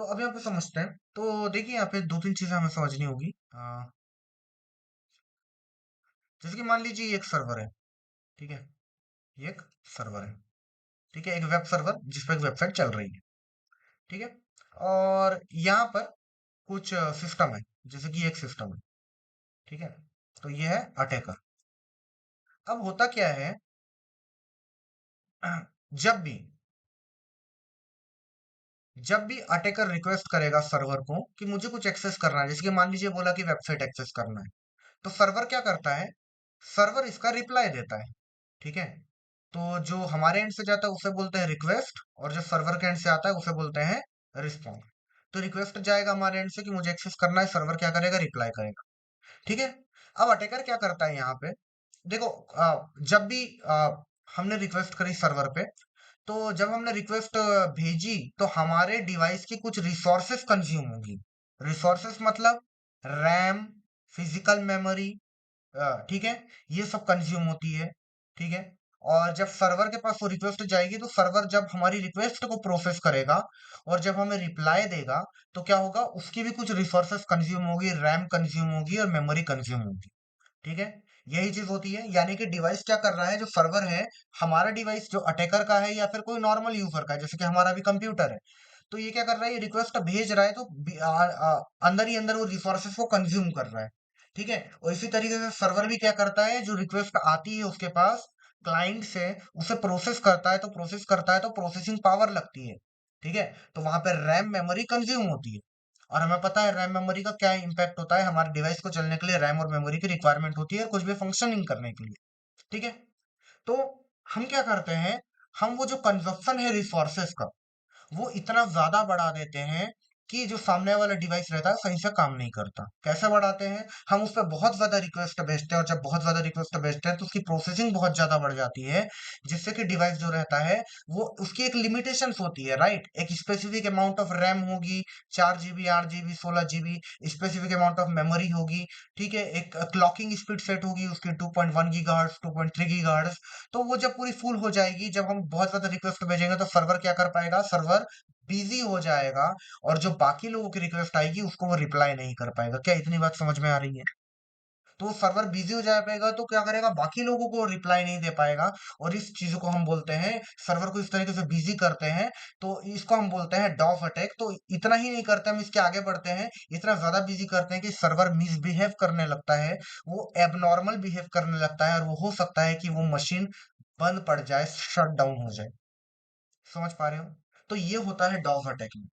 तो अब यहाँ पे समझते हैं। तो देखिए यहाँ पे दो तीन चीजें हमें समझनी होगी। जैसे कि मान लीजिए ये एक सर्वर है, ठीक है। ये एक सर्वर है, ठीक है, एक वेब सर्वर जिस पर एक वेबसाइट चल रही है, ठीक है। और यहाँ पर कुछ सिस्टम है, जैसे कि एक सिस्टम है, ठीक है। तो ये है अटैकर। अब होता क्या है, जब भी जब भी अटैकर रिक्वेस्ट करेगा सर्वर को कि मुझे कुछ एक्सेस करना है, जैसे कि मान लीजिए बोला कि वेबसाइट एक्सेस करना है, तो सर्वर क्या करता है, सर्वर इसका रिप्लाई देता है, ठीक है। तो जो हमारे एंड से जाता है उसे बोलते हैं रिक्वेस्ट, और जो सर्वर के एंड से आता है उसे बोलते हैं रिस्पॉन्स। तो रिक्वेस्ट जाएगा हमारे एंड से कि मुझे एक्सेस करना है, सर्वर क्या करेगा, रिप्लाई करेगा, ठीक है। अब अटैकर क्या करता है यहाँ पे, देखो, जब भी हमने रिक्वेस्ट करी सर्वर पे, तो जब हमने रिक्वेस्ट भेजी तो हमारे डिवाइस की कुछ रिसोर्सेस कंज्यूम होगी। रिसोर्सेस मतलब रैम, फिजिकल मेमोरी, ठीक है, ये सब कंज्यूम होती है, ठीक है। और जब सर्वर के पास वो रिक्वेस्ट जाएगी तो सर्वर जब हमारी रिक्वेस्ट को प्रोसेस करेगा और जब हमें रिप्लाई देगा, तो क्या होगा, उसकी भी कुछ रिसोर्सेस कंज्यूम होगी, रैम कंज्यूम होगी और मेमोरी कंज्यूम होगी, ठीक है। यही चीज होती है, यानी कि डिवाइस क्या कर रहा है, जो सर्वर है, हमारा डिवाइस जो अटैकर का है या फिर कोई नॉर्मल यूजर का है, जैसे कि हमारा भी कंप्यूटर है, तो ये क्या कर रहा है, ये रिक्वेस्ट भेज रहा है, तो अंदर ही अंदर वो रिसोर्सेस को कंज्यूम कर रहा है, ठीक है। और इसी तरीके से सर्वर भी क्या करता है, जो रिक्वेस्ट आती है उसके पास क्लाइंट से, उसे प्रोसेस करता है, तो प्रोसेस करता है तो प्रोसेसिंग पावर लगती है, ठीक है। तो वहां पर रैम मेमोरी कंज्यूम होती है, और हमें पता है रैम मेमोरी का क्या इम्पैक्ट होता है, हमारे डिवाइस को चलने के लिए रैम और मेमोरी की रिक्वायरमेंट होती है कुछ भी फंक्शनिंग करने के लिए, ठीक है। तो हम क्या करते हैं, हम वो जो कंजप्शन है रिसोर्सेस का, वो इतना ज्यादा बढ़ा देते हैं कि जो सामने वाला डिवाइस रहता है सही से काम नहीं करता। कैसे बढ़ाते हैं, हम उस पर बहुत ज्यादा रिक्वेस्ट भेजते हैं, और जब बहुत ज्यादा रिक्वेस्ट भेजते हैं तो उसकी प्रोसेसिंग बहुत ज्यादा बढ़ जाती है, जिससे कि डिवाइस जो रहता है, वो उसकी एक लिमिटेशंस होती है, राइट। एक स्पेसिफिक अमाउंट ऑफ रैम होगी, 4 GB, 8 GB, 16 GB, specific amount of memory होगी, ठीक है। एक क्लॉकिंग स्पीड सेट होगी उसकी 2.1 GHz, 2.3 GHz। तो वो जब पूरी फुल हो जाएगी, जब हम बहुत ज्यादा रिक्वेस्ट भेजेंगे, तो सर्वर क्या कर पाएगा, सर्वर बिजी हो जाएगा, और जो बाकी लोगों की रिक्वेस्ट आएगी उसको वो रिप्लाई नहीं कर पाएगा। क्या इतनी बात समझ में आ रही है? तो सर्वर बिजी हो जाएगा तो क्या करेगा, बाकी लोगों को रिप्लाई नहीं दे पाएगा, और इस चीज को हम बोलते हैं, सर्वर को इस तरीके से बिजी करते हैं, तो इसको हम बोलते हैं डॉफ अटैक। तो इतना ही नहीं करते, हम इसके आगे बढ़ते हैं, इतना ज्यादा बिजी करते हैं कि सर्वर मिसबिहेव करने लगता है, वो एबनॉर्मल बिहेव करने लगता है, और वो हो सकता है कि वो मशीन बंद पड़ जाए, शट डाउन हो जाए। समझ पा रहे हो? तो ये होता है डॉस अटैक में।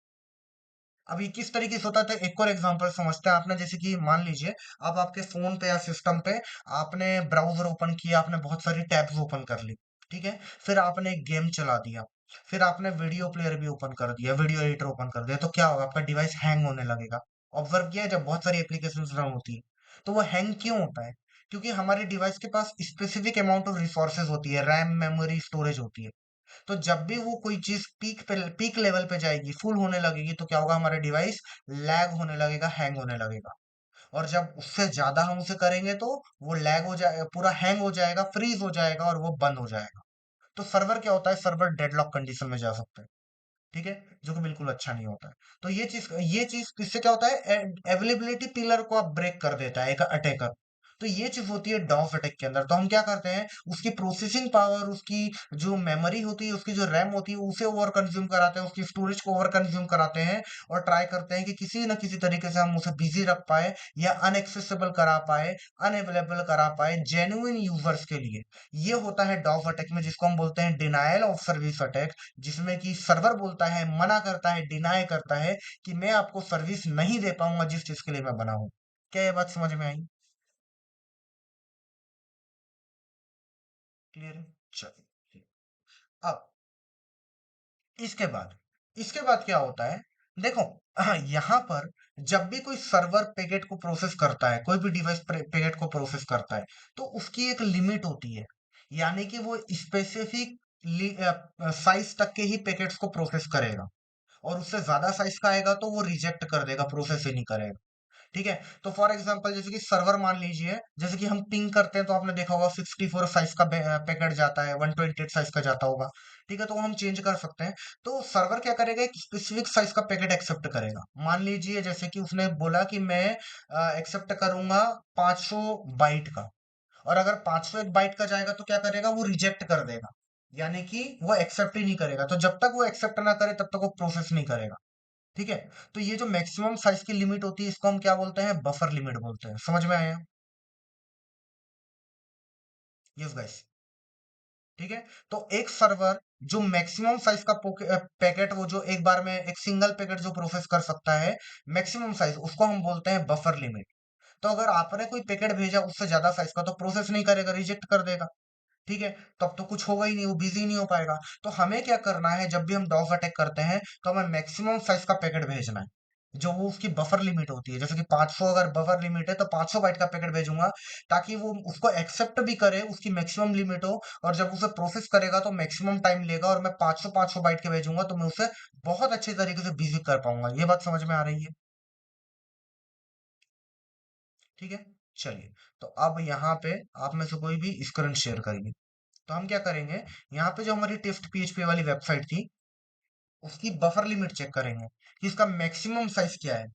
अब ये किस तरीके से होता है, तो एक और एग्जांपल समझते हैं। आपने जैसे कि मान लीजिए, अब आपके फोन पे या सिस्टम पे आपने ब्राउजर ओपन किया, आपने बहुत सारी टैब्स ओपन कर ली, ठीक है। फिर आपने एक गेम चला दिया, फिर आपने वीडियो प्लेयर भी ओपन कर दिया, वीडियो एडिटर ओपन कर दिया, तो क्या होगा, आपका डिवाइस हैंग होने लगेगा। ऑब्जर्व किया है, जब बहुत सारी एप्लीकेशन रन होती है तो वो हैंग क्यों होता है, क्योंकि हमारे डिवाइस के पास स्पेसिफिक अमाउंट ऑफ रिसोर्सेज होती है, रैम मेमोरी स्टोरेज होती है। तो जब भी वो कोई चीज पीक लेवल पे जाएगी, फुल होने लगेगी, तो क्या होगा, हमारा डिवाइस लैग होने लगेगा, हैंग होने लगेगा। और जब उससे ज्यादा हम उसे करेंगे तो वो लैग हो जाएगा, पूरा हैंग हो जाएगा, फ्रीज हो जाएगा, और वो बंद हो जाएगा। तो सर्वर क्या होता है, सर्वर डेडलॉक कंडीशन में जा सकता है, ठीक है, जो कि बिल्कुल अच्छा नहीं होता है। तो ये चीज इससे क्या होता है, अवेलेबिलिटी पिलर को आप ब्रेक कर देता है एक अटैकर। तो ये चीज होती है डॉस अटैक के अंदर। तो हम क्या करते हैं, उसकी प्रोसेसिंग पावर, उसकी जो मेमोरी होती है, उसकी जो रैम होती है, उसे ओवर कंज्यूम कराते हैं, उसकी स्टोरेज को ओवर कंज्यूम कराते हैं, और ट्राई करते हैं कि किसी न किसी तरीके से हम उसे बिजी रख पाए, या अनएक्सेसिबल करा पाए, अनअवेलेबल करा पाए जेन्युइन यूजर्स के लिए। ये होता है डॉस अटैक में, जिसको हम बोलते हैं डिनायल ऑफ सर्विस अटैक, जिसमें कि सर्वर बोलता है, मना करता है, डिनाई करता है कि मैं आपको सर्विस नहीं दे पाऊंगा जिस चीज के लिए मैं बना हूं। क्या ये बात समझ में आई? क्लियर है? चलिए, अब इसके बाद क्या होता है, देखो, यहाँ पर जब भी कोई सर्वर पैकेट को प्रोसेस करता है, कोई भी डिवाइस पैकेट को प्रोसेस करता है, तो उसकी एक लिमिट होती है, यानी कि वो स्पेसिफिक साइज तक के ही पैकेट्स को प्रोसेस करेगा, और उससे ज्यादा साइज का आएगा तो वो रिजेक्ट कर देगा, प्रोसेस ही नहीं करेगा, ठीक है। तो फॉर एग्जांपल जैसे कि सर्वर मान लीजिए, जैसे कि हम पिंग करते हैं तो आपने देखा होगा 64 साइज का पैकेट जाता है, 128 साइज का जाता होगा। ठीक है, तो वो हम चेंज कर सकते हैं। तो सर्वर क्या करेगा, एक स्पेसिफिक साइज का पैकेट एक्सेप्ट करेगा। मान लीजिए जैसे कि उसने बोला कि मैं एक्सेप्ट करूंगा 500 बाइट का, और अगर 501 बाइट का जाएगा तो क्या करेगा, वो रिजेक्ट कर देगा, यानी कि वो एक्सेप्ट ही नहीं करेगा। तो जब तक वो एक्सेप्ट ना करे तब तक वो प्रोसेस नहीं करेगा। ठीक है। तो ये जो मैक्सिमम साइज की लिमिट होती है इसको हम क्या बोलते हैं, बफर लिमिट बोलते हैं। समझ में आया? Yes guys. ठीक है। तो एक सर्वर जो मैक्सिमम साइज का पैकेट, वो जो एक बार में एक सिंगल पैकेट जो प्रोसेस कर सकता है, मैक्सिमम साइज, उसको हम बोलते हैं बफर लिमिट। तो अगर आपने कोई पैकेट भेजा उससे ज्यादा साइज का, तो प्रोसेस नहीं करेगा, रिजेक्ट कर देगा। ठीक है। तब तो कुछ होगा ही नहीं, वो बिजी नहीं हो पाएगा। तो हमें क्या करना है, जब भी हम डॉस अटैक करते हैं तो हमें मैक्सिमम साइज का पैकेट भेजना है, जो वो उसकी बफर लिमिट होती है। जैसे कि 500 अगर बफर लिमिट है तो 500 बाइट का पैकेट भेजूंगा, ताकि वो उसको एक्सेप्ट भी करे, उसकी मैक्सिमम लिमिट हो। और जब उसे प्रोसेस करेगा तो मैक्सिमम टाइम लेगा, और मैं 500 बाइट के भेजूंगा तो मैं उसे बहुत अच्छे तरीके से बिजी कर पाऊंगा। ये बात समझ में आ रही है? ठीक है। चलिए, तो अब यहाँ पे आप में से कोई भी स्क्रीन शेयर करिए। तो हम क्या करेंगे, यहाँ पे जो हमारी टेस्ट पीएचपी वाली वेबसाइट थी, उसकी बफर लिमिट चेक करेंगे कि इसका मैक्सिमम साइज क्या है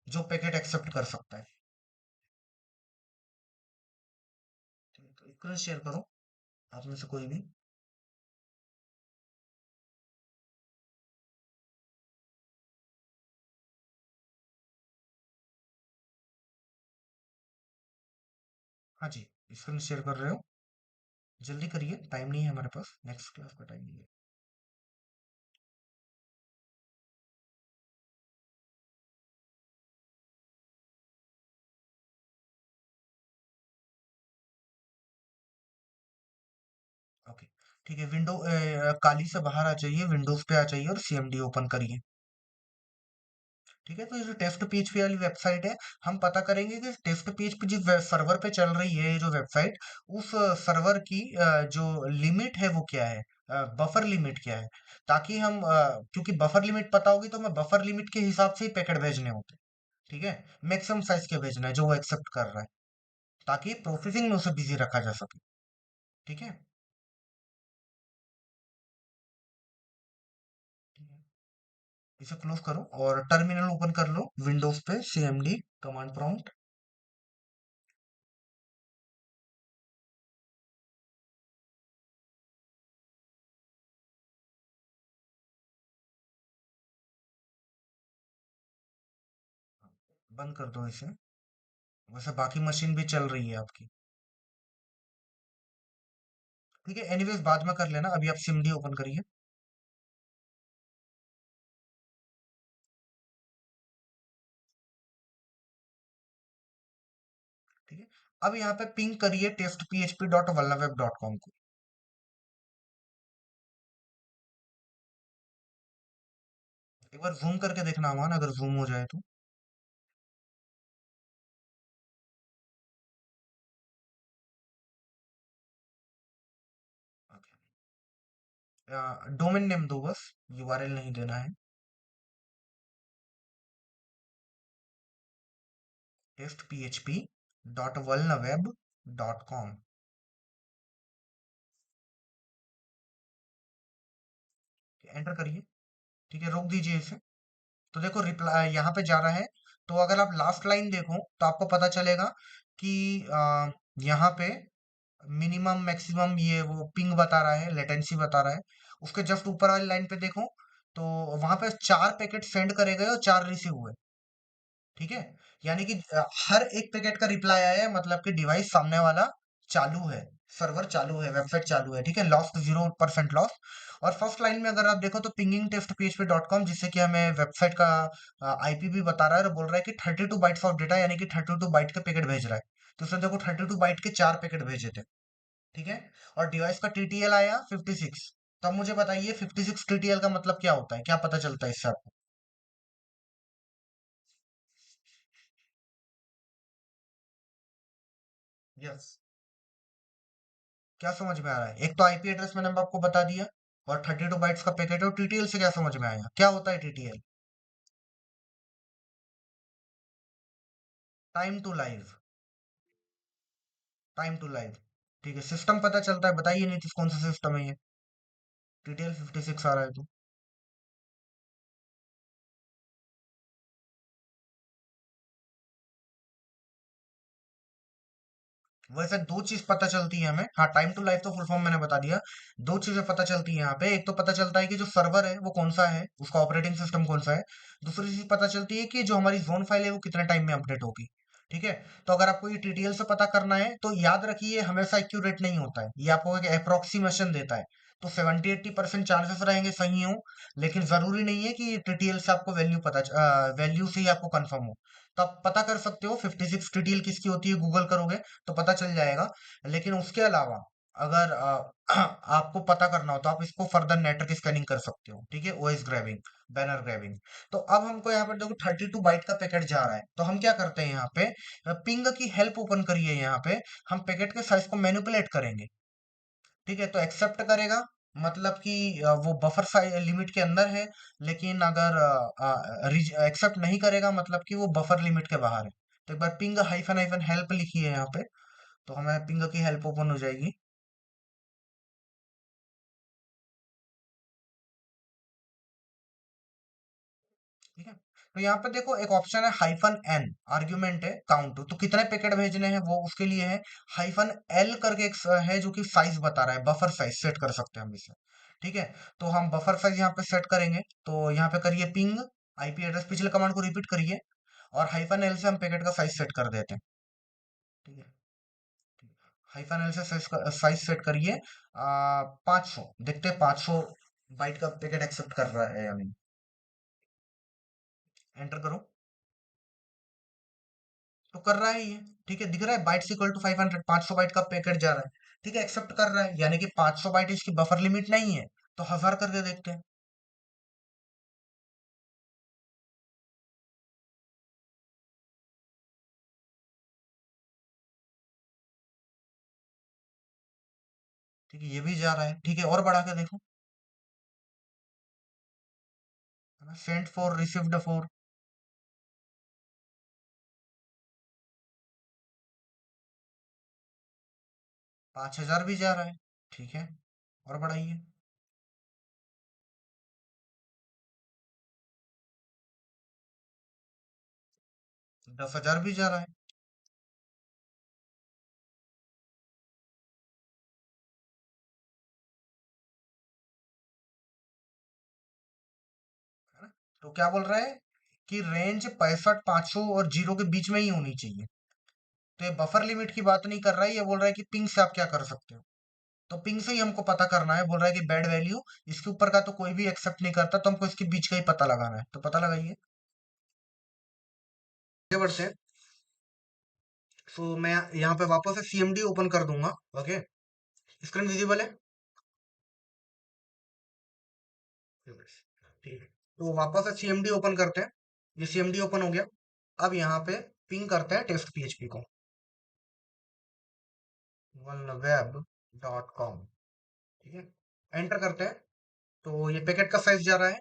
जो पैकेट एक्सेप्ट कर सकता है। तो स्क्रीन शेयर करो आप में से कोई भी। हाँ जी, स्क्रीन शेयर कर रहे हो? जल्दी करिए, टाइम नहीं है हमारे पास, नेक्स्ट क्लास का टाइम नहीं है। ओके। ठीक है, विंडो काली से बाहर आ जाइए, विंडोज पे आ जाइए और सीएमडी ओपन करिए। ठीक है। तो ये जो टेस्ट पीएचपी वाली वेबसाइट है, हम पता करेंगे कि टेस्ट पीएचपी जिस सर्वर पे चल रही है, ये जो वेबसाइट, उस सर्वर की जो लिमिट है वो क्या है, बफर लिमिट क्या है। ताकि हम क्योंकि बफर लिमिट पता होगी तो हमें बफर लिमिट के हिसाब से ही पैकेट भेजने होते हैं। ठीक है। मैक्सिमम साइज के भेजना है जो वो एक्सेप्ट कर रहा है, ताकि प्रोसेसिंग में उसे बिजी रखा जा सके। ठीक है। ठीक है। इसे क्लोज करो और टर्मिनल ओपन कर लो, विंडोज पे सीएमडी कमांड प्रॉम्प्ट। बंद कर दो इसे। वैसे बाकी मशीन भी चल रही है आपकी। ठीक है, एनीवेज बाद में कर लेना, अभी आप सिमडी ओपन करिए। ठीक है। अब यहाँ पे पिंग करिए test php dot web dot com को। एक बार जूम करके देखना अमान, अगर जूम हो जाए तो। डोमेन नेम दो बस, यूआरएल नहीं देना है। Test php dot web dot com. Enter करिए। ठीक है, रोक दीजिए इसे। तो देखो रिप्लाई यहाँ पे जा रहा है। तो अगर आप लास्ट लाइन देखो तो आपको पता चलेगा कि यहाँ पे मिनिमम मैक्सिमम ये वो पिंग बता रहा है, लेटेंसी बता रहा है। उसके जस्ट ऊपर वाली लाइन पे देखो, तो वहां पे 4 पैकेट सेंड करे गए और 4 रिसीव हुए। ठीक है। यानी कि हर एक पैकेट का रिप्लाई आया है, मतलब कि डिवाइस सामने वाला चालू है, सर्वर चालू है, वेबसाइट चालू है। ठीक है, लॉस्ट 0% लॉस। और फर्स्ट लाइन में अगर आप देखो तो pinging test php dot com, जिससे कि हमें वेबसाइट का आईपी भी बता रहा है, और बोल रहा है कि 32 बाइट्स ऑफ डेटा, यानी कि 32 बाइट के पैकेट भेज रहा है। तो उसने देखो 32 बाइट के 4 पैकेट भेजे थे। ठीक है। और डिवाइस का टीटीएल आया 56। तब मुझे बताइए 56 टीटीएल का मतलब क्या होता है, क्या पता चलता है इससे आपको? यस। क्या समझ में आ रहा है? एक तो आईपी एड्रेस मैंने आपको बता दिया, और 32 बाइट्स का पैकेट है। और टीटीएल से क्या समझ में आया, क्या होता है TTL? Time to live, time to live. ठीक है, सिस्टम पता चलता है, बताइए नीतीश कौन सा सिस्टम है ये? TTL 56 आ रहा है तो। वैसे दो चीज पता चलती है हमें, हाँ टाइम टू लाइफ तो फुल फॉर्म मैंने बता दिया। दो चीजें पता चलती है यहाँ पे, एक तो पता चलता है कि जो सर्वर है वो कौन सा है, उसका ऑपरेटिंग सिस्टम कौन सा है। दूसरी चीज पता चलती है कि जो हमारी जोन फाइल है वो कितने टाइम में अपडेट होगी। ठीक है। तो अगर आपको ये TTL से पता करना है तो याद रखिए हमेशा एक्यूरेट नहीं होता है, ये आपको एक अप्रोक्सीमेशन देता है। तो 70-80% चांसेस रहेंगे सही हो, लेकिन जरूरी नहीं है कि TTL से आपको वैल्यू से ही आपको कंफर्म हो। तो आप पता कर सकते हो 56 TTL किसकी होती है, गूगल करोगे तो पता चल जाएगा। लेकिन उसके अलावा अगर आपको पता करना हो तो आप इसको फर्दर नेटवर्क स्कैनिंग कर सकते हो। ठीक है, OS ग्रैबिंग, बैनर ग्रैबिंग। तो अब हमको यहाँ पर देखो 32 बाइट का पैकेट जा रहा है, तो हम क्या करते हैं यहाँ पे, पिंग की हेल्प ओपन करिए। यहाँ पे हम पैकेट के साइज को मैनिपुलेट करेंगे। ठीक है, तो एक्सेप्ट करेगा मतलब कि वो बफर साइज लिमिट के अंदर है। लेकिन अगर एक्सेप्ट नहीं करेगा मतलब कि वो बफर लिमिट के बाहर है। तो एक बार पिंग हाइफन हाइफन हेल्प लिखी है यहाँ पे, तो हमें पिंग की हेल्प ओपन हो जाएगी। ठीक है, तो यहाँ पे देखो एक ऑप्शन है -N, आर्ग्यूमेंट है काउंट, तो कितने पैकेट भेजने हैं वो उसके लिए है। -L करके एक है जो कि साइज बता रहा है, बफर साइज सेट कर सकते हैं हम इसे। ठीक है, तो हम बफर साइज यहाँ पे सेट करेंगे, तो यहाँ पे करिए पिंग IP एड्रेस, पिछले कमांड को रिपीट करिए, और -L से हम पैकेट का साइज सेट कर देते हैं। ठीक है, -L से साइज सेट करिए 500, देखते हैं 500 बाइट का पैकेट एक्सेप्ट कर रहा है या नहीं। एंटर करो, तो कर रहा है ये। ठीक है, दिख रहा है बाइट्स इक्वल टू 500, 500 बाइट का पैकेट जा रहा है। ठीक है, एक्सेप्ट कर रहा है, यानी कि 500 बाइट इसकी बफर लिमिट नहीं है। तो 1000 करके देखते हैं। ठीक है, ये भी जा रहा है। ठीक है, और बढ़ा के देखो, सेंट फॉर, रिसीव्ड फॉर, 5000 भी जा रहा है। ठीक है, और बढ़ाइए, 10,000 भी जा रहा है। है ना? तो क्या बोल रहा है कि रेंज 65, 500 और 0 के बीच में ही होनी चाहिए। तो ये बफर लिमिट की बात नहीं कर रहा है, ये बोल रहा है कि पिंग से आप क्या कर सकते हो। तो पिंग से ही हमको पता करना है, बोल रहा है कि बैड वैल्यू, इसके ऊपर का तो कोई भी एक्सेप्ट नहीं करता, तो हमको इसके बीच का ही पता लगाना है, तो पता लगाइए। आगे बढ़ते हैं। सो मैं यहाँ पे वापस से CMD ओपन कर दूंगा। ओके, स्क्रीन विजिबल है? ठीक है, तो वापस से CMD ओपन करते हैं। ये CMD ओपन हो गया। अब यहाँ पे पिंग करते हैं टेस्ट PHP को, web.com। ठीक है, एंटर करते हैं। तो ये पैकेट का साइज जा रहा है,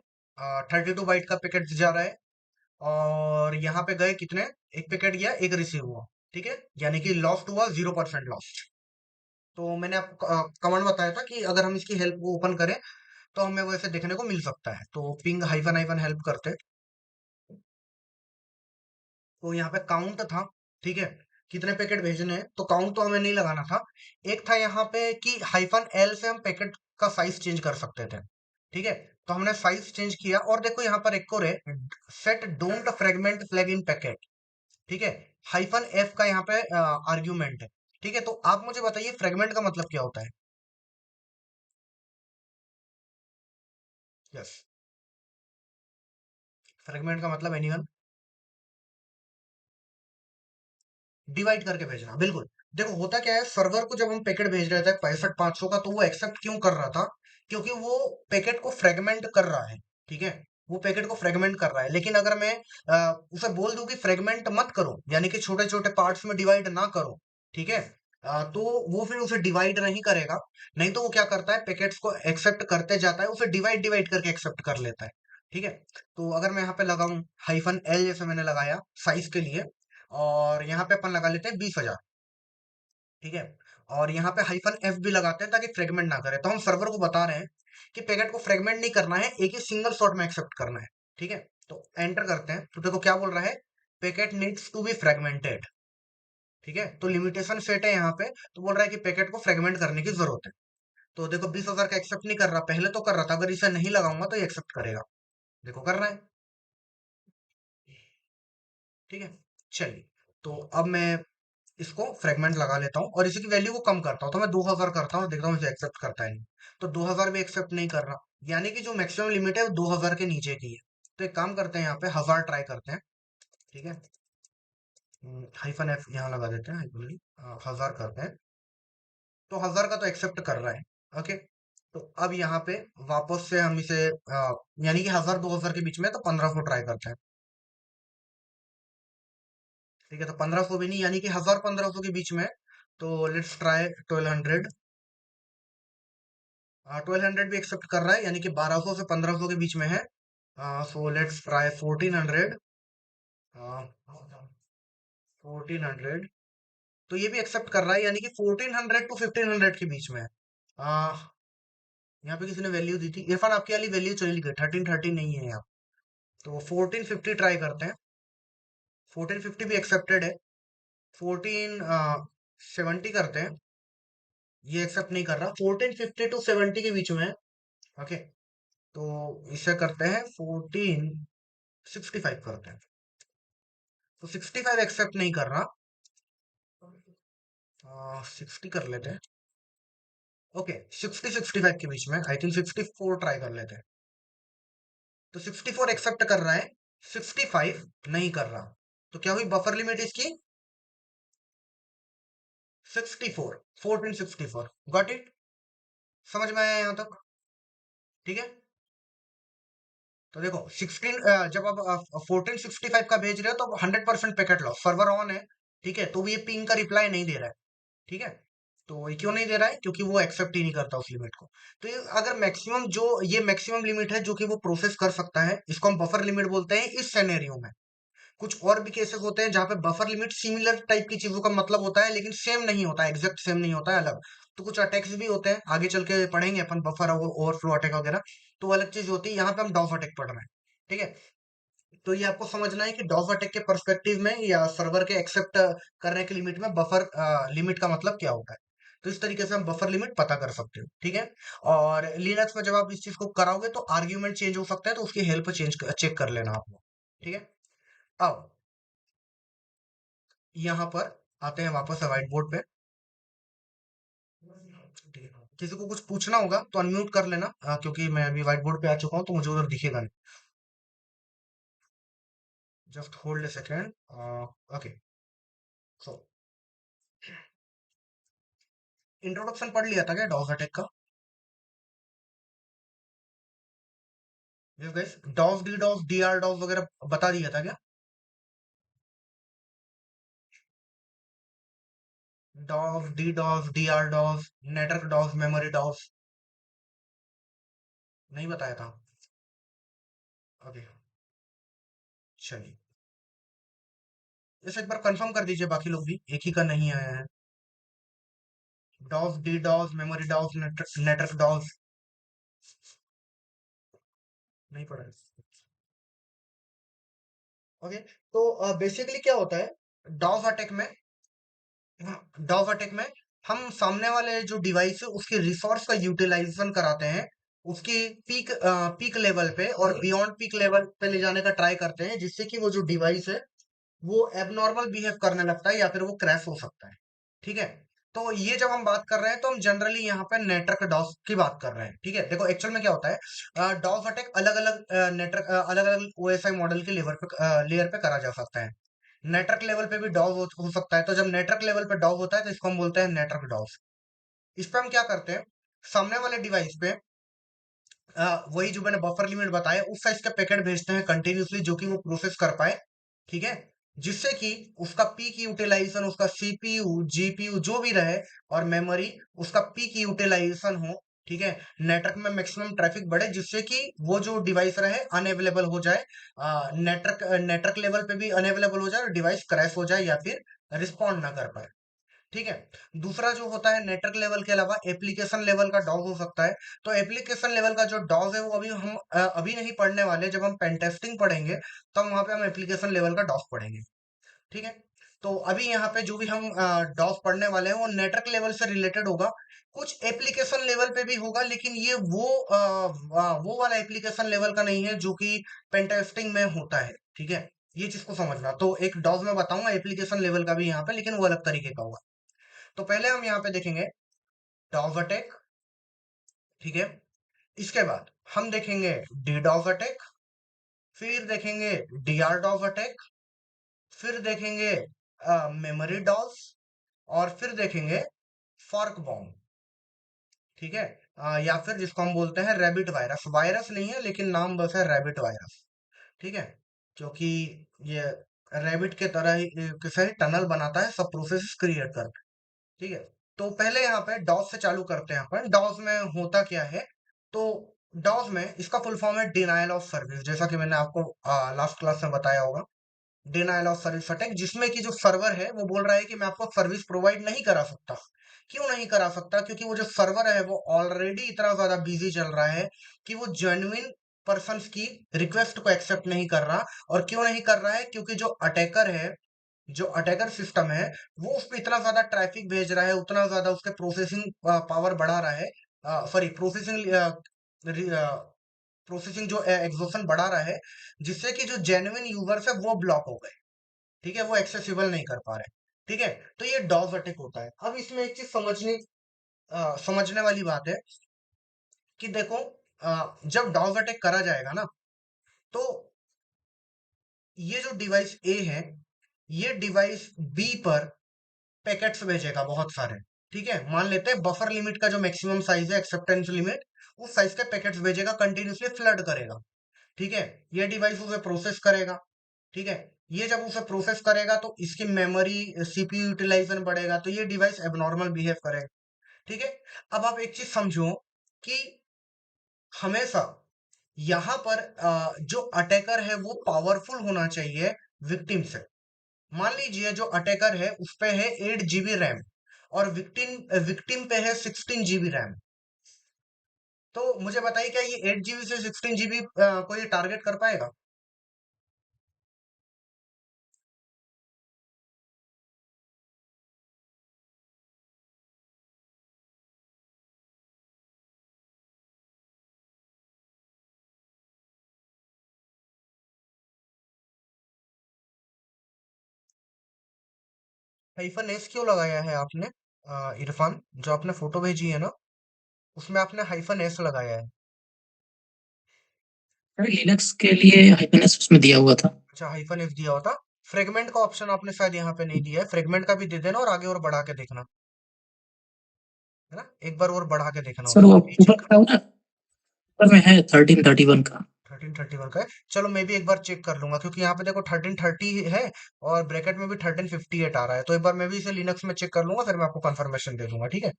32 बाइट का पैकेट जा रहा है। और यहाँ पे गए कितने, एक पैकेट गया, एक रिसीव हुआ। ठीक है, यानी कि लॉस्ट हुआ 0% लॉस्ट। तो मैंने आपको कमांड बताया था कि अगर हम इसकी हेल्प को ओपन करें तो हमें वैसे देखने को मिल सकता है। तो पिंग हाइफन हाइफन हेल्प करते, तो यहाँ पे काउंट था। ठीक है, कितने पैकेट भेजने हैं, तो काउंट तो हमें नहीं लगाना था। एक था यहाँ पे कि -L से हम पैकेट का साइज चेंज कर सकते थे। ठीक है, तो हमने साइज चेंज किया, और देखो यहाँ पर एक और है, set don't fragment flag in packet. ठीक है, -F का यहाँ पे आर्ग्यूमेंट है। ठीक है, तो आप मुझे बताइए फ्रेगमेंट का मतलब क्या होता है? यस, फ्रेगमेंट का मतलब एनीवन? डिवाइड करके भेजना, बिल्कुल। देखो होता क्या है, सर्वर को जब हम पैकेट भेज रहे थे 65, 500 का, तो वो एक्सेप्ट क्यों कर रहा था? क्योंकि वो पैकेट को फ्रेगमेंट कर रहा है। ठीक है, वो पैकेट को फ्रेगमेंट कर रहा है। लेकिन अगर मैं उसे बोल दूं कि फ्रेगमेंट मत करो, यानी कि छोटे छोटे पार्ट्स में डिवाइड ना करो, ठीक है, तो वो फिर उसे डिवाइड नहीं करेगा। नहीं तो वो क्या करता है, पैकेट्स को एक्सेप्ट करते जाता है, उसे डिवाइड डिवाइड करके एक्सेप्ट कर लेता है। ठीक है, तो अगर मैं यहाँ पे लगाऊं -L जैसे मैंने लगाया साइज के लिए, और यहाँ पे अपन लगा लेते हैं 20,000। ठीक है। और यहाँ पे हाइफन एफ भी लगाते हैं ताकि फ्रेगमेंट ना करे। तो हम सर्वर को बता रहे हैं कि पैकेट को फ्रेगमेंट नहीं करना है, एक ही सिंगल शॉट में एक्सेप्ट करना है। ठीक है। तो एंटर करते हैं तो देखो क्या बोल रहा है, packet needs to be fragmented. ठीक है। तो लिमिटेशन सेट है यहाँ पे, तो बोल रहा है कि पैकेट को फ्रेगमेंट करने की जरूरत है। तो देखो 20,000 का एक्सेप्ट नहीं कर रहा, पहले तो कर रहा था, अगर इसे नहीं लगाऊंगा तो ये एक्सेप्ट करेगा। देखो कर रहा है। ठीक है। चलिए, तो अब मैं इसको फ्रेगमेंट लगा लेता हूँ और इसी की वैल्यू को कम करता हूँ। तो मैं 2000 करता हूँ, देखता हूँ इसे एक्सेप्ट करता है नहीं। तो 2000 भी एक्सेप्ट नहीं कर रहा, यानी कि जो मैक्सिमम लिमिट है वो 2000 के नीचे की है। तो एक काम करते हैं, यहाँ पे 1000 ट्राई करते हैं। ठीक है। हाइफन एफ यहाँ लगा देते हैं, हाइफन 1000 करते हैं। तो 1000 का तो एक्सेप्ट कर रहा है। ओके। तो अब यहाँ पे वापस से हम इसे यानी कि 1000 2000 के बीच में, तो 1500 ट्राई करते हैं। ठीक है। तो 1500 भी नहीं, यानी कि 1000 1500 के बीच में है। तो लेट्स ट्राई 1200। 1200 भी एक्सेप्ट कर रहा है, यानी कि 1200 से 1500 के बीच में है। So let's try 1400। 1400, तो ये भी एक्सेप्ट कर रहा है, यानी कि 1400 टू 1500 के बीच में है। यहाँ पे किसी ने वैल्यू दी थी, इरफान आपकी वाली वैल्यू चली गई, 1330 नहीं है यहाँ। तो 1450 ट्राई करते हैं। 1450 भी एक्सेप्टेड है। 1470 करते हैं। ये एक्सेप्ट नहीं कर रहा, 1450 टू 70 के बीच में है। ओके। तो इसे करते हैं 1465 करते हैं। तो 65 एक्सेप्ट नहीं कर रहा। 60 कर लेते हैं। ओके। 60 65 के बीच में, आई थिंक 64 ट्राई कर लेते हैं। तो 64 एक्सेप्ट कर रहा है, 65 नहीं कर रहा। तो क्या हुई बफर लिमिट इसकी? 64। 1464। Got it? समझ में आया यहां तक? ठीक है। तो देखो 16, जब आप 1465 का भेज रहे हो तो 100% पैकेट लॉस, सर्वर ऑन है। ठीक है। तो ये पिंग का रिप्लाई नहीं दे रहा है। ठीक है। तो ये क्यों नहीं दे रहा है? क्योंकि वो एक्सेप्ट ही नहीं करता उस लिमिट को। तो ये अगर मैक्सिमम, जो ये मैक्सिमम लिमिट है जो कि वो प्रोसेस कर सकता है, इसको हम बफर लिमिट बोलते हैं इस सिनेरियो में। कुछ और भी केसेस होते हैं जहां पे बफर लिमिट सिमिलर टाइप की चीजों का मतलब होता है, लेकिन सेम नहीं होता है, एग्जैक्ट सेम नहीं होता है, अलग। तो कुछ अटैक्स भी होते हैं, आगे चल के पढ़ेंगे अपन बफर ओवरफ्लो अटैक वगैरह। तो वो अलग चीज होती है, यहाँ पे हम डॉस अटैक पढ़ रहे हैं। ठीक है। तो ये आपको समझना है कि डॉस अटैक के पर्सपेक्टिव में या सर्वर के एक्सेप्ट करने के लिमिट में बफर लिमिट का मतलब क्या होता है। तो इस तरीके से हम बफर लिमिट पता कर सकते हो। ठीक है। और लिनक्स में जब आप इस चीज को कराओगे तो आर्ग्यूमेंट चेंज हो सकता है, तो उसकी हेल्प चेक कर लेना आप लोग। ठीक है। अब यहाँ पर आते हैं वापस से व्हाइट बोर्ड पे। ठीक है। किसी को कुछ पूछना होगा तो अनम्यूट कर लेना, क्योंकि मैं अभी व्हाइट बोर्ड पे आ चुका हूँ तो मुझे उधर दिखेगा नहीं। Just hold a second. Okay. So introduction पढ़ लिया था क्या डॉस अटैक का? Yes guys, DoS D DoS D R DoS वगैरह बता दिया था क्या? DoS D DoS D R DoS, network DoS, memory DoS, नहीं बताया था? ओके। चलिए, जैसे एक बार कंफर्म कर दीजिए बाकी लोग भी, एक ही का नहीं आया है। DoS D DoS, memory DoS, network DoS, नहीं पढ़ा है। ओके। तो बेसिकली क्या होता है डॉस अटैक में? डॉग अटैक में हम सामने वाले जो डिवाइस है उसके रिसोर्स का यूटिलाइजेशन कराते हैं, उसकी पीक लेवल पे और बियॉन्ड पीक लेवल पे ले जाने का ट्राई करते हैं, जिससे कि वो जो डिवाइस है वो एबनॉर्मल बिहेव करने लगता है या फिर वो क्रैश हो सकता है। ठीक है। तो ये जब हम बात कर रहे हैं तो हम जनरली यहाँ पे नेटवर्क डॉस की बात कर रहे हैं। ठीक है। देखो एक्चुअल में क्या होता है, डॉस अटैक अलग अलग नेटवर्क अलग अलग ओएसआई मॉडल के लेयर पे करा जा सकता है। नेटवर्क लेवल पे भी डॉग हो सकता है। तो जब नेटवर्क लेवल पे डॉग होता है तो इसको हम बोलते हैं नेटवर्क डॉग। इस पे हम क्या करते हैं, सामने वाले डिवाइस पे वही जो मैंने बफर लिमिट बताया उस साइज का पैकेट भेजते हैं कंटिन्यूसली, जो कि वो प्रोसेस कर पाए। ठीक है। जिससे कि उसका पीक यूटिलाइजेशन, उसका सीपीयू जीपीयू जो भी रहे, और मेमोरी, उसका पीक यूटिलाइजेशन हो। ठीक है, नेटवर्क में मैक्सिमम ट्रैफिक बढ़े जिससे कि वो जो डिवाइस रहे अनअवेलेबल हो जाए, नेटवर्क नेटवर्क लेवल पे भी अनअवेलेबल हो जाए और डिवाइस क्रैश हो जाए या फिर रिस्पॉन्ड ना कर पाए। ठीक है। दूसरा जो होता है नेटवर्क लेवल के अलावा एप्लीकेशन लेवल का डॉग हो सकता है। तो एप्लीकेशन लेवल का जो डॉग है वो अभी हम अभी नहीं पढ़ने वाले, जब हम पेन टेस्टिंग पढ़ेंगे तब वहां पे हम एप्लीकेशन लेवल का डॉग पढ़ेंगे। ठीक है। तो अभी यहाँ पे जो भी हम डॉस पढ़ने वाले हैं वो नेटवर्क लेवल से रिलेटेड होगा, कुछ एप्लीकेशन लेवल पे भी होगा, लेकिन ये वो वाला एप्लीकेशन लेवल का नहीं है जो कि पेंटेस्टिंग में होता है। ठीक है, ये चीज को समझना। तो एक डॉस में बताऊंगा एप्लीकेशन लेवल का भी यहाँ पे, लेकिन वो अलग तरीके का होगा। तो पहले हम यहाँ पे देखेंगे डॉस अटैक। ठीक है, इसके बाद हम देखेंगे डीडॉस अटैक, फिर देखेंगे डीआर अटैक, फिर देखेंगे मेमोरी डॉस, और फिर देखेंगे फॉर्क बॉम्ब। ठीक है, या फिर जिसको हम बोलते हैं रैबिट वायरस। वायरस नहीं है लेकिन नाम बस है रैबिट वायरस। ठीक है, क्योंकि ये रैबिट के तरह ही किसी टनल बनाता है सब प्रोसेस क्रिएट करके। ठीक है, तो पहले यहाँ पे डॉस से चालू करते हैं अपन। डॉस में होता क्या है, तो डॉस में इसका फुल फॉर्म है डिनायल ऑफ सर्विस, जैसा कि मैंने आपको लास्ट क्लास में बताया होगा। डिनायल ऑफ सर्विस अटैक, जिसमें कि जो सर्वर है वो बोल रहा है कि मैं आपको सर्विस प्रोवाइड नहीं करा सकता। क्यों नहीं करा सकता? क्योंकि वो जो सर्वर है वो ऑलरेडी इतना ज्यादा बिजी चल रहा है कि वो जेन्युइन पर्सन्स की रिक्वेस्ट को एक्सेप्ट नहीं कर रहा। और क्यों नहीं कर रहा है? क्योंकि जो अटैकर है, जो अटैकर सिस्टम है, वो उस पर इतना ज्यादा ट्रैफिक भेज रहा है, उतना ज्यादा उसके प्रोसेसिंग पावर बढ़ा रहा है, सॉरी प्रोसेसिंग प्रोसेसिंग जो एग्जॉशन बढ़ा रहा है, जिससे कि जो जेन्युइन यूजर्स है वो ब्लॉक हो गए। ठीक है, वो एक्सेसिबल नहीं कर पा रहे। ठीक है, तो ये डॉज अटैक होता है। अब इसमें एक चीज समझने वाली बात है कि देखो, जब डॉज अटैक करा जाएगा ना, तो ये जो डिवाइस ए है, ये डिवाइस बी पर पैकेट्स भेजेगा बहुत सारे। ठीक है, मान लेते हैं बफर लिमिट का जो मैक्सिमम साइज है, एक्सेप्टेंस लिमिट, उस साइज के पैकेट्स भेजेगा, कंटिन्यूसली फ्लड करेगा। ठीक है, ये डिवाइस उसे प्रोसेस करेगा। ठीक है, ये जब उसे प्रोसेस करेगा तो इसकी मेमोरी सीपीयू यूटिलाइजेशन बढ़ेगा, तो ये डिवाइस एबनॉर्मल बिहेव करेगा। ठीक है, अब आप एक चीज समझो कि हमेशा यहाँ पर जो अटैकर है वो पावरफुल होना चाहिए विक्टिम से। मान लीजिए जो अटैकर है उस पे है 8 GB रैम और विक्टिम विक्टिम पे है 16 GB रैम। तो मुझे बताइए क्या ये 8 GB से 16 GB को ये टारगेट कर पाएगा? हाइफन एस क्यों लगाया है आपने, इरफान? जो आपने फोटो भेजी है ना, उसमें आपने हाइफन एस लगाया है। अरे लिनक्स के लिए हाइफेनस उसमें दिया हुआ था। अच्छा, हाइफन एस दिया होता। फ्रेगमेंट का ऑप्शन आपने शायद यहाँ पे नहीं दिया है, फ्रेगमेंट का भी दे देना और आगे और बढ़ा के देखना। है ना, एक बार और बढ़ा के देखना सर उसे, वो मैं भी ऊपर चेक खड़ा हुआ है, ऊपर में है 1331 का। 1331 का है। चलो मैं भी एक बार चेक कर लूंगा, क्योंकि यहाँ पे देखो 1330 है और ब्रैकेट में भी 1358 आ रहा है। तो एक बार मैं भी इसे लिनक्स में चेक कर लूंगा, फिर मैं आपको कंफर्मेशन दे दूंगा। ठीक है,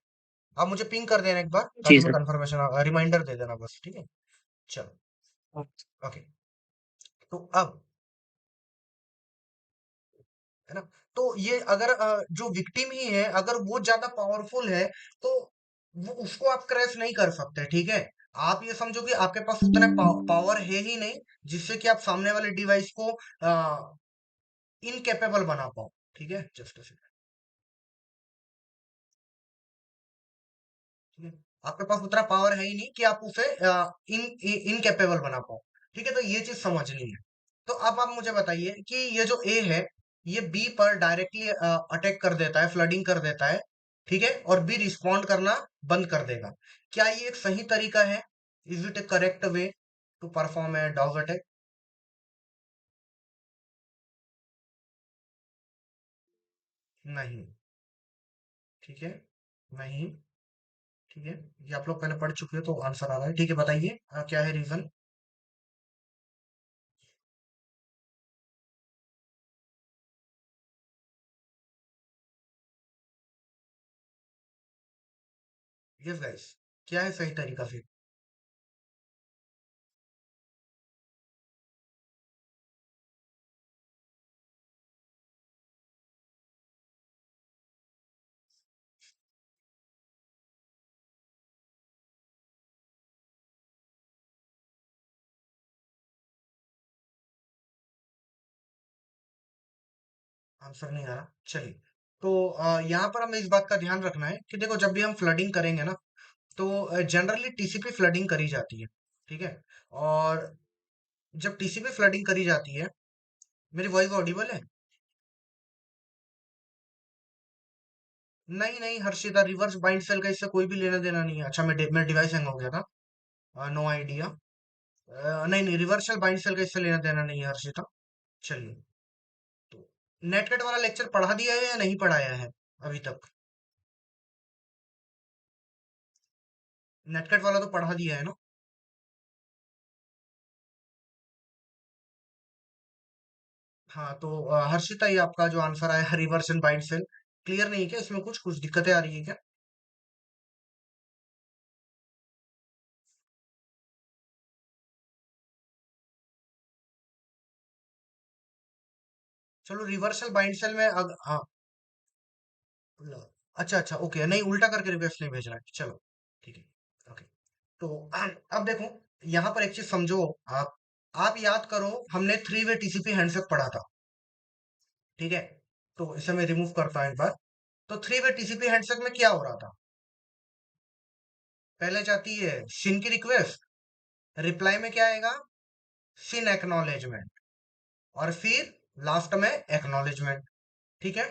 आप मुझे पिंग कर देना एक बार, जी ताकि मैं सर। कंफर्मेशन रिमाइंडर दे देना बस। ठीक है, चलो, ओके। तो अब, है ना, तो ये अगर जो विक्टिम ही है अगर वो ज्यादा पावरफुल है, तो वो उसको आप क्रैश नहीं कर सकते। ठीक है, आप ये समझो कि आपके पास उतना पावर है ही नहीं जिससे कि आप सामने वाले डिवाइस को इनकेपेबल बना पाओ। ठीक है, जस्ट ठीक है, आपके पास उतना पावर है ही नहीं कि आप उसे इन इनकेपेबल बना पाओ। ठीक है, तो ये चीज समझनी है। तो अब आप मुझे बताइए कि ये जो ए है, ये बी पर डायरेक्टली अटैक कर देता है, फ्लडिंग कर देता है। ठीक है, और बी रिस्पॉन्ड करना बंद कर देगा। क्या ये एक सही तरीका है? Is it a correct way to perform a DoS attack? नहीं। ठीक है, नहीं। ठीक है, ये आप लोग पहले पढ़ चुके हो तो आंसर आ रहा है। ठीक है, बताइए क्या है रीजन? Yes guys. क्या है सही तरीका फिर? आंसर नहीं आ रहा, चलिए। तो यहाँ पर हमें इस बात का ध्यान रखना है कि देखो, जब भी हम फ्लडिंग करेंगे ना, तो जनरली टीसीपी फ्लडिंग करी जाती है, ठीक है। और जब टीसीपी फ्लडिंग करी जाती है, मेरी वॉइस ऑडिबल है? नहीं नहीं हर्षिता, रिवर्स बाइंड सेल का इससे कोई भी लेना देना नहीं है। अच्छा, मेरा डिवाइस हैंग हो गया था, नो आइडिया। नहीं नहीं, रिवर्सल बाइंड सेल का इससे लेना देना नहीं है हर्षिता। चलिए। तो नेटकट वाला लेक्चर पढ़ा दिया है या नहीं पढ़ाया है अभी तक? नेटकट वाला तो पढ़ा दिया है ना? हाँ, तो हर्षिता, ये आपका जो आंसर आया है reverse and bind shell, clear नहीं है क्या? इसमें कुछ कुछ दिक्कतें आ रही है क्या? चलो, रिवर्सल बाइंड सेल में हाँ। लो, अच्छा अच्छा, ओके, नहीं उल्टा करके रिवर्स नहीं भेजना है, चलो ठीक है। ओके। तो अब देखो, यहाँ पर एक चीज समझो। आप आप याद करो, हमने थ्री वे टीसीपी हैंडशेक पढ़ा था, ठीक है। तो इसे मैं रिमूव करता हूं एक बार। तो थ्री वे टीसीपी हैंडशेक में क्या हो रहा था? पहले जाती है सिन की रिक्वेस्ट, रिप्लाई में क्या आएगा? सिन एक्नॉलेजमेंट, और फिर लास्ट में एक्नॉलेजमेंट, ठीक है।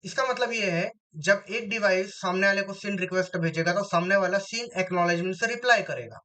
इसका मतलब ये है, जब एक डिवाइस सामने वाले को सिन रिक्वेस्ट भेजेगा, तो सामने वाला सिन एक्नॉलेजमेंट से रिप्लाई करेगा,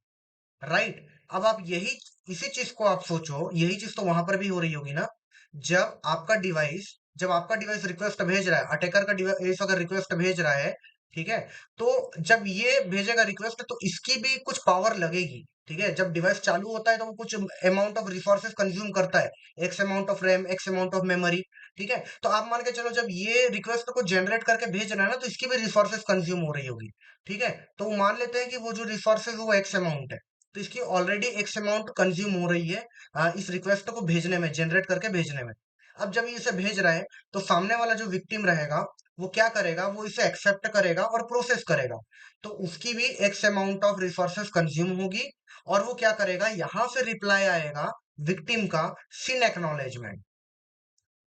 राइट। अब आप यही इसी चीज को आप सोचो, यही चीज तो वहां पर भी हो रही होगी ना। जब आपका डिवाइस रिक्वेस्ट भेज रहा है, अटैकर का डिवाइस अगर रिक्वेस्ट भेज रहा है, ठीक है। तो जब ये भेजेगा रिक्वेस्ट, तो इसकी भी कुछ पावर लगेगी, ठीक है। जब डिवाइस चालू होता है तो वो कुछ अमाउंट ऑफ रिसोर्सेज कंज्यूम करता है, x amount of RAM, x amount of memory, ठीक है। तो आप मान के चलो, जब ये रिक्वेस्ट को जनरेट करके भेज रहा है ना, तो इसकी भी रिसोर्सेज कंज्यूम हो रही होगी, ठीक है। तो वो मान लेते हैं कि वो जो रिसोर्सेज वो एक्स अमाउंट है, तो इसकी ऑलरेडी एक्स अमाउंट कंज्यूम हो रही है इस रिक्वेस्ट को भेजने में, जनरेट करके भेजने में। अब जब ये इसे भेज रहा है, तो सामने वाला जो विक्टिम रहेगा, वो क्या करेगा? वो इसे एक्सेप्ट करेगा और प्रोसेस करेगा। तो उसकी भी x amount of resources consume होगी, और वो क्या करेगा? यहां से रिप्लाई आएगा विक्टिम का, सिन एक्नॉलेजमेंट,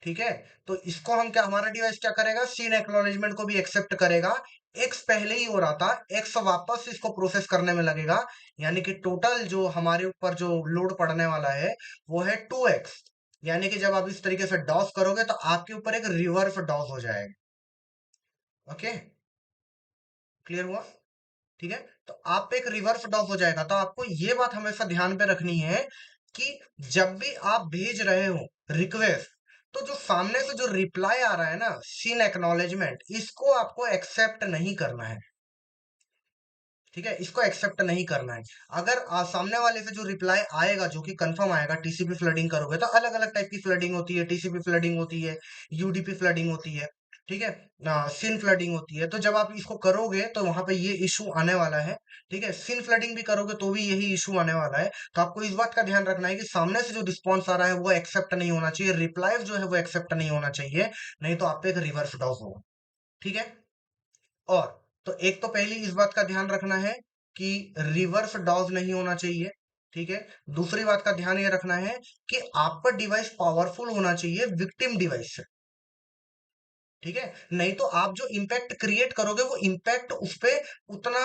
ठीक है। तो इसको हम क्या, हमारा डिवाइस क्या करेगा? सीन एक्नॉलेजमेंट को भी एक्सेप्ट करेगा। एक्स पहले ही हो रहा था, एक्स वापस इसको प्रोसेस करने में लगेगा, यानी कि टोटल जो हमारे ऊपर जो लोड पड़ने वाला है, वो है 2x। यानी कि जब आप इस तरीके से डॉस करोगे, तो आपके ऊपर एक रिवर्स डॉस हो जाएगा। ओके, क्लियर हुआ? ठीक है। तो आप पे एक रिवर्स डॉस हो जाएगा। तो आपको ये बात हमेशा ध्यान पे रखनी है कि जब भी आप भेज रहे हो रिक्वेस्ट, तो जो सामने से जो रिप्लाई आ रहा है ना, सीन एक्नॉलेजमेंट, इसको आपको एक्सेप्ट नहीं करना है, ठीक है। इसको एक्सेप्ट नहीं करना है। अगर सामने वाले से जो रिप्लाई आएगा, जो कि कंफर्म आएगा, टीसीपी फ्लडिंग करोगे तो अलग अलग टाइप की फ्लडिंग होती है, टीसीपी फ्लडिंग होती है, यूडीपी फ्लडिंग होती है, ठीक है। सिन फ्लडिंग होती है। तो जब आप इसको करोगे, तो वहां पे ये इशू आने वाला है, ठीक है। सिन फ्लडिंग भी करोगे तो भी यही इशू आने वाला है। तो आपको इस बात का ध्यान रखना है कि सामने से जो रिस्पॉन्स आ रहा है, वो एक्सेप्ट नहीं होना चाहिए, रिप्लाई जो है वो एक्सेप्ट नहीं होना चाहिए, नहीं तो आप पे एक रिवर्स डॉस होगा, ठीक है। और तो एक तो पहली इस बात का ध्यान रखना है कि रिवर्स डॉज नहीं होना चाहिए, ठीक है। दूसरी बात का ध्यान ये रखना है कि आपका डिवाइस पावरफुल होना चाहिए विक्टिम डिवाइस से, ठीक है। नहीं तो आप जो इम्पैक्ट क्रिएट करोगे, वो इम्पैक्ट उस पे उतना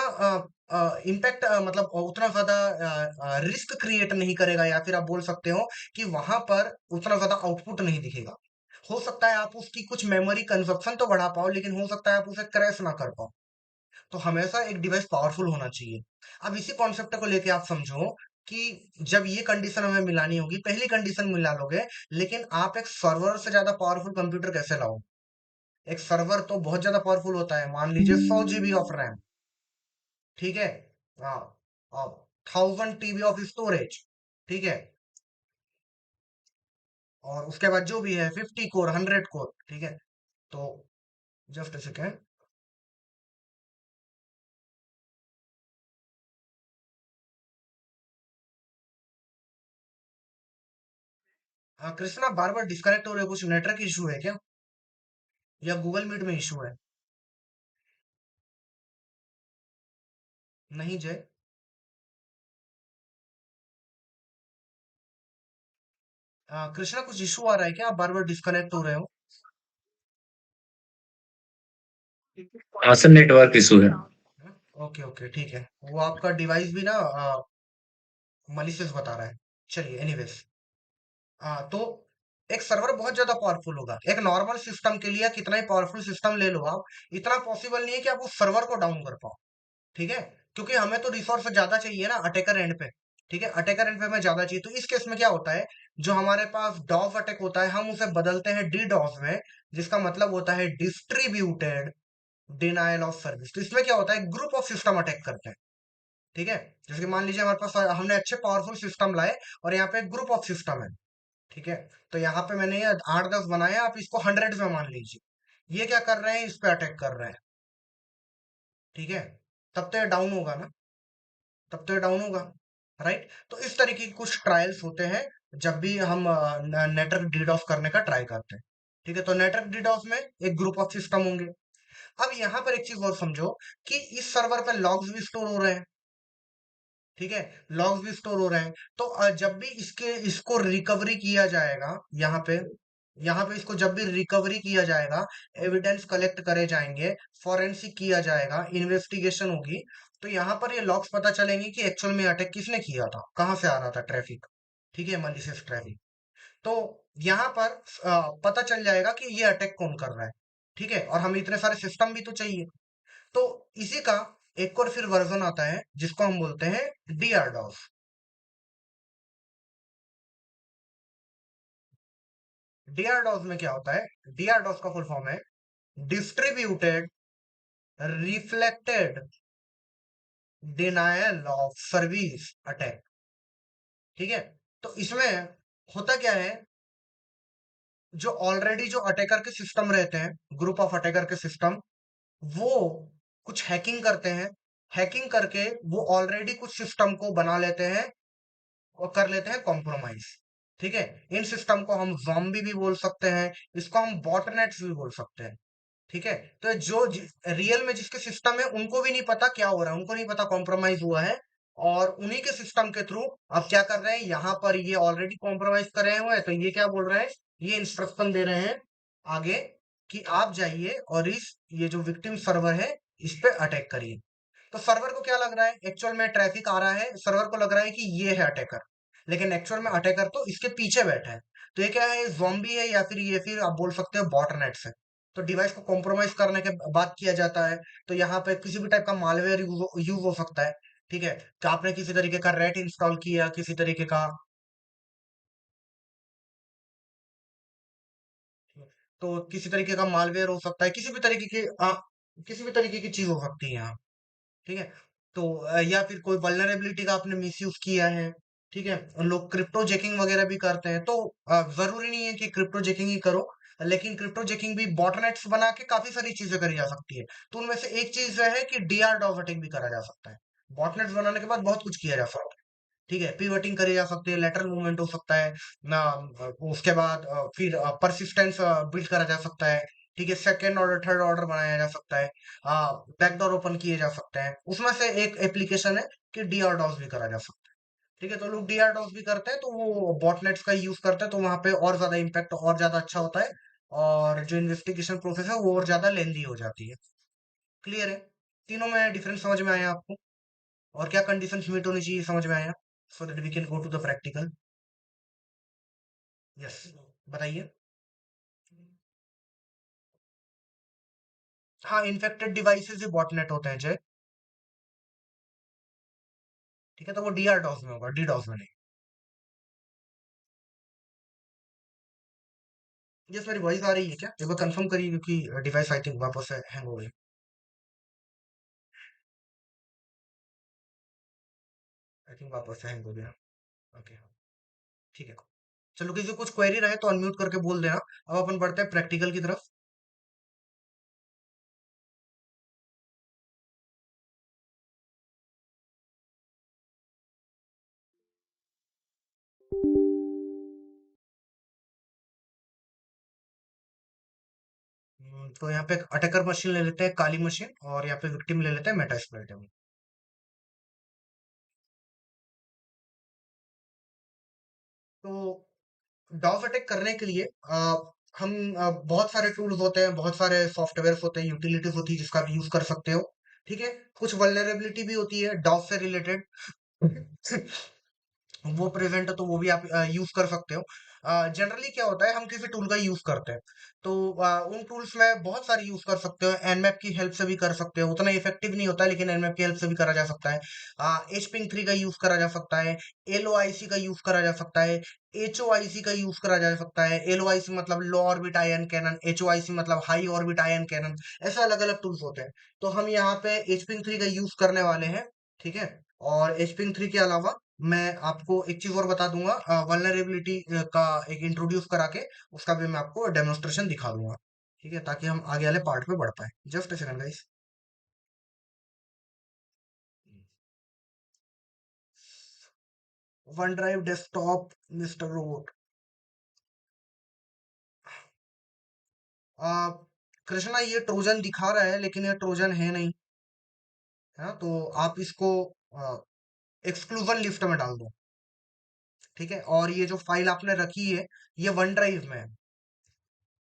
इम्पैक्ट मतलब उतना ज्यादा रिस्क क्रिएट नहीं करेगा, या फिर आप बोल सकते हो कि वहां पर उतना ज्यादा आउटपुट नहीं दिखेगा। हो सकता है आप उसकी कुछ मेमोरी कंजप्शन तो बढ़ा पाओ, लेकिन हो सकता है आप उसे क्रैश ना कर पाओ। तो हमेशा एक डिवाइस पावरफुल होना चाहिए। अब इसी कॉन्सेप्ट को लेके आप समझो कि जब ये कंडीशन हमें मिलानी होगी, पहली कंडीशन मिला लोगे, लेकिन आप एक सर्वर से ज्यादा पावरफुल कंप्यूटर कैसे लाओ? एक सर्वर तो बहुत ज्यादा पावरफुल होता है, मान लीजिए 100 GB ऑफ रैम, ठीक है। हाँ, और 1000 TB ऑफ स्टोरेज, ठीक है। और उसके बाद जो भी है 50 कोर, 100 कोर, ठीक है। तो just a second. Krishna bar bar disconnect हो रहे हो, कुछ नेटवर्क इशू है क्या, या गूगल मीट में इशू है? नहीं जय। कृष्णा कुछ इशू आ रहा है क्या, आप बार बार डिस्कनेक्ट हो रहे हो? हाँ सर, नेटवर्क इशू है। ओके ओके ठीक है, वो आपका डिवाइस भी ना मलिशियस बता रहा है। चलिए एनीवेज, तो एक सर्वर बहुत ज्यादा पावरफुल होगा, एक नॉर्मल सिस्टम के लिए कितना ही पावरफुल सिस्टम ले लो आप, इतना पॉसिबल नहीं है कि आप उस सर्वर को डाउन कर पाओ। ठीक है, क्योंकि हमें तो रिसोर्स ज्यादा चाहिए ना अटैकर एंड पे। ठीक है, अटैकर एंड पे हमें ज्यादा चाहिए, तो इस केस में क्या होता है, जो हमारे पास डॉस अटैक होता है हम उसे बदलते हैं डी डॉस में, जिसका मतलब होता है डिस्ट्रीब्यूटेड डिनायल ऑफ सर्विस। तो इसमें क्या होता है, ग्रुप ऑफ सिस्टम अटैक करते हैं। ठीक है, जैसे कि मान लीजिए हमारे पास हमने अच्छे पावरफुल सिस्टम लाए और यहाँ पे एक ग्रुप ऑफ सिस्टम है। ठीक है, तो यहाँ पे मैंने ये 8-10 बनाए, आप इसको हंड्रेड में मान लीजिए। ये क्या कर रहे हैं, इस पे अटैक कर रहे हैं। ठीक है, तब तो ये डाउन होगा ना, तब तो ये डाउन होगा, राइट। तो इस तरीके के कुछ ट्रायल्स होते हैं जब भी हम नेटवर्क डीडॉस करने का ट्राई करते हैं। ठीक है, तो नेटवर्क डीडॉस में एक ग्रुप ऑफ सिस्टम होंगे। अब यहाँ पर एक चीज और समझो कि इस सर्वर पे लॉग्स भी स्टोर हो रहे हैं। ठीक है, लॉग्स भी स्टोर हो रहे हैं, तो जब भी इसको रिकवरी किया जाएगा, यहाँ पे इसको जब भी रिकवरी किया जाएगा, एविडेंस कलेक्ट करे जाएंगे, फॉरेंसिक किया जाएगा, इन्वेस्टिगेशन होगी, तो यहाँ पर ये लॉग्स पता चलेंगे कि एक्चुअल में अटैक किसने किया था, कहाँ से आ रहा था ट्रैफिक। ठीक है, मलिशियस ट्रैफिक। तो यहाँ पर पता चल जाएगा कि ये अटैक कौन कर रहा है। ठीक है, और हमें इतने सारे सिस्टम भी तो चाहिए। तो इसी का एक और फिर वर्जन आता है जिसको हम बोलते हैं डीआरडॉस। डीआरडॉस में क्या होता है, डीआरडॉस का फुल फॉर्म है distributed reflected denial of service attack. ठीक है, तो इसमें होता क्या है, जो ऑलरेडी जो अटैकर के सिस्टम रहते हैं, ग्रुप ऑफ अटैकर के सिस्टम, वो कुछ हैकिंग करते हैं। हैकिंग करके वो ऑलरेडी कुछ सिस्टम को बना लेते हैं और कर लेते हैं कॉम्प्रोमाइज। ठीक है, इन सिस्टम को हम ज़ॉम्बी भी बोल सकते हैं, इसको हम बॉटनेट्स भी बोल सकते हैं। ठीक है, तो जो रियल में जिसके सिस्टम है उनको भी नहीं पता क्या हो रहा है, उनको नहीं पता कॉम्प्रोमाइज हुआ है, और उन्हीं के सिस्टम के थ्रू अब क्या कर रहे हैं, यहाँ पर ये ऑलरेडी कॉम्प्रोमाइज कर रहे हुए हैं, तो ये क्या बोल रहे हैं, ये इंस्ट्रक्शन दे रहे हैं आगे कि आप जाइए और इस ये जो विक्टिम सर्वर है इस पे अटैक करिए। तो सर्वर को क्या लग रहा है, एक्चुअल में ट्रैफिक आ रहा है, सर्वर को लग रहा है कि ये है अटैकर, लेकिन एक्चुअल में अटैकर तो इसके पीछे बैठा है। तो ये क्या है, ज़ॉम्बी है, या फिर ये फिर आप बोल सकते हो बॉटनेट्स है। तो डिवाइस को कॉम्प्रोमाइज करने के बाद किया जाता है। तो यहाँ पे किसी भी टाइप का मालवेयर यूज हो सकता है। ठीक है, तो आपने किसी तरीके का रेट इंस्टॉल किया, किसी तरीके का, तो किसी तरीके का मालवेयर हो सकता है, किसी भी तरीके की चीज हो सकती है यहाँ। ठीक है, तो या फिर कोई वल्नरेबिलिटी का आपने मिसयूज किया है। ठीक है, और लोग क्रिप्टो जैकिंग वगैरह भी करते हैं, तो जरूरी नहीं है कि क्रिप्टो जैकिंग ही करो, लेकिन क्रिप्टो जैकिंग भी बॉटनेट्स बना के काफी सारी चीजें करी जा सकती है। तो उनमें से एक चीज है कि डीआर अटैक भी करा जा सकता है। बॉटनेट्स बनाने के बाद बहुत कुछ किया जा सकता है। ठीक है, पिवटिंग करी जा सकती है, लेटरल मूवमेंट हो सकता है ना, उसके बाद फिर परसिस्टेंस बिल्ड करा जा सकता है। ठीक है, सेकेंड ऑर्डर थर्ड ऑर्डर बनाया जा सकता है, बैकडोर ओपन किए जा सकते हैं। उसमें से एक एप्लीकेशन है कि डीआरडॉस भी करा जा सकता है। ठीक है, तो लोग डीआरडॉस भी करते हैं, तो वो बॉटनेट्स का यूज करते हैं, तो वहां पे और ज्यादा इम्पैक्ट और ज्यादा अच्छा होता है, और जो इन्वेस्टिगेशन प्रोसेस है वो और ज्यादा लेंदी हो जाती है। क्लियर है, तीनों में डिफरेंस समझ में आया आपको, और क्या कंडीशंस मीट होनी चाहिए समझ में आया, so that we can go to the practical. Yes, बताइए। हाँ, इन्फेक्टेड डिवाइसेस ही बॉटनेट होते हैं जय। ठीक है, तो वो डीआर डॉस में होगा, डी डॉस में नहीं। यस, मेरी वॉइस आ रही है क्या, एक बार कंफर्म करिए, क्योंकि डिवाइस आई थिंक वापस से हैंग हो गई। आई थिंक वापस से हैंग हो गया। ओके, ठीक है। चलो, किसी को कुछ क्वेरी रहे तो अनम्यूट करके बोल देना। अब अपन बढ़ते हैं प्रैक्टिकल की तरफ। तो यहाँ पे अटैकर मशीन ले लेते हैं, काली मशीन, और यहाँ पे विक्टिम ले लेते हैं मेटास्प्लोइटेबल। तो डॉस अटैक करने के लिए हम बहुत सारे टूल्स होते हैं, बहुत सारे सॉफ्टवेयर होते हैं, यूटिलिटीज होती है जिसका आप यूज कर सकते हो। ठीक है, कुछ वल्नरेबिलिटी भी होती है डॉस से रिलेटेड। वो प्रेजेंट है तो वो भी आप यूज कर सकते हो। जनरली क्या होता है, हम किसी टूल का यूज करते हैं तो उन टूल्स में बहुत सारे यूज कर सकते हो। एनमैप की हेल्प से भी कर सकते हो, उतना इफेक्टिव नहीं होता लेकिन एनमैप की हेल्प से भी करा जा सकता है। एचपिंग 3 का यूज करा जा सकता है, एलओआईसी का यूज करा जा सकता है, एचओआईसी का यूज करा जा सकता है। एलओआईसी मतलब लो ऑर्बिट आयन कैनन, एचओआईसी मतलब हाई ऑर्बिट आयन कैनन। ऐसे अलग अलग टूल्स होते हैं। तो हम यहाँ पे एचपिंग 3 का यूज करने वाले हैं। ठीक है, और एचपिंग 3 के अलावा मैं आपको एक चीज और बता दूंगा, वल्नरेबिलिटी का एक इंट्रोड्यूस करा के उसका भी मैं आपको डेमोन्स्ट्रेशन दिखा दूंगा। ठीक है, ताकि हम आगे वाले पार्ट पे बढ़ पाए। Just a second guys. OneDrive desktop Mister Robot. आ, कृष्णा ये ट्रोजन दिखा रहा है लेकिन ये ट्रोजन है नहीं। है ना, तो आप इसको एक्सक्लूजन लिस्ट में डाल दो। ठीक है, और ये जो फाइल आपने रखी है ये वन ड्राइव में है।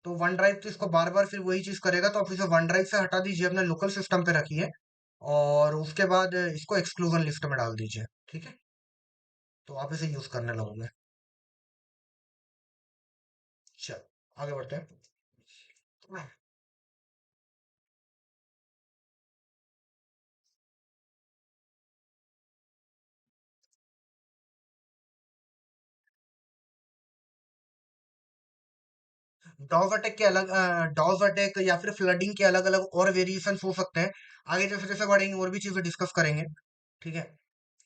तो वन ड्राइव तो इसको बार बार फिर वही चीज करेगा, तो आप इसे वन ड्राइव से हटा दीजिए, अपने लोकल सिस्टम पे रखिए, और उसके बाद इसको एक्सक्लूजन लिस्ट में डाल दीजिए। ठीक है, तो आप इसे यूज करने लगोगे। चल, आगे बढ़ते हैं। डॉग अटैक के अलग, डॉग अटैक या फिर फ्लडिंग के अलग अलग और वेरिएशन हो सकते हैं। आगे जैसे जैसे बढ़ेंगे और भी चीजें डिस्कस करेंगे। ठीक है,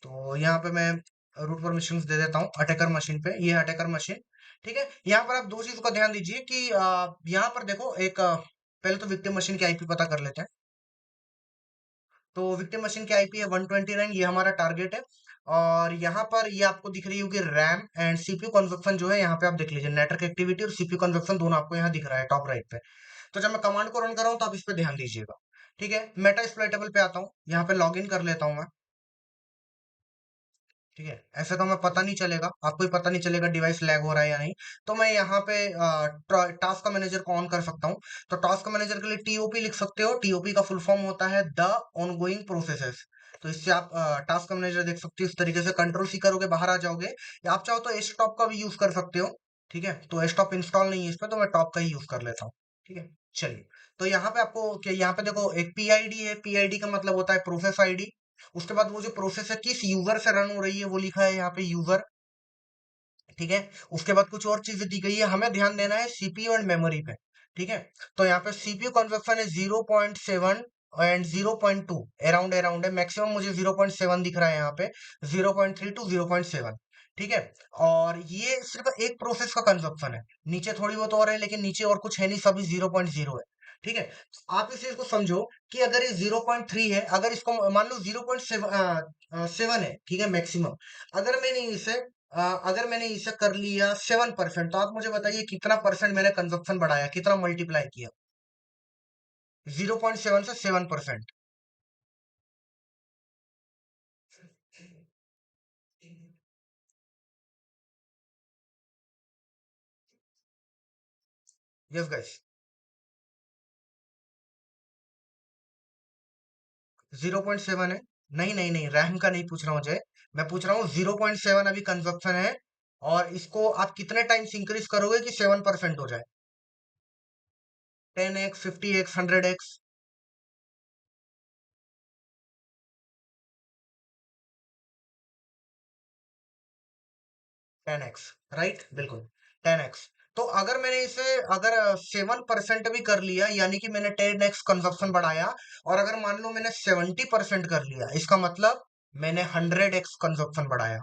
तो यहाँ पे मैं रूट परमिशंस दे देता हूँ अटैकर मशीन पे। ये है अटैकर मशीन। ठीक है, यहाँ पर आप दो चीजों का ध्यान दीजिए कि यहाँ पर देखो एक पहले तो विक्टिम मशीन की आईपी पता कर लेते हैं। तो विक्टिम मशीन की आईपी है 129, ये हमारा टारगेट है। और यहाँ पर ये आपको दिख रही होगी रैम एंड सीपीयू कन्जप्शन जो है, यहाँ पे आप देख लीजिए नेटवर्क एक्टिविटी और सीपीयू कन्जप्शन दोनों आपको यहाँ दिख रहा है टॉप राइट पे। तो जब मैं कमांड को रन कर रहा हूँ तो आप इस पे ध्यान दीजिएगा। ठीक है, मेटा एक्सप्लॉइटेबल पे आता हूँ, यहाँ पे लॉग इन कर लेता हूँ मैं। ठीक है, ऐसे तो हमें पता नहीं चलेगा, आपको भी पता नहीं चलेगा डिवाइस लैग हो रहा है या नहीं। तो मैं यहाँ पे टास्क मैनेजर को ऑन कर सकता हूँ। तो टास्क मैनेजर के लिए टीओपी लिख सकते हो। टीओपी का फुल फॉर्म होता है द ऑनगोइंग प्रोसेसेस। तो इससे आप टास्क मैनेजर देख सकते हो। इस तरीके से कंट्रोल सी करोगे, बाहर आ जाओगे। या आप चाहो तो एच टॉप का भी यूज कर सकते हो। ठीक है, तो एच टॉप इंस्टॉल नहीं है इस पे, तो मैं टॉप का ही यूज कर लेता हूँ। ठीक है, चलिए। तो यहाँ पे आपको क्या, यहाँ पे देखो एक पीआईडी है। पीआईडी का मतलब होता है प्रोसेस आईडी। उसके बाद वो जो प्रोसेस है किस यूजर से रन हो रही है वो लिखा है यहाँ पे यूजर। ठीक है, उसके बाद कुछ और चीजें दी गई है, हमें ध्यान देना है सीपीयू एंड मेमोरी पे। ठीक है, तो यहाँ पे सीपीयू कंजप्शन है 0.7 एंड 0.2, अराउंड अराउंड है। मैक्सिमम मुझे 0.7 दिख रहा है यहाँ पे, 0.3 टू 0.7। ठीक है, और ये सिर्फ एक प्रोसेस का कंजप्शन है। नीचे थोड़ी बहुत और है लेकिन नीचे और कुछ है नहीं, सभी 0.0 है। ठीक है, आप इस चीज को समझो कि अगर ये 0.3 है, अगर इसको मान लो 0.7 है, ठीक है मैक्सिमम। अगर मैंने इसे अगर मैंने इसे कर लिया 7%, तो आप मुझे बताइए कितना परसेंट मैंने कंजप्शन बढ़ाया, कितना मल्टीप्लाई किया। 0.7 से 7%। यस गाइस, 0.7 है। नहीं नहीं नहीं, रैम का नहीं पूछ रहा हूँ जय। मैं पूछ रहा हूँ 0.7 अभी कंजप्शन है, और इसको आप कितने टाइम्स इंक्रीज करोगे कि 7% हो जाए। 10x, 50x, 100x। 10x, right, बिल्कुल 10x। तो अगर मैंने इसे, अगर 7% भी कर लिया यानी कि मैंने 10x कंजप्शन बढ़ाया। और अगर मान लो मैंने 70% कर लिया, इसका मतलब मैंने 100x कंजप्शन बढ़ाया।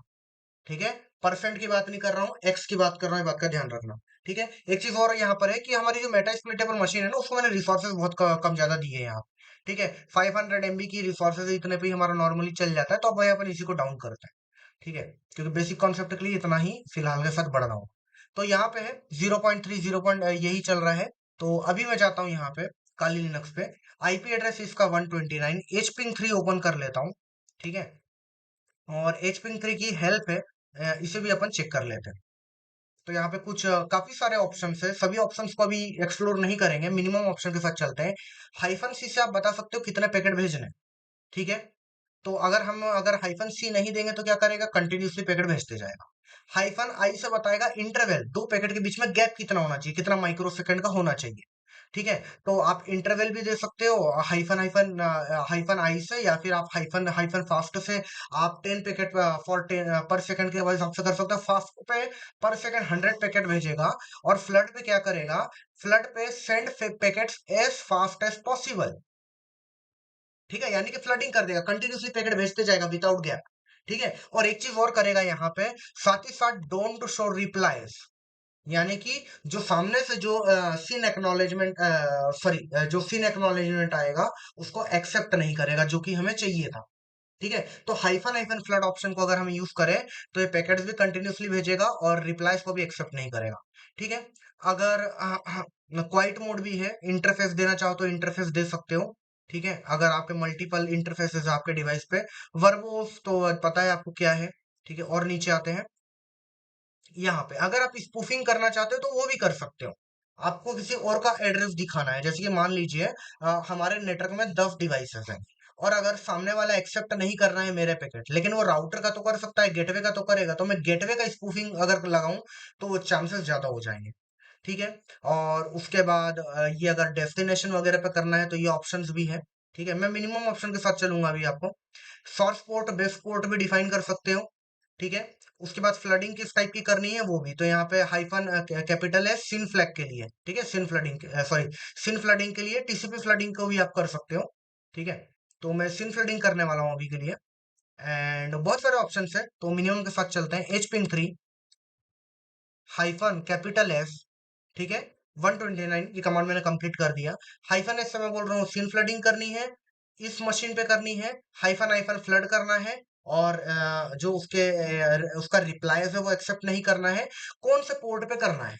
ठीक है, परसेंट की बात नहीं कर रहा हूँ, एक्स की बात कर रहा हूँ, ये बात का ध्यान रखना। ठीक है, एक चीज और यहाँ पर है कि हमारी जो मेटा स्प्लिटेबल मशीन है ना, उसको मैंने रिसोर्सेज बहुत कम ज्यादा दिए हैं यहाँ। ठीक है, 500 MB की रिसोर्सेज इतने पे ही हमारा नॉर्मली चल जाता है, तो अब यहाँ पर इसी को डाउन करते हैं। ठीक है, क्योंकि बेसिक कॉन्सेप्ट के लिए इतना ही फिलहाल के साथ बढ़ रहा हूँ। तो यहाँ पे है 0.3, 0 पॉइंट यही चल रहा है। तो अभी मैं जाता हूँ यहाँ पे काली लिनक्स पे। आईपी एड्रेस इसका 129। एच पिंग 3 ओपन कर लेता हूँ, ठीक है। और एच पिंग 3 की हेल्प है, इसे भी अपन चेक कर लेते हैं। तो यहाँ पे कुछ काफी सारे ऑप्शंस है, सभी ऑप्शंस को अभी एक्सप्लोर नहीं करेंगे, मिनिमम ऑप्शन के साथ चलते हैं। हाइफन सी से आप बता सकते हो कितने पैकेट भेजने हैं, ठीक है। तो अगर हाइफन सी नहीं देंगे तो क्या करेगा, कंटिन्यूसली पैकेट भेजते जाएगा। हाइफन आई से बताएगा इंटरवल, दो पैकेट के बीच में गैप कितना होना चाहिए, कितना माइक्रो सेकंड का होना चाहिए, ठीक है। तो आप इंटरवल भी दे सकते हो हाइफन हाइफन हाइफन आई से, या फिर आप हाइफन हाइफन फास्ट से आप 10 पैकेट फॉर 10 पर सेकंड के हिसाब से कर सकते हो। फास्ट पे पर सेकंड 100 पैकेट भेजेगा, और फ्लड पे क्या करेगा, फ्लड पे send packets as fast as possible, ठीक है। यानी कि फ्लडिंग कर देगा, कंटिन्यूसली पैकेट भेजते जाएगा विदाउट गैप, ठीक है। और एक चीज और करेगा यहाँ पे, साथ ही साथ डोंट शो रिप्लाईज, यानी कि जो सामने से जो सीन एक्नॉलेजमेंट सॉरी जो सीन एक्नॉलेजमेंट आएगा उसको एक्सेप्ट नहीं करेगा, जो कि हमें चाहिए था, ठीक है। तो हाइफन हाइफन फ्लड ऑप्शन को अगर हम यूज करें तो ये पैकेट्स भी कंटिन्यूसली भेजेगा और रिप्लाईज को भी एक्सेप्ट नहीं करेगा, ठीक है। अगर क्वाइट मोड भी है, इंटरफेस देना चाहो तो इंटरफेस दे सकते हो, ठीक है। अगर आपके मल्टीपल इंटरफेसेस है आपके डिवाइस पे, वर्बोस तो पता है आपको क्या है, ठीक है। और नीचे आते हैं, यहाँ पे अगर आप स्पूफिंग करना चाहते हो तो वो भी कर सकते हो। आपको किसी और का एड्रेस दिखाना है, जैसे कि मान लीजिए हमारे नेटवर्क में 10 डिवाइसेस हैं, और अगर सामने वाला एक्सेप्ट नहीं कर रहा है मेरे पैकेट, लेकिन वो राउटर का तो कर सकता है, गेटवे का तो करेगा, तो मैं गेटवे का स्पूफिंग अगर लगाऊं तो वो चांसेस ज्यादा हो जाएंगे, ठीक है। और उसके बाद ये अगर डेस्टिनेशन वगैरह पे करना है तो ये ऑप्शंस भी है, ठीक है। मैं मिनिमम ऑप्शन के साथ चलूंगा अभी आपको। सोर्स पोर्ट बेस पोर्ट भी डिफाइन कर सकते हो, ठीक है। उसके बाद फ्लडिंग किस टाइप की करनी है वो भी, तो यहाँ पे हाइफन कैपिटल है सिन फ्लैग के लिए, ठीक है। सिन फ्लडिंग सॉरी सिन फ्लडिंग के लिए, टीसीपी फ्लडिंग को भी आप कर सकते हो, ठीक है। तो मैं सिन फ्लडिंग करने वाला हूँ अभी के लिए। एंड बहुत सारे ऑप्शन है, तो मिनिमम के साथ चलते हैं। H pin 3 hyphen capital S, ठीक है। 129 ये कमांड मैंने कंप्लीट कर दिया। हाइफन एस से मैं बोल रहा हूँ सिन फ्लडिंग करनी है, इस मशीन पे करनी है, हाइफन हाइफन फ्लड करना है, और जो उसका रिप्लाई है वो एक्सेप्ट नहीं करना है, कौन से पोर्ट पे करना है,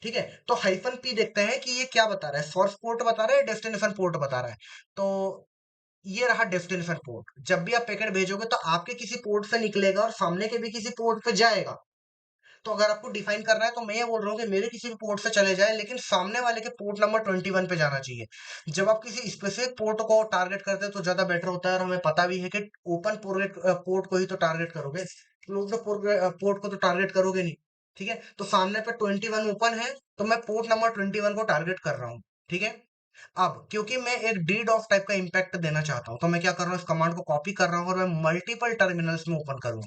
ठीक है। तो हाइफन पी देखते हैं कि ये क्या बता रहा है, सोर्स पोर्ट बता रहा है, डेस्टिनेशन पोर्ट बता रहा है। तो ये रहा डेस्टिनेशन पोर्ट। जब भी आप पैकेट भेजोगे तो आपके किसी पोर्ट से निकलेगा और सामने के भी किसी पोर्ट पे जाएगा। तो अगर आपको डिफाइन करना है तो मैं ये बोल रहा हूँ कि मेरे किसी भी पोर्ट से चले जाए, लेकिन सामने वाले के पोर्ट नंबर 21 पे जाना चाहिए। जब आप किसी स्पेसिफिक पोर्ट को टारगेट करते हैं तो ज्यादा बेटर होता है, और हमें पता भी है कि ओपन पोर्ट को ही तो टारगेट करोगे, क्लोज पोर्ट को तो टारगेट करोगे नहीं, ठीक है। तो सामने पे 21 ओपन है, तो मैं पोर्ट नंबर 21 को टारगेट कर रहा हूँ, ठीक है। अब क्योंकि मैं एक डीडॉस टाइप का इंपैक्ट देना चाहता हूँ, तो मैं क्या कर रहा हूँ, इस कमांड को कॉपी कर रहा हूँ और मैं मल्टीपल टर्मिनल्स में ओपन करूंगा,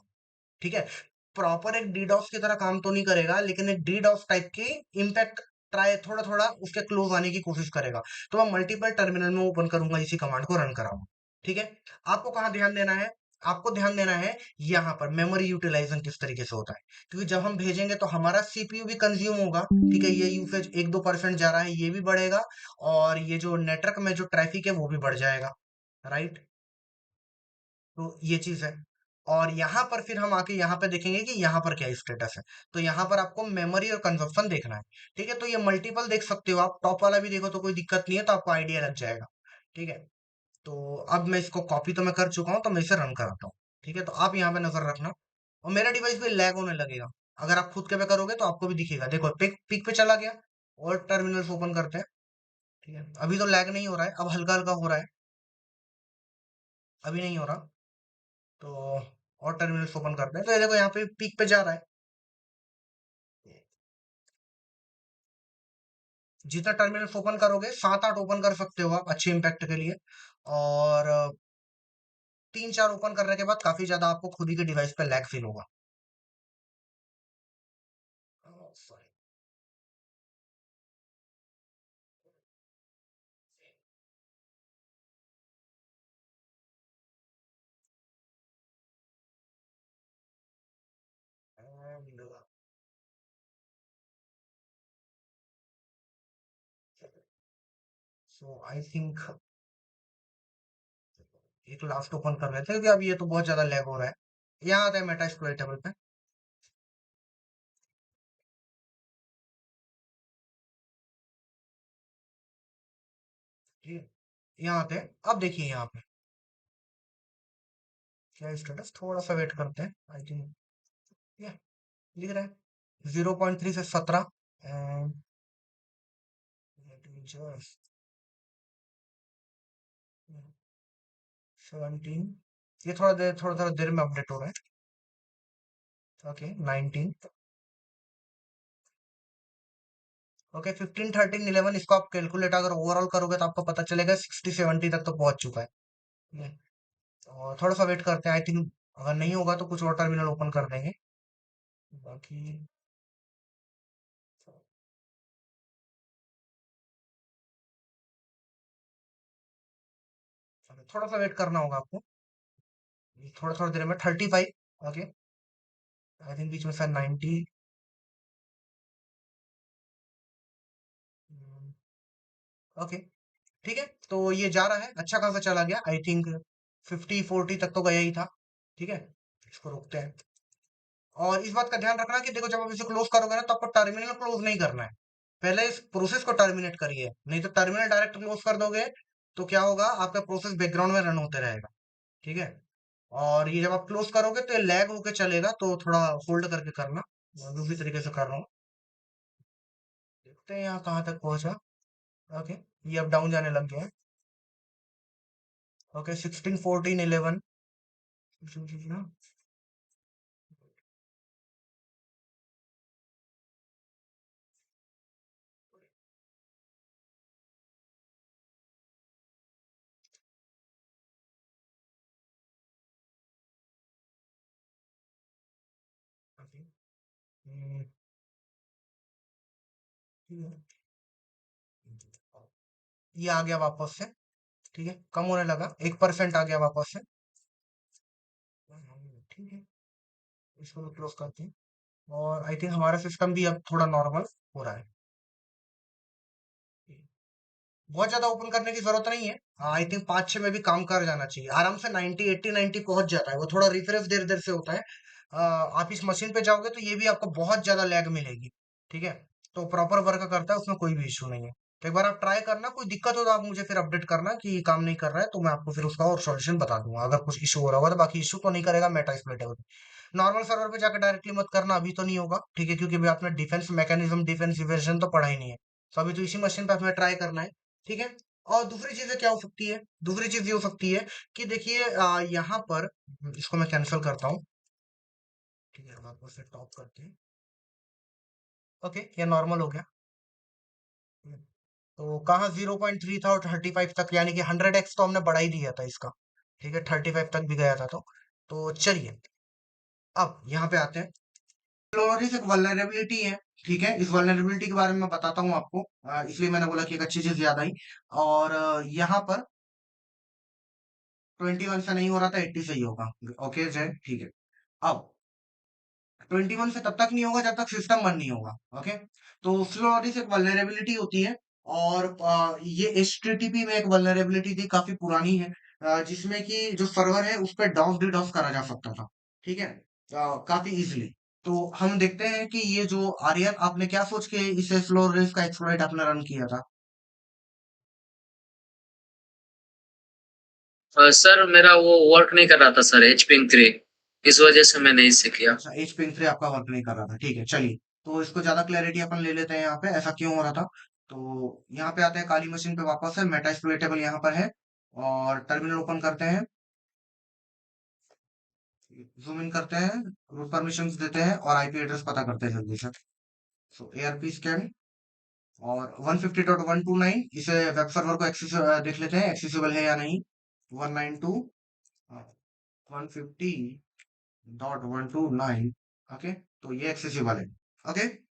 ठीक है। प्रॉपर एक डीडॉस की तरह काम तो नहीं करेगा, लेकिन एक डीडॉस टाइप की इम्पैक्ट ट्राई थोड़ा थोड़ा उसके क्लोज आने की कोशिश करेगा। तो मैं मल्टीपल टर्मिनल में ओपन करूंगा, इसी कमांड को रन कराऊंगा, ठीक है। आपको कहाँ ध्यान देना है, आपको ध्यान देना है यहाँ पर मेमोरी यूटिलाइजेशन किस तरीके से होता है, क्योंकि जब हम भेजेंगे तो हमारा सीपीयू भी कंज्यूम होगा, ठीक है। ये यूसेज 1-2% जा रहा है, ये भी बढ़ेगा, और ये जो नेटवर्क में जो ट्रैफिक है वो भी बढ़ जाएगा, राइट। तो ये चीज है। और यहाँ पर फिर हम आके यहाँ पे देखेंगे कि यहाँ पर क्या स्टेटस है। तो यहाँ पर आपको मेमोरी और कंजप्शन देखना है, ठीक है। तो ये मल्टीपल देख सकते हो आप, टॉप वाला भी देखो तो कोई दिक्कत नहीं है, तो आपको आइडिया लग जाएगा, ठीक है। तो अब मैं इसको कॉपी तो मैं कर चुका हूँ, तो मैं इसे रन कराता हूँ, ठीक है। तो आप यहाँ पे नजर रखना, और मेरा डिवाइस भी लैग होने लगेगा। अगर आप खुद के पे करोगे तो आपको भी दिखेगा, देखो पिक पिक पे चला गया। और टर्मिनल्स ओपन करते हैं, ठीक है। अभी तो लैग नहीं हो रहा है, अब हल्का हल्का हो रहा है, अभी नहीं हो रहा। तो और टर्मिनल्स ओपन करते हैं, तो ये देखो यहाँ पे पीक पे जा रहा है। जितना टर्मिनल्स ओपन करोगे 7-8 ओपन कर सकते हो आप अच्छे इम्पैक्ट के लिए। और 3-4 ओपन करने के बाद काफी ज्यादा आपको खुद ही के डिवाइस पे लैग फील होगा। सॉरी। सो आई थिंक एक लास्ट ओपन कर लेते हैं, क्योंकि अब ये तो बहुत ज्यादा लैग हो रहा है। यहाँ आता है मेटा एक्सप्लॉइटेबल पे। यहाँ पे अब देखिए यहाँ पे क्या स्टेटस, थोड़ा सा वेट करते हैं। आई थिंक ये दिख रहा है 0.3 से 17 एंड 17। ये थोड़ा देर में अपडेट हो रहा है। ओके 19। ओके 15 13 11 इसको आप कैलकुलेट अगर ओवरऑल करोगे तो आपको पता चलेगा 60 70 तक तो पहुंच चुका है ये। और थोड़ा सा वेट करते हैं। आई थिंक अगर नहीं होगा तो कुछ और टर्मिनल ओपन कर देंगे। बाकी थोड़ा सा वेट करना होगा आपको। थोड़ा देर में 35। ओके आई थिंक बीच में शायद 90। ओके ठीक है। तो ये जा रहा है, अच्छा खासा चला गया। आई थिंक 50 40 तक तो गया ही था। ठीक है, इसको रोकते हैं। और इस बात का ध्यान रखना कि देखो जब आप इसे क्लोज करोगे ना तो आपको टर्मिनल क्लोज नहीं करना है। पहले इस प्रोसेस को टर्मिनेट करिए, नहीं तो टर्मिनल डायरेक्ट क्लोज कर दोगे तो क्या होगा, आपका प्रोसेस बैकग्राउंड में रन होते रहेगा। ठीक है। और ये जब आप क्लोज करोगे तो ये लैग होके चलेगा, तो थोड़ा होल्ड करके करना। मैं दूसरी तरीके से कर रहा हूँ। देखते हैं यहाँ कहाँ तक पहुंचा। ओके ये अब डाउन जाने लग गया है। ओके 16 14 11। ये आ गया वापस से। ठीक है, कम होने लगा, 1% आ गया वापस से। ठीक है, इसको भी क्लोज करते हैं। और आई थिंक हमारा सिस्टम भी अब थोड़ा नॉर्मल हो रहा है। बहुत ज्यादा ओपन करने की जरूरत नहीं है। आई थिंक 5 6 में भी काम कर जाना चाहिए आराम से। 90 80 90 पहुंच जाता है। वो थोड़ा रिफ्रेश देर देर से होता है। आप इस मशीन पे जाओगे तो ये भी आपको बहुत ज्यादा लैग मिलेगी। ठीक है, तो प्रॉपर वर्क करता है, उसमें कोई भी इशू नहीं है। तो एक बार आप ट्राई करना, कोई दिक्कत हो तो आप मुझे फिर अपडेट करना कि ये काम नहीं कर रहा है, तो मैं आपको फिर उसका और सॉल्यूशन बता दूंगा। अगर कुछ इशू हो रहा होगा तो बाकी इशू तो नहीं करेगा मेटा एक्सप्लोइटेबल। नॉर्मल सर्वर पे जाकर डायरेक्टली मत करना, अभी तो नहीं होगा। ठीक है, क्योंकि अभी आपने डिफेंस मैकेनिज्म डिफेंस इवेजन तो पढ़ा ही नहीं है। तो अभी तो इसी मशीन पे हमें ट्राई करना है। ठीक है। और दूसरी चीजें क्या हो सकती है, दूसरी चीज ये हो सकती है कि देखिए यहाँ पर इसको मैं कैंसिल करता हूँ। ठीक है, वापस से टॉप करते हैं। ओके ये नॉर्मल हो गया। तो कहाँ 0.3 था और 35 तक, यानी कि 100x तो हमने बढ़ा ही दिया था इसका। ठीक है 35 तक भी गया था। तो चलिए अब यहाँ पे आते हैं। फ्लोरिस एक वल्नरेबिलिटी है। ठीक है, इस वल्नरेबिलिटी के बारे में मैं बताता हूँ आपको। इसलिए मैंने बोला कि एक अच्छी चीज याद आई। और यहाँ पर 21 से नहीं हो रहा था, 80 से ही होगा। ओके जय, ठीक है। अब 21 से तब तक नहीं होगा जब तक सिस्टम बंद नहीं होगा। ओके, तो फ्लोरिस एक वल्नरेबिलिटी होती है। और ये एचटीटीपी में एक वल्नरेबिलिटी थी, काफी पुरानी है। जिसमें कि जो सर्वर है उस पर डॉस डिडॉस करा जा सकता था। ठीक है, काफी इजीली। तो हम देखते हैं कि ये जो आर्यन, आपने क्या सोच के इसे फ्लोरेस का एक्सप्लॉइट आपने रन किया था? सर मेरा वो वर्क नहीं कर रहा था सर, एच पिंग 3, इस वजह से मैंने इसे किया। अच्छा एच पिंग 3 आपका वर्क नहीं कर रहा था, ठीक है चलिए। तो इसको ज्यादा क्लैरिटी अपन ले लेते हैं यहाँ पे ऐसा क्यों हो रहा था। तो यहाँ पे आते हैं, काली मशीन पे वापस है, मेटा एक्सप्लोइटेबल यहाँ पर है। और टर्मिनल ओपन करते हैं, जूम इन करते हैं, रूट परमिशंस देते हैं और आईपी एड्रेस पता करते हैं जल्दी से। सो एआरपी स्कैन और 150.129, इसे वेब सर्वर को एक्सेस देख लेते हैं एक्सेसिबल है या नहीं। 192 150.129। ओके, तो ये एक्सेसिबल है। ओके,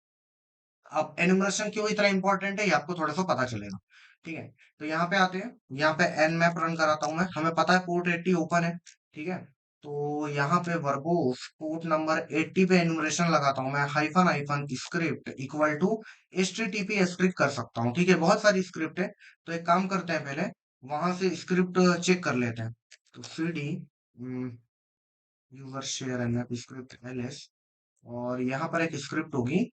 अब एनुमरेशन क्यों इतना इंपॉर्टेंट है ये आपको थोड़ा सा पता चलेगा। ठीक है, तो यहाँ पे आते हैं, यहाँ पे एन मैप रन कराता हूँ मैं। हमें पता है पोर्ट 80 ओपन है। ठीक है, तो यहाँ पे वर्बोस पोर्ट नंबर 80 पे एनुमरेशन लगाता हूँ मैं, hyphen hyphen script equal to HTTP script कर सकता हूँ। ठीक है, बहुत सारी स्क्रिप्ट है। तो एक काम करते हैं, पहले वहां से स्क्रिप्ट चेक कर लेते हैं। तो cd user share nmap script ls, और यहाँ पर एक स्क्रिप्ट होगी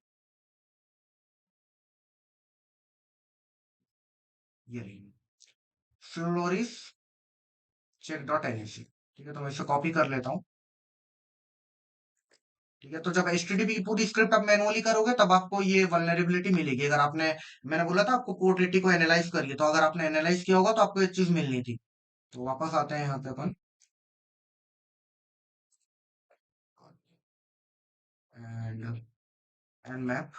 ये रही, फ्लोरिस चेक डॉट एनएसी। ठीक है, तो मैं इसे कॉपी कर लेता हूँ। ठीक है, तो जब एचटीटीपी की पूरी स्क्रिप्ट आप मैनुअली करोगे तब आपको ये वल्नरेबिलिटी मिलेगी। अगर आपने, मैंने बोला था आपको कोड 80 को एनालाइज करिए, तो अगर आपने एनालाइज किया होगा तो आपको ये चीज मिलनी थी। तो वापस आते हैं यहाँ पे अपन, and and map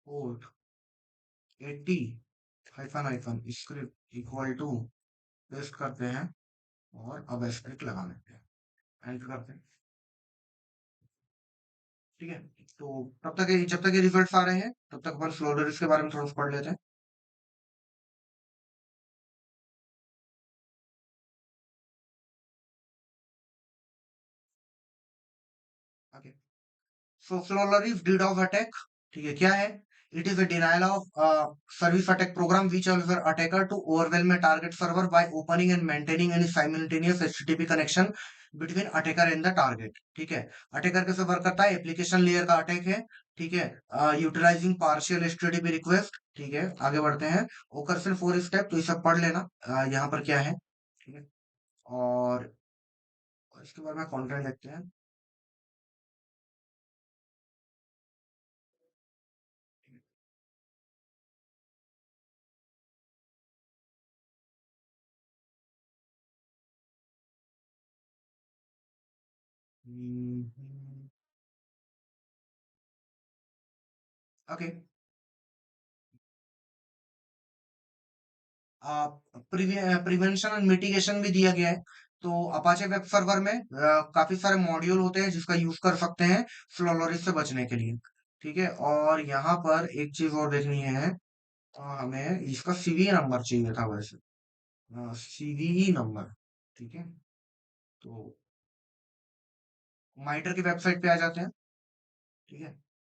code 80 hyphen hyphen script equal to, paste करते हैं और अब एस्टेरिक लगा लेते हैं, एंटर करते हैं। ठीक है, तो जब तक ये रिजल्ट्स आ रहे हैं तब तक अपन फ्लोरेस के बारे में थोड़ा सा पढ़ लेते हैं। Okay, so Flores did of attack, ठीक है, क्या है? It is a denial of service attack program which allows attacker to overwhelm a target server by opening and maintaining any simultaneous http connection between attacker and the target। ठीक है, attacker कैसे work करता है? Application layer का attack है। ठीक है, utilising partial HTTP request. ठीक है, आगे बढ़ते हैं। ओकर सिर्फ 4 स्टेप, तो ये सब पढ़ लेना। यहाँ पर क्या है? ठीक है, और इसके बारे में कंटेंट देखते हैं। ओके, प्रिवेंशन एंड मिटिगेशन भी दिया गया है। तो अपाचे वेब सर्वर में काफी सारे मॉड्यूल होते हैं जिसका यूज कर सकते हैं फ्लोलोरिस से बचने के लिए। ठीक है, और यहाँ पर एक चीज और देखनी है। हमें इसका सीवी नंबर चाहिए था वैसे, सीवी नंबर। ठीक है, तो माइटर की वेबसाइट पे आ जाते हैं। ठीक है,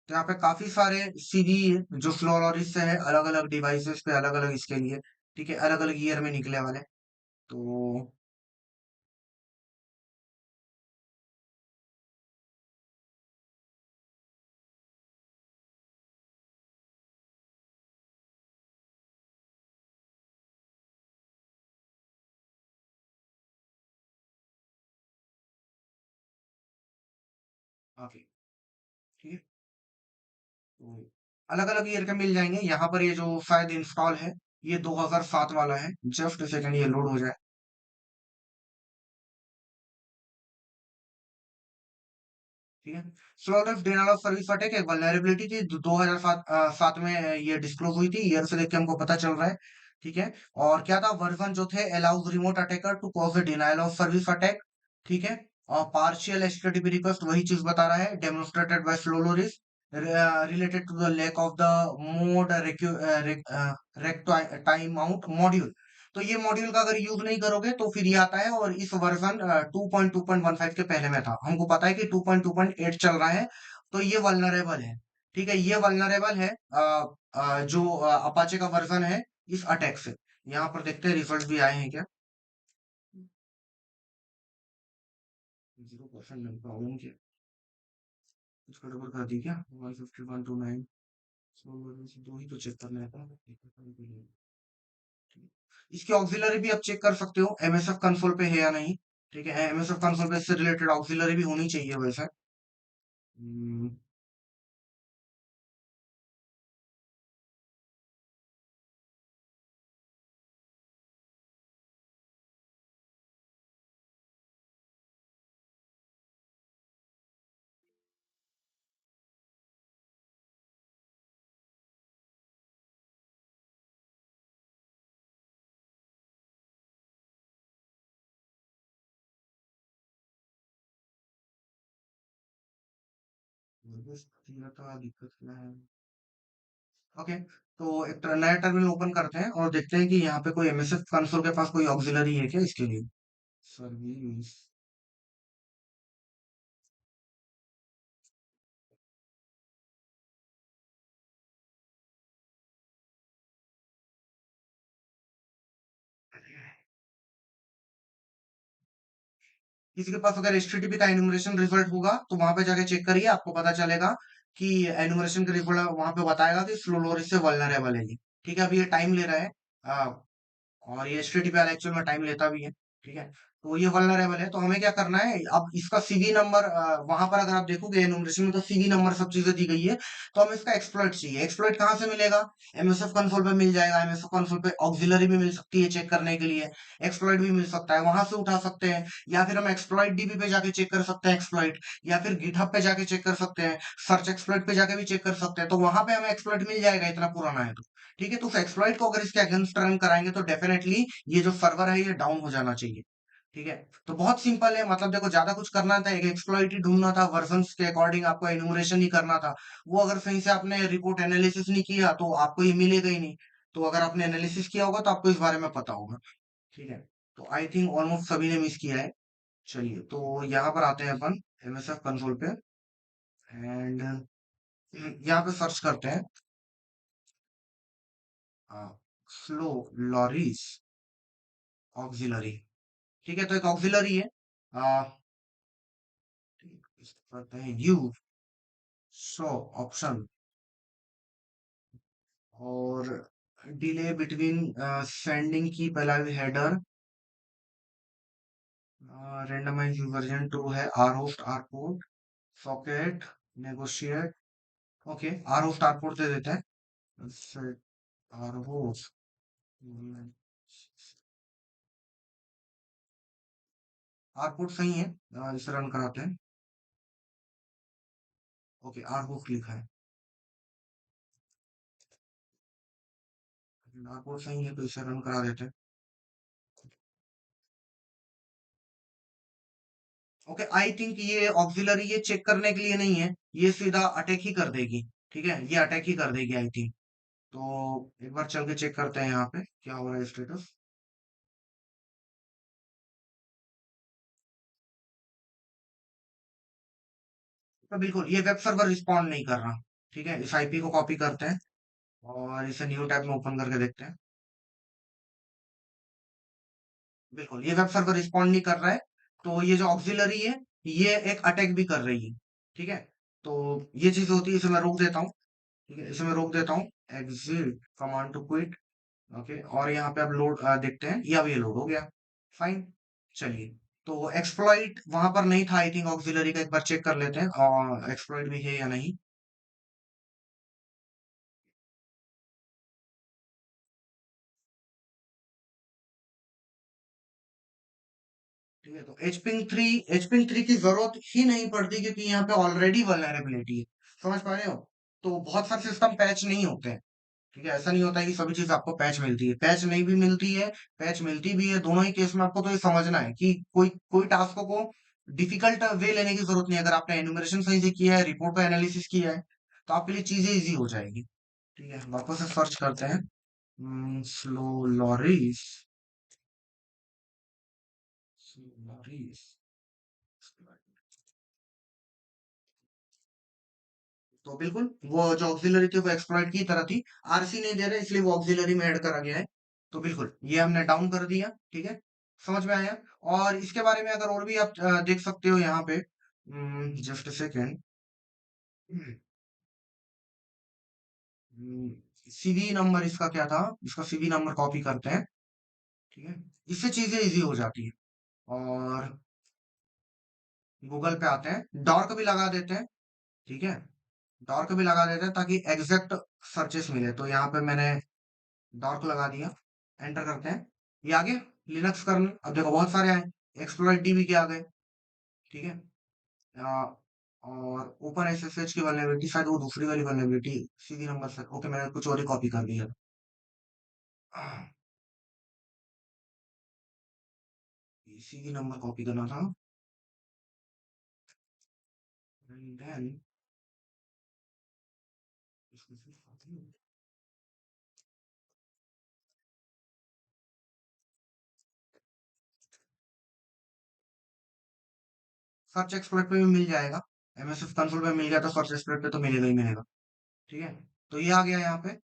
तो यहाँ पे काफी सारे सीवी जो फ्लोरोरिस से है, अलग अलग डिवाइसेस पे, अलग अलग इसके लिए। ठीक है, अलग अलग ईयर में निकले वाले। तो ओके, ठीक है, तो अलग अलग ईयर के मिल जाएंगे। यहाँ पर ये जो शायद इंस्टॉल है, ये 2007 वाला है। जस्ट सेकंड, ये लोड हो जाए। ठीक है, स्लॉटलेस डिनायल ऑफ सर्विस अटैक एक वल्नरेबिलिटी थी, 2007 सात में ये डिस्क्लोज हुई थी। ईयर से देख के हमको पता चल रहा है। ठीक है, और क्या था वर्जन जो थे? Allows remote attacker to cause the denial of service attack. ठीक है, और पार्शियल एचटीटीपी रिक्वेस्ट वही चीज बता रहा है, demonstrated by Floloris, related to the lack of the mode time out module. तो ये मॉड्यूल का अगर यूज नहीं करोगे तो फिर ये आता है, और इस वर्जन 2.2.15 के पहले में था। हमको पता है कि 2.2.8 चल रहा है, तो ये वल्नरेबल है। ठीक है, ये वल्नरेबल है जो अपाचे का वर्जन है इस अटैक से। यहाँ पर देखते हैं रिजल्ट भी आए हैं क्या। 0% प्रॉब्लम क्या, कुछ गड़बड़ कर दी क्या? 15129 दो ही तो चेक करना है। इसकी ऑक्सिलरी भी आप चेक कर सकते हो, एमएसएफ कंसोल पे है या नहीं। ठीक है, एमएसएफ कंसोल पे इससे रिलेटेड ऑक्सिलरी भी होनी चाहिए वैसे। हम्म, दिक्कत क्या है? ओके, तो एक नया टर्मिनल ओपन करते हैं और देखते हैं कि यहाँ पे कोई एमएसएफ कंसोल के पास कोई ऑक्सिलरी है क्या इसके लिए। सर्विस, किसी के पास अगर एचटीटीपी का एनुमरेशन रिजल्ट होगा तो वहां पे जाके चेक करिए, आपको पता चलेगा कि एनुमरेशन का रिजल्ट वहां पे बताएगा कि फ्लोलोरिस से वल्नरेबल है ये। ठीक है, अभी ये टाइम ले रहा है, और ये एचटीटीपी वाला एक्चुअल में टाइम लेता भी है। ठीक है, तो ये वल्नरेबल है, तो हमें क्या करना है, अब इसका सीवी नंबर, वहां पर अगर आप देखोगे एनुमरेशन में तो सीवी नंबर सब चीजें दी गई है, तो हमें इसका एक्सप्लॉइट चाहिए। एक्सप्लॉइट कहाँ से मिलेगा? एमएसएफ कंसोल पे मिल जाएगा। एमएसएफ कंसोल पे ऑक्सिलरी भी मिल सकती है चेक करने के लिए, एक्सप्लॉइट भी मिल सकता है, वहां से उठा सकते हैं, या फिर हम एक्सप्लॉइट डीबी पे जाके चेक कर सकते हैं एक्सप्लॉइट, या फिर गिटहब पे जाके चेक कर सकते हैं, सर्च एक्सप्लॉइट पे जाके भी चेक कर सकते हैं, तो वहां पे हमें एक्सप्लॉइट मिल जाएगा, इतना पुराना है तो। ठीक है, तो उस एक्सप्लॉइट को अगर इसके अगेंस्ट रन कराएंगे तो डेफिनेटली ये जो सर्वर है ये डाउन हो जाना चाहिए। ठीक है, तो बहुत सिंपल है, मतलब देखो ज्यादा कुछ करना था, एक एक्सप्लॉइट ही ढूंढना था, वर्जन्स के अकॉर्डिंग आपको एन्यूमरेशन ही करना था। वो अगर सही से आपने रिपोर्ट एनालिसिस नहीं किया तो आपको ये मिलेगा ही नहीं। तो अगर आपने एनालिसिस किया होगा तो आपको इस बारे में पता होगा। ठीक है, तो आई थिंक ऑलमोस्ट सभी ने मिस किया है। चलिए, तो यहाँ पर आते हैं अपन एमएसएफ कंसोल पे, एंड यहाँ पे सर्च करते हैं स्लो लॉरीज ऑक्सिलरी। ठीक है, तो एक ऑक्सिलरी है, आ, करते हैं यू शो ऑप्शन, और डिले बिटवीन सेंडिंग की पहला हेडर, रेंडमाइज वर्जन 2 है, R host R port socket negotiate. Okay, R host R port दे देते हैं, आर होस्ट, आर पोर्ट सही है, इसे रन कराते हैं। ओके, आर होस्ट लिखा है, आर पोर्ट सही है, तो इसे रन करा देते हैं। ओके, आई थिंक ये ऑक्सिलरी ये चेक करने के लिए नहीं है, ये सीधा अटैक ही कर देगी। ठीक है, ये अटैक ही कर देगी आई थिंक। तो एक बार चल के चेक करते हैं यहाँ पे क्या हो रहा है स्टेटस। तो बिल्कुल ये वेब सर्वर रिस्पॉन्ड नहीं कर रहा। ठीक है, इस आईपी को कॉपी करते हैं और इसे न्यू टैब में ओपन करके देखते हैं। बिल्कुल ये वेब सर्वर रिस्पॉन्ड नहीं कर रहा है, तो ये जो ऑक्सिलरी है ये एक अटैक भी कर रही है। ठीक है, तो ये चीज होती है, इसे मैं रोक देता हूँ। ठीक है, इसे मैं रोक देता हूँ, exit command to quit. Okay, और यहाँ पे अब लोड देखते हैं, ये अब ये लोड हो गया। फाइन, चलिए, तो एक्सप्लॉइट वहां पर नहीं था आई थिंक, ऑक्सिलरी का एक बार चेक कर लेते हैं और एक्सप्लॉइट भी है या नहीं। ठीक है, तो एचपिंग 3 की जरूरत ही नहीं पड़ती, क्योंकि यहाँ पे ऑलरेडी वल्नरेबिलिटी है। समझ पा रहे हो? तो बहुत सारे सिस्टम पैच नहीं होते हैं। ठीक है, ऐसा नहीं होता है कि सभी चीज आपको पैच मिलती है, पैच नहीं भी मिलती है, पैच मिलती भी है, दोनों ही केस में आपको तो ये समझना है कि कोई कोई टास्क को डिफिकल्ट वे लेने की जरूरत नहीं है। अगर आपने एनुमरेशन सही से किया है, रिपोर्ट का एनालिसिस किया है, तो आपके लिए चीजें इजी हो जाएगी। ठीक है, वापस से सर्च करते हैं, स्लो लॉरीज, स्लो लॉरीज। तो बिल्कुल वो जो ऑक्सिलरी थी वो एक्सप्लॉइट की तरह थी, आरसी नहीं दे रहे इसलिए वो ऑक्सिलरी में ऐड करा गया है। तो बिल्कुल ये हमने डाउन कर दिया। ठीक है, समझ में आया? और इसके बारे में अगर और भी आप देख सकते हो यहाँ पे, just a second, CV number इसका क्या था, इसका सीवी नंबर कॉपी करते हैं। ठीक है, इससे चीजें इजी हो जाती है। और गूगल पे आते हैं, डॉर्क भी लगा देते हैं। ठीक है, डॉर्क भी लगा देते हैं ताकि एग्जैक्ट सर्चेस मिले। तो यहाँ पे मैंने डॉर्क लगा दिया, एंटर करते हैं, ये आ गया लिनक्स कर्नल। अब देखो बहुत सारे आए, एक्सप्लॉइट डीबी के आ गए। ठीक है, आ, और ओपन एसएसएच की वल्नरेबिलिटी, शायद वो दूसरी वाली वल्नरेबिलिटी, सीधी नंबर से। ओके, मैंने कुछ और ही कॉपी कर दिया। सीधी नंबर कॉपी करना था, and then सर्च एक्सप्लोर पे भी मिल जाएगा। एमएसएफ कंसोल पे मिल गया तो सर्च एक्सप्लोर पे तो मिलेगा ही मिलेगा। ठीक है, तो ये आ गया यहाँ पे।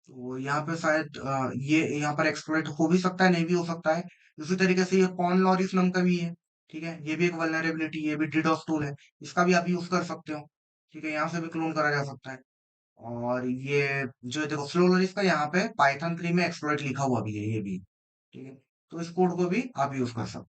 तो यहाँ पे शायद ये यहाँ पर एक्सप्लोइट हो भी सकता है, नहीं भी हो सकता है। उसी तरीके से ये कॉन लॉरिस नाम का भी है। ठीक है, ये भी एक वल्नरेबिलिटी, ये भी डिडोस टूल है, इसका भी आप यूज कर सकते हो। ठीक है, यहाँ से भी क्लोन करा जा सकता है। और ये जो देखो फ्लो लॉजिक्स का यहाँ पे पाइथन 3 में एक्सप्लॉइट लिखा हुआ भी है, ये भी। ठीक है, तो इस कोड को भी आप यूज कर सकते हो।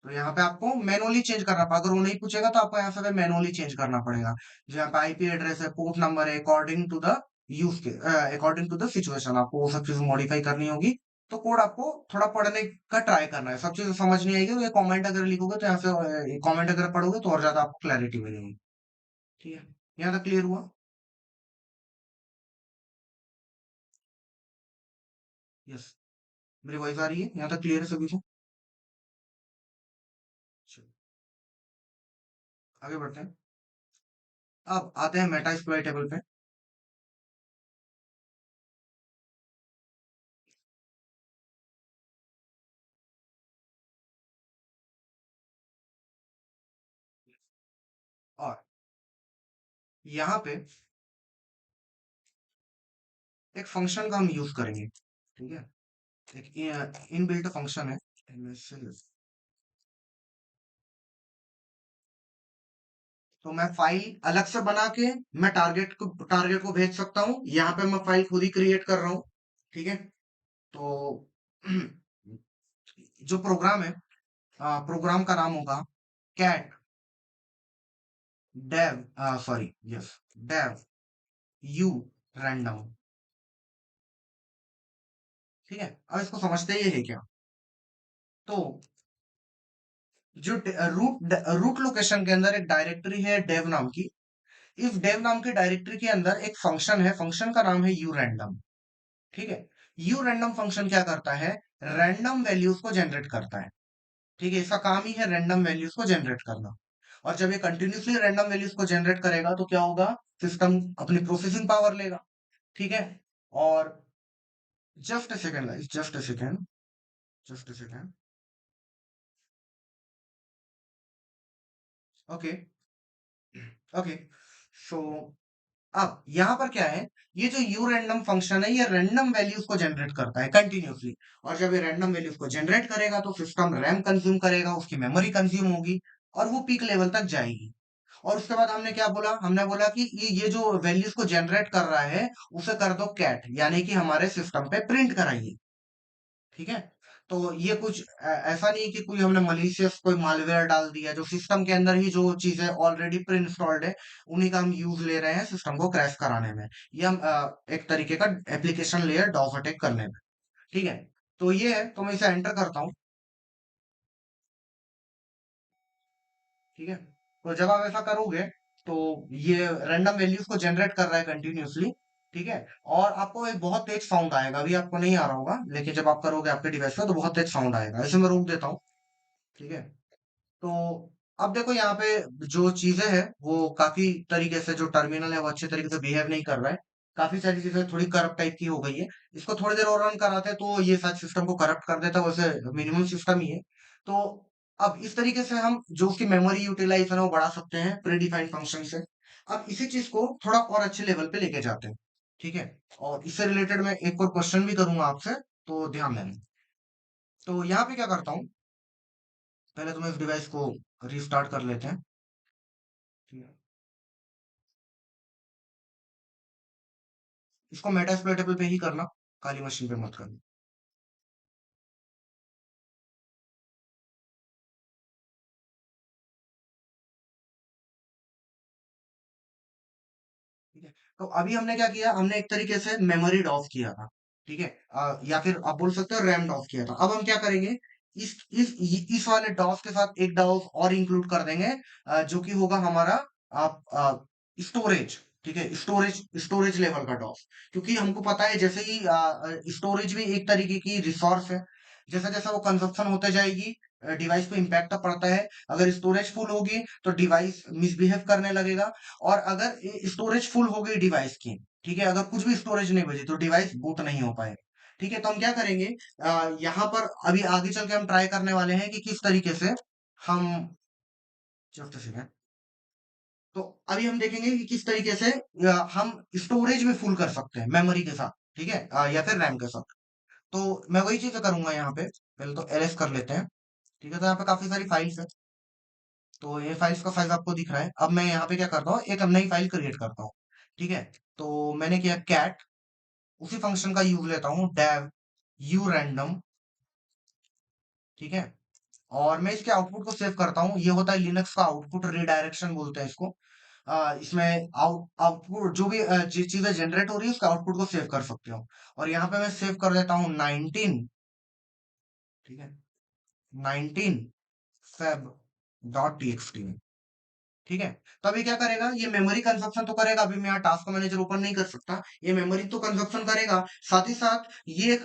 तो यहाँ पे आपको मैनुअली चेंज करना पड़ेगा, अगर वो नहीं पूछेगा तो आपको यहाँ से मैनुअली चेंज करना पड़ेगा। जो यहाँ पे आईपी एड्रेस है, पोर्ट नंबर है, अकॉर्डिंग टू द यूज के अकॉर्डिंग टू द सिचुएशन आपको वो सब चीज मॉडिफाई करनी होगी। तो कोड आपको थोड़ा पढ़ने का ट्राई करना है, सब चीज समझ नहीं आएगी तो ये कमेंट अगर लिखोगे तो यहाँ से कमेंट अगर पढ़ोगे तो और ज्यादा आपको क्लैरिटी मिलेगी। ठीक है, यहाँ तक क्लियर हुआ? यस, मेरी वॉइस आ रही है? यहाँ तक क्लियर है सभी को? चलो, आगे बढ़ते हैं। अब आते हैं मेटा एक्सप्लॉइटेबल पे। और यहाँ पे एक फंक्शन का हम यूज करेंगे। ठीक है, एक इनबिल्ट फंक्शन है MSL। तो मैं फाइल अलग से बना के मैं टारगेट को भेज सकता हूँ। यहाँ पे मैं फाइल खुद ही क्रिएट कर रहा हूँ। ठीक है, तो जो प्रोग्राम है, प्रोग्राम का नाम होगा cat dev, sorry, yes, dev urandom. ठीक है, अब इसको समझते ही है क्या? तो जो रूट लोकेशन के अंदर एक डायरेक्टरी है डेव नाम की। इस डेव नाम की डायरेक्टरी के अंदर एक फंक्शन है, फंक्शन का नाम है यू रैंडम। ठीक है, यू रैंडम फंक्शन क्या करता है? रैंडम वैल्यूज को जनरेट करता है। ठीक है, इसका काम ही है रैंडम वैल्यूज को जनरेट करना। और जब ये कंटिन्यूसली रैंडम वैल्यूज को जनरेट करेगा तो क्या होगा? सिस्टम अपनी प्रोसेसिंग पावर लेगा। ठीक है, और just a second guys, just a second, just a second. Okay, okay, so अब यहाँ पर क्या है? ये जो यू रैंडम फंक्शन है ये रैंडम वैल्यूज को जनरेट करता है कंटिन्यूसली। और जब ये रैंडम वैल्यूज को जनरेट करेगा तो सिस्टम रैम कंज्यूम करेगा, उसकी मेमोरी कंज्यूम होगी और वो पीक लेवल तक जाएगी। और उसके बाद हमने क्या बोला? हमने बोला कि ये जो वैल्यूज को जनरेट कर रहा है उसे कर दो कैट, यानी कि हमारे सिस्टम पे प्रिंट कराइए। ठीक है, तो ये कुछ ऐसा नहीं कि कोई हमने मलिशियस कोई मालवेयर डाल दिया, जो सिस्टम के अंदर ही जो चीजें ऑलरेडी प्री इंस्टॉल्ड है उन्हीं का हम यूज ले रहे हैं सिस्टम को क्रैश कराने में। ये हम एक तरीके का एप्लीकेशन लेयर डॉस अटैक करने में। ठीक है, तो ये है, तो मैं इसे एंटर करता हूँ। ठीक है, तो जब आप ऐसा करोगे तो ये रैंडम वैल्यूज को जनरेट कर रहा है कंटिन्यूसली। ठीक है, और आपको एक बहुत तेज साउंड आएगा, अभी आपको नहीं आ रहा होगा लेकिन जब आप करोगे आपके डिवाइस पे तो बहुत तेज साउंड आएगा। ऐसे मैं रोक देता हूँ। ठीक है, तो अब देखो यहाँ पे जो चीजें हैं वो काफी तरीके से, जो टर्मिनल है वो अच्छे तरीके से बिहेव नहीं कर रहा है। काफी सारी चीजें थोड़ी करप्ट टाइप की हो गई है। इसको थोड़ी देर और रन कराते तो ये शायद सिस्टम को करप्ट कर देता, वैसे मिनिमम सिस्टम ही है। तो अब इस तरीके से हम जो उसकी मेमोरी यूटिलाइजेशन है वो बढ़ा सकते हैं प्री डिफाइंड फंक्शन से। अब इसी चीज को थोड़ा और अच्छे लेवल पे लेके जाते हैं। ठीक है, और इससे रिलेटेड मैं एक और क्वेश्चन भी करूंगा आपसे, तो ध्यान देना। तो यहाँ पे क्या करता हूँ, पहले तो मैं इस डिवाइस को रिस्टार्ट कर लेते हैं। ठीक है, इसको मेटास्प्लोइटेबल पे ही करना, काली मशीन पे मत करना। ठीक है, तो अभी हमने क्या किया? हमने एक तरीके से मेमोरी डॉस किया था। ठीक है, या फिर आप बोल सकते हो रैम डॉस किया था। अब हम क्या करेंगे? इस वाले डॉस के साथ एक डॉस और इंक्लूड कर देंगे, जो कि होगा हमारा स्टोरेज। ठीक है, स्टोरेज स्टोरेज लेवल का डॉस। क्योंकि हमको पता है जैसे ही स्टोरेज भी एक तरीके की रिसोर्स है, जैसा जैसा वो कंजप्शन होते जाएगी डिवाइस पे इम्पैक्ट तो पड़ता है। अगर स्टोरेज फुल होगी तो डिवाइस मिसबिहेव करने लगेगा। और अगर स्टोरेज फुल हो गई डिवाइस की, ठीक है, अगर कुछ भी स्टोरेज नहीं बची तो डिवाइस बूट नहीं हो पाएगा। ठीक है, तो हम क्या करेंगे? यहाँ पर अभी आगे चल के हम ट्राई करने वाले हैं कि किस तरीके से हम, जस्ट सेकेंड, तो अभी हम देखेंगे कि किस तरीके से हम स्टोरेज भी फुल कर सकते हैं मेमोरी के साथ। ठीक है, या फिर रैम के साथ। तो मैं वही चीज करूंगा यहाँ पे। पहले तो एलएस कर लेते हैं। ठीक है, तो यहाँ पे काफी सारी फाइल्स है। तो ये फाइल्स का साइज आपको दिख रहा है। अब मैं यहाँ पे क्या करता हूँ, एक नई फाइल क्रिएट करता हूँ। ठीक है, तो मैंने किया कैट, उसी फंक्शन का यूज लेता हूँ, डेव यू रैंडम। ठीक है, और मैं इसके आउटपुट को सेव करता हूँ। ये होता है लिनक्स का आउटपुट रिडायरेक्शन बोलते हैं इसको। इसमें आउटपुट जो भी चीजें जनरेट हो रही है उसका आउटपुट को सेव कर सकते हो। और यहाँ पे मैं सेव कर देता हूँ 19। ठीक है, 19 फेब डॉट टीएक्सटी में। ठीक है, तो अभी क्या करेगा, ये मेमोरी कंजप्शन तो करेगा। अभी मैं यहाँ टास्क मैनेजर ओपन नहीं कर सकता, ये मेमोरी तो कंजप्शन करेगा, साथ ही साथ ये एक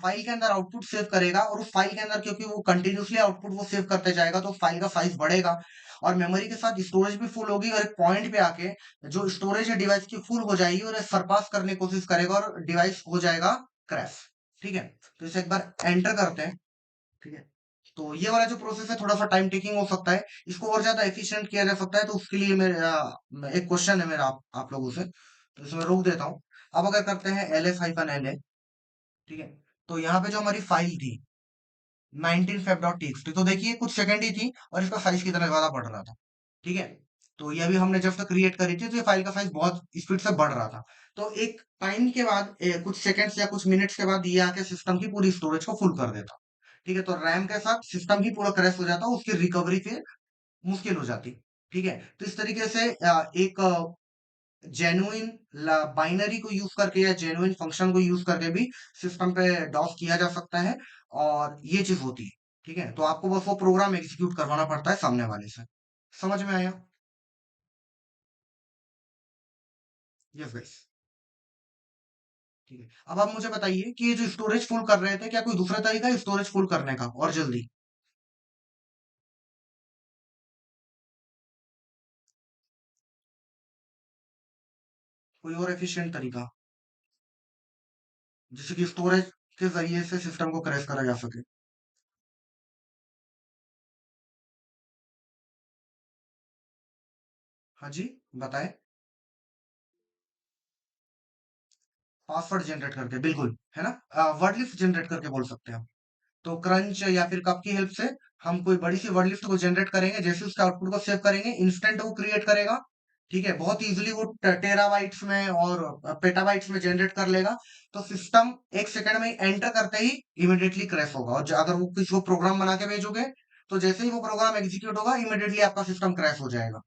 फाइल के अंदर आउटपुट सेव करेगा। और उस फाइल के अंदर क्योंकि वो कंटिन्यूसली आउटपुट वो सेव करते जाएगा तो फाइल का साइज बढ़ेगा। और मेमोरी के साथ स्टोरेज भी फुल होगी, और एक पॉइंट पे आके जो स्टोरेज है डिवाइस की फुल हो जाएगी और सरपास करने की कोशिश करेगा और डिवाइस हो जाएगा क्रैश। ठीक है, तो इसे एक बार एंटर करते हैं। ठीक है, तो ये वाला जो प्रोसेस है थोड़ा सा टाइम टेकिंग हो सकता है, इसको और ज्यादा एफिशिएंट किया जा सकता है। तो उसके लिए मेरा एक क्वेश्चन है मेरा आप लोगों से, तो इसमें रोक देता हूँ। अब अगर करते हैं ls-la, ठीक है, तो यहाँ पे जो हमारी फाइल थी 19fab.txt, तो देखिए कुछ सेकंड ही थी और इसका साइज कितना ज्यादा बढ़ रहा था। ठीक है, तो ये अभी हमने जब तक क्रिएट करी थी तो ये फाइल का साइज बहुत स्पीड से बढ़ रहा था। तो एक टाइम के बाद कुछ सेकंड्स या कुछ मिनट्स के बाद ये आके सिस्टम की पूरी स्टोरेज को फुल कर देता। ठीक है, तो रैम के साथ सिस्टम ही पूरा क्रैश हो जाता, उसकी रिकवरी फिर मुश्किल हो जाती। ठीक है, तो इस तरीके से एक जेन्युइन बाइनरी को यूज करके या जेन्युइन फंक्शन को यूज करके भी सिस्टम पे डॉस किया जा सकता है, और ये चीज होती है। ठीक है, तो आपको बस वो प्रोग्राम एग्जीक्यूट करवाना पड़ता है सामने वाले से। समझ में आया? Yes guys. ठीक है, अब आप मुझे बताइए कि ये जो स्टोरेज फुल कर रहे थे, क्या कोई दूसरा तरीका है स्टोरेज फुल करने का और जल्दी? कोई और एफिशिएंट तरीका जिससे कि स्टोरेज के जरिए से सिस्टम को क्रैश करा जा सके? हाँ जी, बताएं। पासवर्ड जनरेट करके, बिल्कुल, है ना, वर्ड लिस्ट जनरेट करके बोल सकते हैं हम। तो क्रंच या फिर कप की हेल्प से हम कोई बड़ी सी वर्ड लिस्ट को जनरेट करेंगे, जैसे उसके आउटपुट को सेव करेंगे इंस्टेंट वो क्रिएट करेगा। ठीक है, बहुत इजीली वो टेराबाइट्स में और पेटाबाइट्स में जनरेट कर लेगा। तो सिस्टम एक सेकंड में एंटर करते ही इमिडिएटली क्रैश होगा। और अगर वो किसी को प्रोग्राम बना के भेजोगे तो जैसे ही वो प्रोग्राम एग्जीक्यूट होगा इमिडिएटली आपका सिस्टम क्रैश हो जाएगा।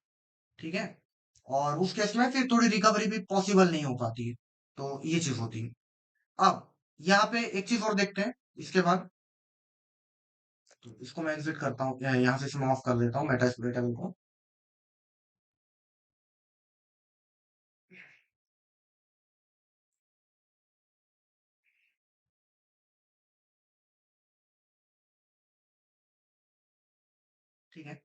ठीक है, और उस केस में फिर थोड़ी रिकवरी भी पॉसिबल नहीं हो पाती है। तो ये चीज होती है। अब यहाँ पे एक चीज और देखते हैं इसके बाद। तो इसको मैं एग्जिट करता हूँ, यहाँ से इसमें ऑफ कर देता हूँ मेटा स्प्लिटर को। ठीक है,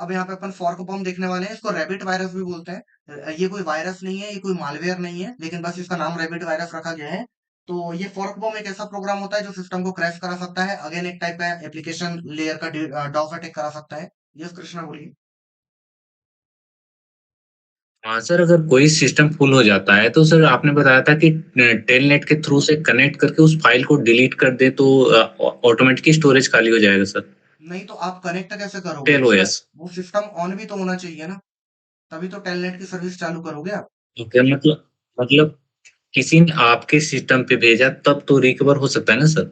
अब यहाँ पे अपन फॉर्क बम देखने वाले हैं। इसको रैबिट वायरस भी बोलते हैं। ये कोई वायरस नहीं है, ये कोई मालवेयर नहीं है, लेकिन बस इसका नाम रैबिट वायरस रखा गया है। तो ये फॉर्क बम एक ऐसा प्रोग्राम होता है जो सिस्टम को क्रैश करा सकता है। अगेन एक टाइप का एप्लीकेशन लेयर का डॉस अटैक करा सकता है। यस कृष्णा बोलिए। हाँ सर, अगर कोई सिस्टम फुल हो जाता है तो सर आपने बताया था कि टेलनेट के थ्रू से कनेक्ट करके उस फाइल को डिलीट कर दे तो ऑटोमेटिकली स्टोरेज खाली हो जाएगा सर। नहीं तो आप कनेक्ट कैसे करोगे टेल उसमें? ओएस। वो सिस्टम ऑन भी तो होना चाहिए ना, तभी तो टेलनेट की सर्विस चालू करोगे आप। ओके, मतलब किसी ने आपके सिस्टम पे भेजा तब तो रिकवर हो सकता है ना सर?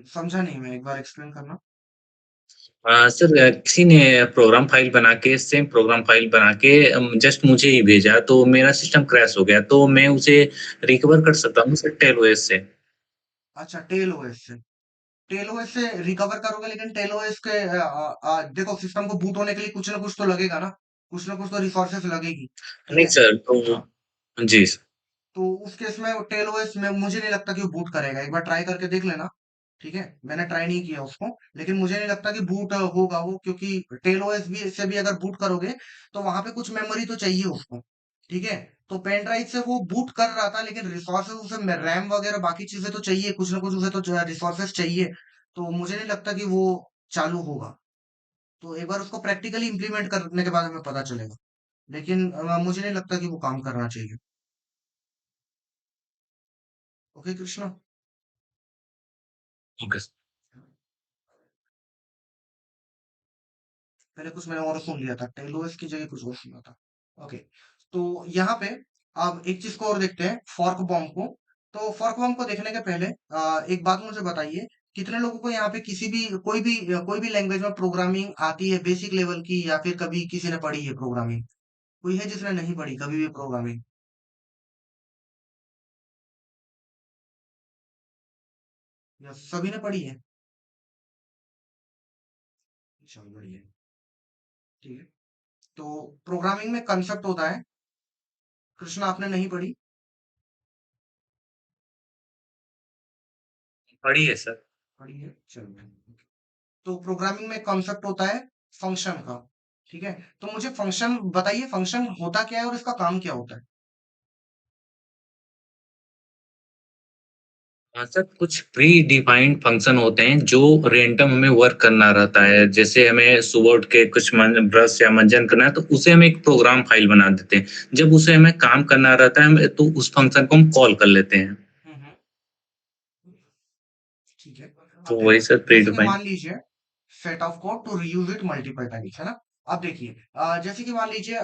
समझा नहीं मैं, एक बार एक्सप्लेन करना। सर, किसी ने प्रोग्राम फाइल बना के सेम प्रोग्राम फाइल बना के जस्ट मुझे ही भेजा तो मेरा सिस्टम क्रैश हो गया तो मैं उसे रिकवर कर सकता हूँ सर टेल ओएस से? अच्छा, टेल ओएस से। टेल ओएस से रिकवर करोगे, लेकिन टेल ओएस के देखो सिस्टम को बूट होने के लिए कुछ ना कुछ तो लगेगा ना, कुछ ना कुछ तो रिसोर्सेस लगेगी। ठीक नहीं है, सर, तो हाँ, जी सर। तो उस केस में टेल ओएस में मुझे नहीं लगता कि वो बूट करेगा। एक बार ट्राई करके देख लेना। ठीक है, मैंने ट्राई नहीं किया उसको, लेकिन मुझे नहीं लगता कि बूट होगा वो, क्योंकि टेल ओएस भी से भी अगर बूट करोगे तो वहां पे कुछ मेमोरी तो चाहिए उसको। ठीक है, तो पेन ड्राइव से वो बूट कर रहा था, लेकिन रिसोर्सेज उसे रैम वगैरह बाकी चीजें तो चाहिए, कुछ ना कुछ उसे तो रिसोर्सेज चाहिए। तो मुझे नहीं लगता कि वो चालू होगा। तो एक बार उसको प्रैक्टिकली इंप्लीमेंट करने के बाद हमें पता चलेगा, लेकिन मुझे नहीं लगता कि वो काम करना चाहिए। ओके कृष्णा। ओके। पहले कुछ मैंने और सुन लिया था, टेलोस की जगह कुछ और सुना था। ओके, तो यहाँ पे अब एक चीज को और देखते हैं, फॉर्क बॉम्ब को। तो फॉर्क बॉम्ब को देखने के पहले एक बात मुझे बताइए, कितने लोगों को यहाँ पे किसी भी कोई भी लैंग्वेज में प्रोग्रामिंग आती है बेसिक लेवल की, या फिर कभी किसी ने पढ़ी है प्रोग्रामिंग? कोई है जिसने नहीं पढ़ी कभी भी प्रोग्रामिंग? या सभी ने पढ़ी है? चलो बढ़िया है, ठीक है। तो प्रोग्रामिंग में कंसेप्ट होता है, कृष्णा आपने नहीं पढ़ी? पढ़ी है सर। पढ़ी है, चलो। तो प्रोग्रामिंग में कॉन्सेप्ट होता है फंक्शन का, ठीक है। तो मुझे फंक्शन बताइए, फंक्शन होता क्या है और इसका काम क्या होता है? हाँ सर, कुछ प्री डिफाइंड फंक्शन होते हैं जो रैंडम हमें वर्क करना रहता है। जैसे हमें सुबह उठ के कुछ ब्रश या मंजन करना है तो उसे हम एक प्रोग्राम फाइल बना देते हैं। जब उसे हमें काम करना रहता है तो उस फंक्शन को हम कॉल कर लेते हैं। हम्म। ठीक है। अब तो देखो, वही सर प्री जैसे कि डिफाइंड। मान लीजिए set of code to reuse it multiple times, है ना? अब देखिए, जैसे कि मान लीजिए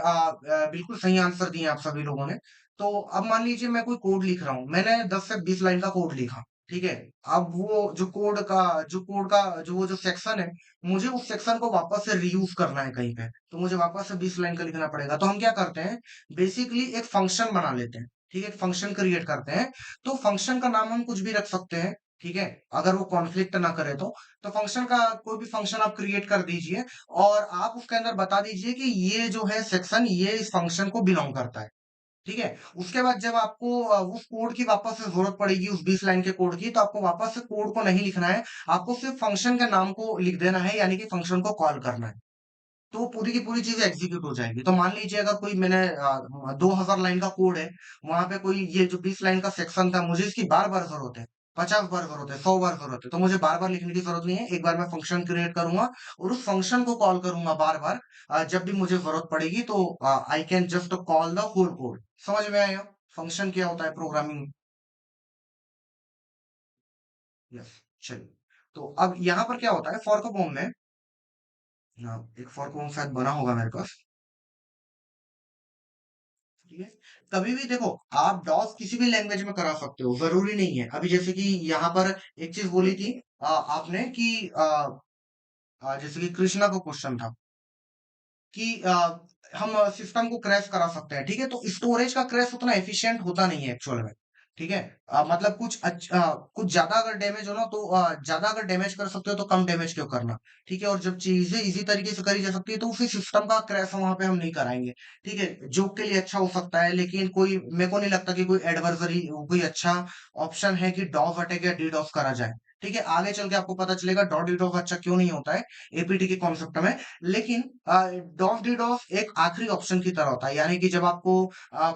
बिल्कुल सही आंसर दिए आप सभी लोगों ने। तो अब मान लीजिए मैं कोई कोड लिख रहा हूँ, मैंने 10 से 20 लाइन का कोड लिखा, ठीक है। अब वो जो कोड का जो वो जो सेक्शन है, मुझे उस सेक्शन को वापस से रीयूज करना है कहीं पे, तो मुझे वापस से 20 लाइन का लिखना पड़ेगा। तो हम क्या करते हैं, बेसिकली एक फंक्शन बना लेते हैं, ठीक है, एक फंक्शन क्रिएट करते हैं। तो फंक्शन का नाम हम कुछ भी रख सकते हैं, ठीक है, अगर वो कॉन्फ्लिक्ट ना करे तो फंक्शन का कोई भी फंक्शन आप क्रिएट कर दीजिए, और आप उसके अंदर बता दीजिए कि ये जो है सेक्शन, ये इस फंक्शन को बिलोंग करता है, ठीक है। उसके बाद जब आपको उस कोड की वापस से जरूरत पड़ेगी, उस 20 लाइन के कोड की, तो आपको वापस से कोड को नहीं लिखना है, आपको सिर्फ फंक्शन के नाम को लिख देना है, यानी कि फंक्शन को कॉल करना है। तो पूरी की पूरी चीज एग्जीक्यूट हो जाएगी। तो मान लीजिए अगर कोई मैंने 2000 लाइन का कोड है, वहां पे कोई ये जो 20 लाइन का सेक्शन था, मुझे इसकी बार बार जरूरत है, 50 बार जरूरत है, 100 बार जरूरत है, तो मुझे बार बार लिखने की जरूरत नहीं है। एक बार मैं फंक्शन क्रिएट करूंगा और उस फंक्शन को कॉल करूंगा बार बार, जब भी मुझे जरूरत पड़ेगी, तो I can just call the whole code. समझ में आया फंक्शन क्या होता है प्रोग्रामिंग? यस। चलिए, तो अब यहाँ पर क्या होता है फॉर को फॉर्म में, एक फॉर को फॉर्म शायद बना होगा मेरे पास, ठीक है। कभी भी देखो, आप डॉस किसी भी लैंग्वेज में करा सकते हो, जरूरी नहीं है। अभी जैसे कि यहाँ पर एक चीज बोली थी आपने कि जैसे कि कृष्णा को क्वेश्चन था कि हम सिस्टम को क्रैश करा सकते हैं, ठीक है। तो स्टोरेज का क्रैश उतना एफिशिएंट होता नहीं है एक्चुअल में, ठीक है। मतलब कुछ ज्यादा अगर डैमेज हो ना, तो ज्यादा अगर डैमेज कर सकते हो तो कम डैमेज क्यों करना, ठीक है। और जब चीजें इजी तरीके से करी जा सकती है, तो उसी सिस्टम का क्रैश वहां पे हम नहीं कराएंगे, ठीक है। जोक के लिए अच्छा हो सकता है, लेकिन कोई मेरे को नहीं लगता कि कोई एडवर्सरी कोई अच्छा ऑप्शन है कि डॉस अटैक या डीडॉस करा जाए, ठीक है। आगे चल के आपको पता चलेगा डॉट डीडॉस अच्छा क्यों नहीं होता है एपीटी के कॉन्सेप्ट में। लेकिन डॉस डीडॉस एक आखिरी ऑप्शन की तरह होता है, यानी कि जब आपको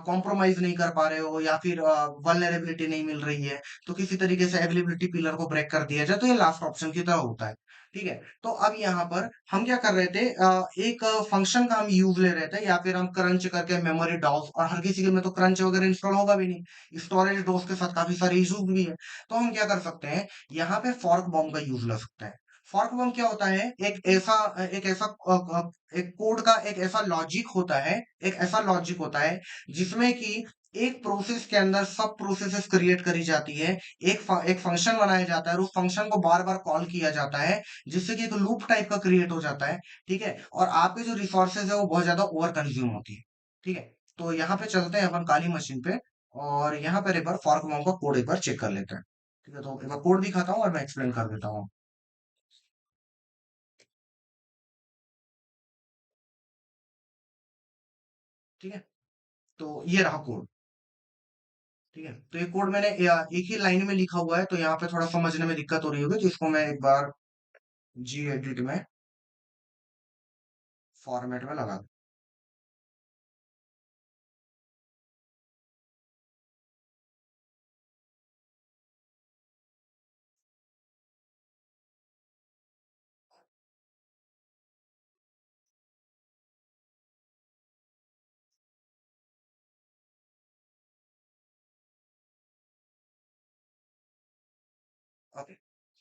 कॉम्प्रोमाइज नहीं कर पा रहे हो, या फिर वल्नरेबिलिटी नहीं मिल रही है, तो किसी तरीके से अवेलेबिलिटी पिलर को ब्रेक कर दिया जाए, तो ये लास्ट ऑप्शन की तरह होता है, ठीक है। तो अब यहाँ पर हम क्या कर रहे थे, एक फंक्शन का हम यूज ले रहे थे, या फिर हम क्रंच करके मेमोरी डॉस, और हर किसी के में तो क्रंच वगैरह इंस्टॉल होगा भी नहीं, स्टोरेज डॉस के साथ काफी सारे इश्यूज भी है। तो हम क्या कर सकते हैं, यहाँ पे फॉर्क बॉम्ब का यूज ले सकते हैं। फॉर्क बॉम्ब क्या होता है, एक कोड का एक ऐसा लॉजिक होता है, एक ऐसा लॉजिक होता है जिसमें कि एक प्रोसेस के अंदर सब प्रोसेसेस क्रिएट करी जाती है, एक फंक्शन बनाया जाता है, और उस फंक्शन को बार बार कॉल किया जाता है, जिससे कि एक लूप टाइप का क्रिएट हो जाता है, ठीक है। और आपके जो रिसोर्सेज है वो बहुत ज्यादा ओवर कंज्यूम होती है, ठीक है। तो यहाँ पे चलते हैं अपन काली मशीन पे, और यहाँ पर एक बार फॉर्क बॉम्ब का कोड एक बार चेक कर लेते हैं, ठीक है। तो एक बार कोड दिखाता हूँ और मैं एक्सप्लेन कर देता हूँ, ठीक है। तो ये रहा कोड, ठीक है। तो ये कोड मैंने एक ही लाइन में लिखा हुआ है, तो यहाँ पे थोड़ा समझने में दिक्कत हो रही होगी, तो इसको मैं एक बार जी एडिट में फॉर्मेट में लगा दूं। ओके,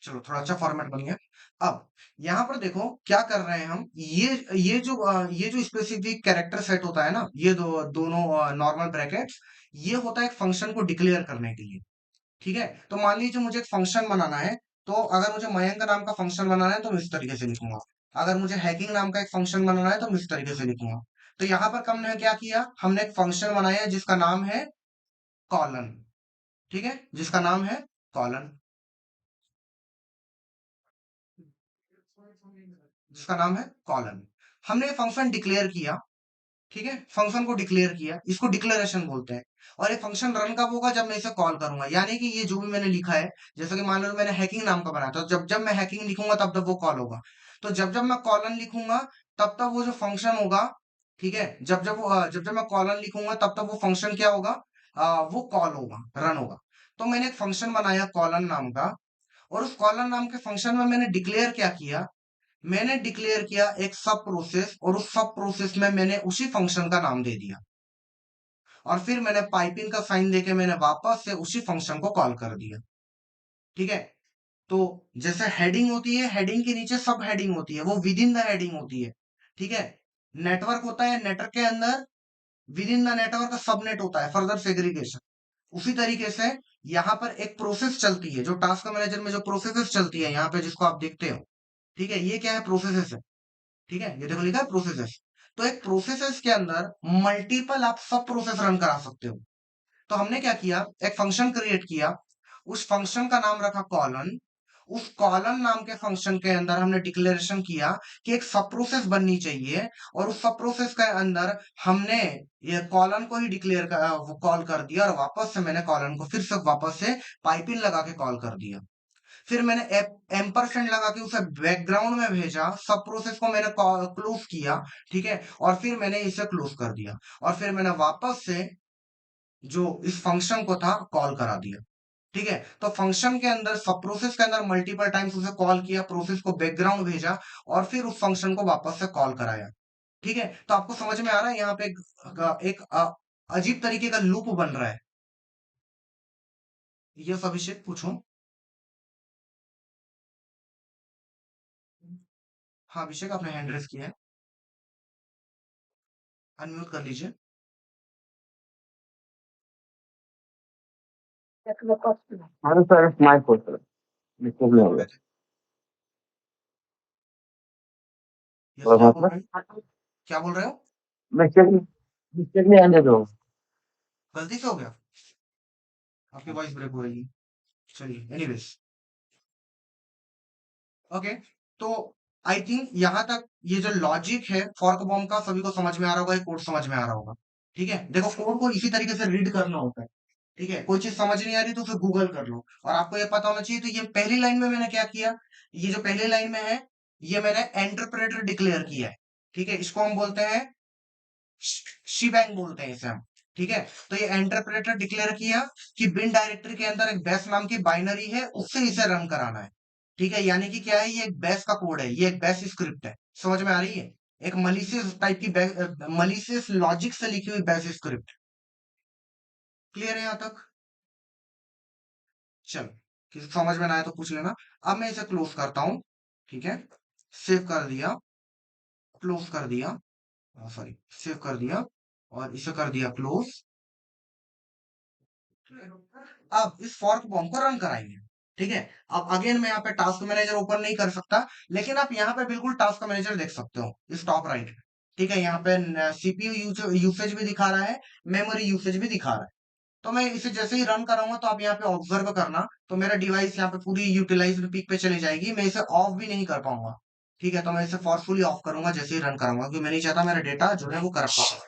चलो थोड़ा अच्छा फॉर्मेट बन गया। अब यहाँ पर देखो क्या कर रहे हैं हम, ये जो स्पेसिफिक कैरेक्टर सेट होता है ना, ये दोनों नॉर्मल ब्रैकेट्स, ये होता है एक फंक्शन को डिक्लेयर करने के लिए। ठीक है, तो मान लीजिए मुझे एक फंक्शन बनाना है, तो अगर मुझे मयंक नाम का फंक्शन बनाना है तो मैं इस तरीके से लिखूंगा। अगर मुझे हैकिंग नाम का एक फंक्शन बनाना है तो मैं इस तरीके से लिखूंगा। तो यहाँ पर हमने क्या किया, हमने एक फंक्शन बनाया है जिसका नाम है कॉलन। ठीक है, जिसका नाम है कॉलन, जिसका नाम है कॉलन। हमने ये फंक्शन डिक्लेयर किया। ठीक है, फंक्शन को डिक्लेयर किया, इसको डिक्लेरेशन बोलते हैं। और ये फंक्शन रन कब होगा, जब मैं इसे कॉल करूंगा, यानी कि ये जो भी मैंने लिखा है, जैसे कि मान लो मैंने हैकिंग नाम का बनाया, तो जब जब मैं हैकिंग लिखूंगा तब तब वो कॉल होगा। तो जब जब मैं कॉलन लिखूंगा तब तब वो जो फंक्शन होगा, ठीक है, जब जब मैं कॉलन लिखूंगा तब तब वो फंक्शन क्या होगा, वो कॉल होगा, रन होगा। तो मैंने एक फंक्शन बनाया कॉलन नाम का, और उस कॉलन नाम के फंक्शन में मैंने डिक्लेयर क्या किया, मैंने डिक्लेयर किया एक सब प्रोसेस, और उस सब प्रोसेस में मैंने उसी फंक्शन का नाम दे दिया, और फिर मैंने पाइपिंग का साइन देके मैंने वापस से उसी फंक्शन को कॉल कर दिया। ठीक है, तो जैसे हेडिंग होती है, हेडिंग के नीचे सब हेडिंग होती है, वो विद इन द हेडिंग होती है। ठीक है, नेटवर्क होता है, नेटवर्क के अंदर विद इन द नेटवर्क का सबनेट होता है, फर्दर सेग्रीगेशन। उसी तरीके से यहाँ पर एक प्रोसेस चलती है, जो टास्क मैनेजर में जो प्रोसेसेस चलती है यहाँ पे जिसको आप देखते हो। ठीक है, ये क्या है, प्रोसेसेस है। ठीक है, ये देखो लिखा है प्रोसेसेस। तो एक प्रोसेसेस के अंदर मल्टीपल आप सब प्रोसेस रन करा सकते हो। तो हमने क्या किया, एक फंक्शन क्रिएट किया, उस फंक्शन का नाम रखा कॉलन। उस कॉलन नाम के फंक्शन के अंदर हमने डिक्लेरेशन किया कि एक सब प्रोसेस बननी चाहिए, और उस सब प्रोसेस के अंदर हमने ये कॉलन को ही डिक्लेयर कर वो कॉल कर दिया, और वापस से मैंने कॉलन को फिर से वापस से पाइपिंग लगा के कॉल कर दिया। फिर मैंने एम्परसेंड लगा के उसे बैकग्राउंड में भेजा, सब प्रोसेस को मैंने क्लोज किया। ठीक है, और फिर मैंने इसे क्लोज कर दिया, और फिर मैंने वापस से जो इस फंक्शन को था कॉल करा दिया। ठीक है, तो फंक्शन के अंदर सब प्रोसेस के अंदर मल्टीपल टाइम्स उसे कॉल किया, प्रोसेस को बैकग्राउंड भेजा, और फिर उस फंक्शन को वापस से कॉल कराया। ठीक है, तो आपको समझ में आ रहा है यहाँ पे एक अजीब तरीके का लूप बन रहा है। ये अभिषेक पूछो। हाँ अभिषेक, आपने हैंड रेस किया है, अनम्यूट कर लीजिए। हाँ sir, my fault sir, mistake क्या नहीं हो बोल गया। रहे थे, यस और क्या बोल रहे मतलब हैं, क्या बोल रहे हो, मिस्टेक मिस्टेक नहीं आने दो। गलती से हो गया, आपकी वॉइस ब्रेक हो रही है। चलिए एनीवेज, ओके। तो आई थिंक यहाँ तक ये जो लॉजिक है फॉर्क बॉम्ब का सभी को समझ में आ रहा होगा, कोड समझ में आ रहा होगा। ठीक है, देखो कोड को इसी तरीके से रीड करना होता है। ठीक है, कोई चीज समझ नहीं आ रही तो उसे गूगल कर लो, और आपको ये पता होना चाहिए। तो ये पहली लाइन में मैंने क्या किया, ये जो पहली लाइन में है, ये मैंने इंटरप्रेटर डिक्लेयर किया है। ठीक है, इसको हम बोलते हैं शीबैंग बोलते हैं इसे हम। ठीक है, तो ये इंटरप्रेटर डिक्लेयर किया कि बिन डायरेक्टरी के अंदर एक बैश नाम की बाइनरी है, उससे इसे रन कराना है। ठीक है, यानी कि क्या है, ये एक बैश का कोड है, ये एक बैश स्क्रिप्ट है। समझ में आ रही है, एक मलिशियस टाइप की मलिशियस लॉजिक से लिखी हुई बैश स्क्रिप्ट। क्लियर है यहाँ तक, चलो किसी को समझ में ना आए तो पूछ लेना। अब मैं इसे क्लोज करता हूं। ठीक है, सेव कर दिया, क्लोज कर दिया, सॉरी सेव कर दिया, और इसे कर दिया क्लोज। अब इस फॉर्क बॉम्ब को रन कराएंगे। ठीक है, अब अगेन मैं यहाँ पे टास्क मैनेजर ओपन नहीं कर सकता, लेकिन आप यहाँ पे बिल्कुल टास्क मैनेजर देख सकते हो इस टॉप राइट। ठीक है, यहाँ पे सीपीयू यूसेज भी दिखा रहा है, मेमोरी यूसेज भी दिखा रहा है। तो मैं इसे जैसे ही रन कराऊंगा तो आप यहाँ पे ऑब्जर्व करना, तो मेरा डिवाइस यहाँ पे पूरी यूटिलाइज पीक पे चली जाएगी, मैं इसे ऑफ भी नहीं कर पाऊंगा। ठीक है, तो मैं इसे फोर्सफुली ऑफ करूंगा जैसे ही रन कराऊंगा, क्योंकि मैं नहीं चाहता मेरा डेटा जो है वो करप्ट हो,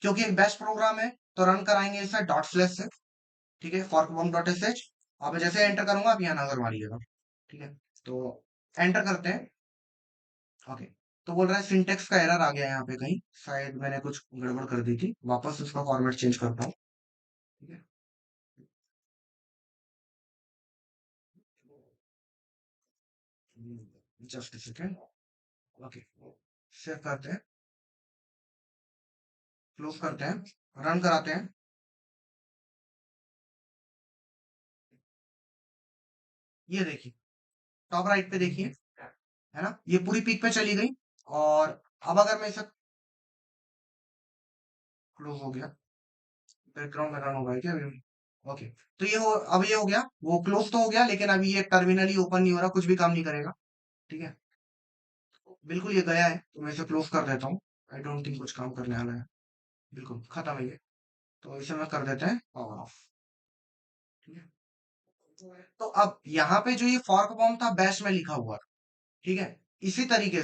क्योंकि एक बेस्ट प्रोग्राम है। तो रन कराएंगे इसे डॉट स्लैश से। ठीक है, फॉर्कबॉम्ब डॉट sh। अब मैं जैसे एंटर करूंगा आप यहाँ नजर मारिएगा। ठीक है, तो एंटर करते हैं। ओके, तो बोल रहा है सिंटेक्स का एरर आ गया यहाँ पे कहीं, शायद मैंने कुछ गड़बड़ कर दी थी, वापस उसका फॉर्मेट चेंज करता हूँ। ठीक है, जस्ट सेकेंड। ओके, सेव करते हैं, क्लोज करते हैं, रन कराते हैं। ये देखिए, टॉप राइट पे देखिए, है ना, ये पूरी पीक पे चली गई। और अब अगर मैं इसे क्लोज हो गया, बैकग्राउंड में रन हो गया क्या अभी? ओके, तो ये हो, अब ये हो गया, वो क्लोज तो हो गया, लेकिन अभी ये टर्मिनली ओपन नहीं हो रहा, कुछ भी काम नहीं करेगा। ठीक है, बिल्कुल ये गया है, तो मैं इसे क्लोज कर देता हूँ। आई डोंट थिंक कुछ काम करने वाला है, बिल्कुल खत्म है ये। तो इसे मैं कर देते हैं पावर ऑफ। ठीक है, तो अब यहाँ पे जो ये फॉर्क बॉम्ब था बैश में लिखा हुआ, ठीक है, इसी तरीके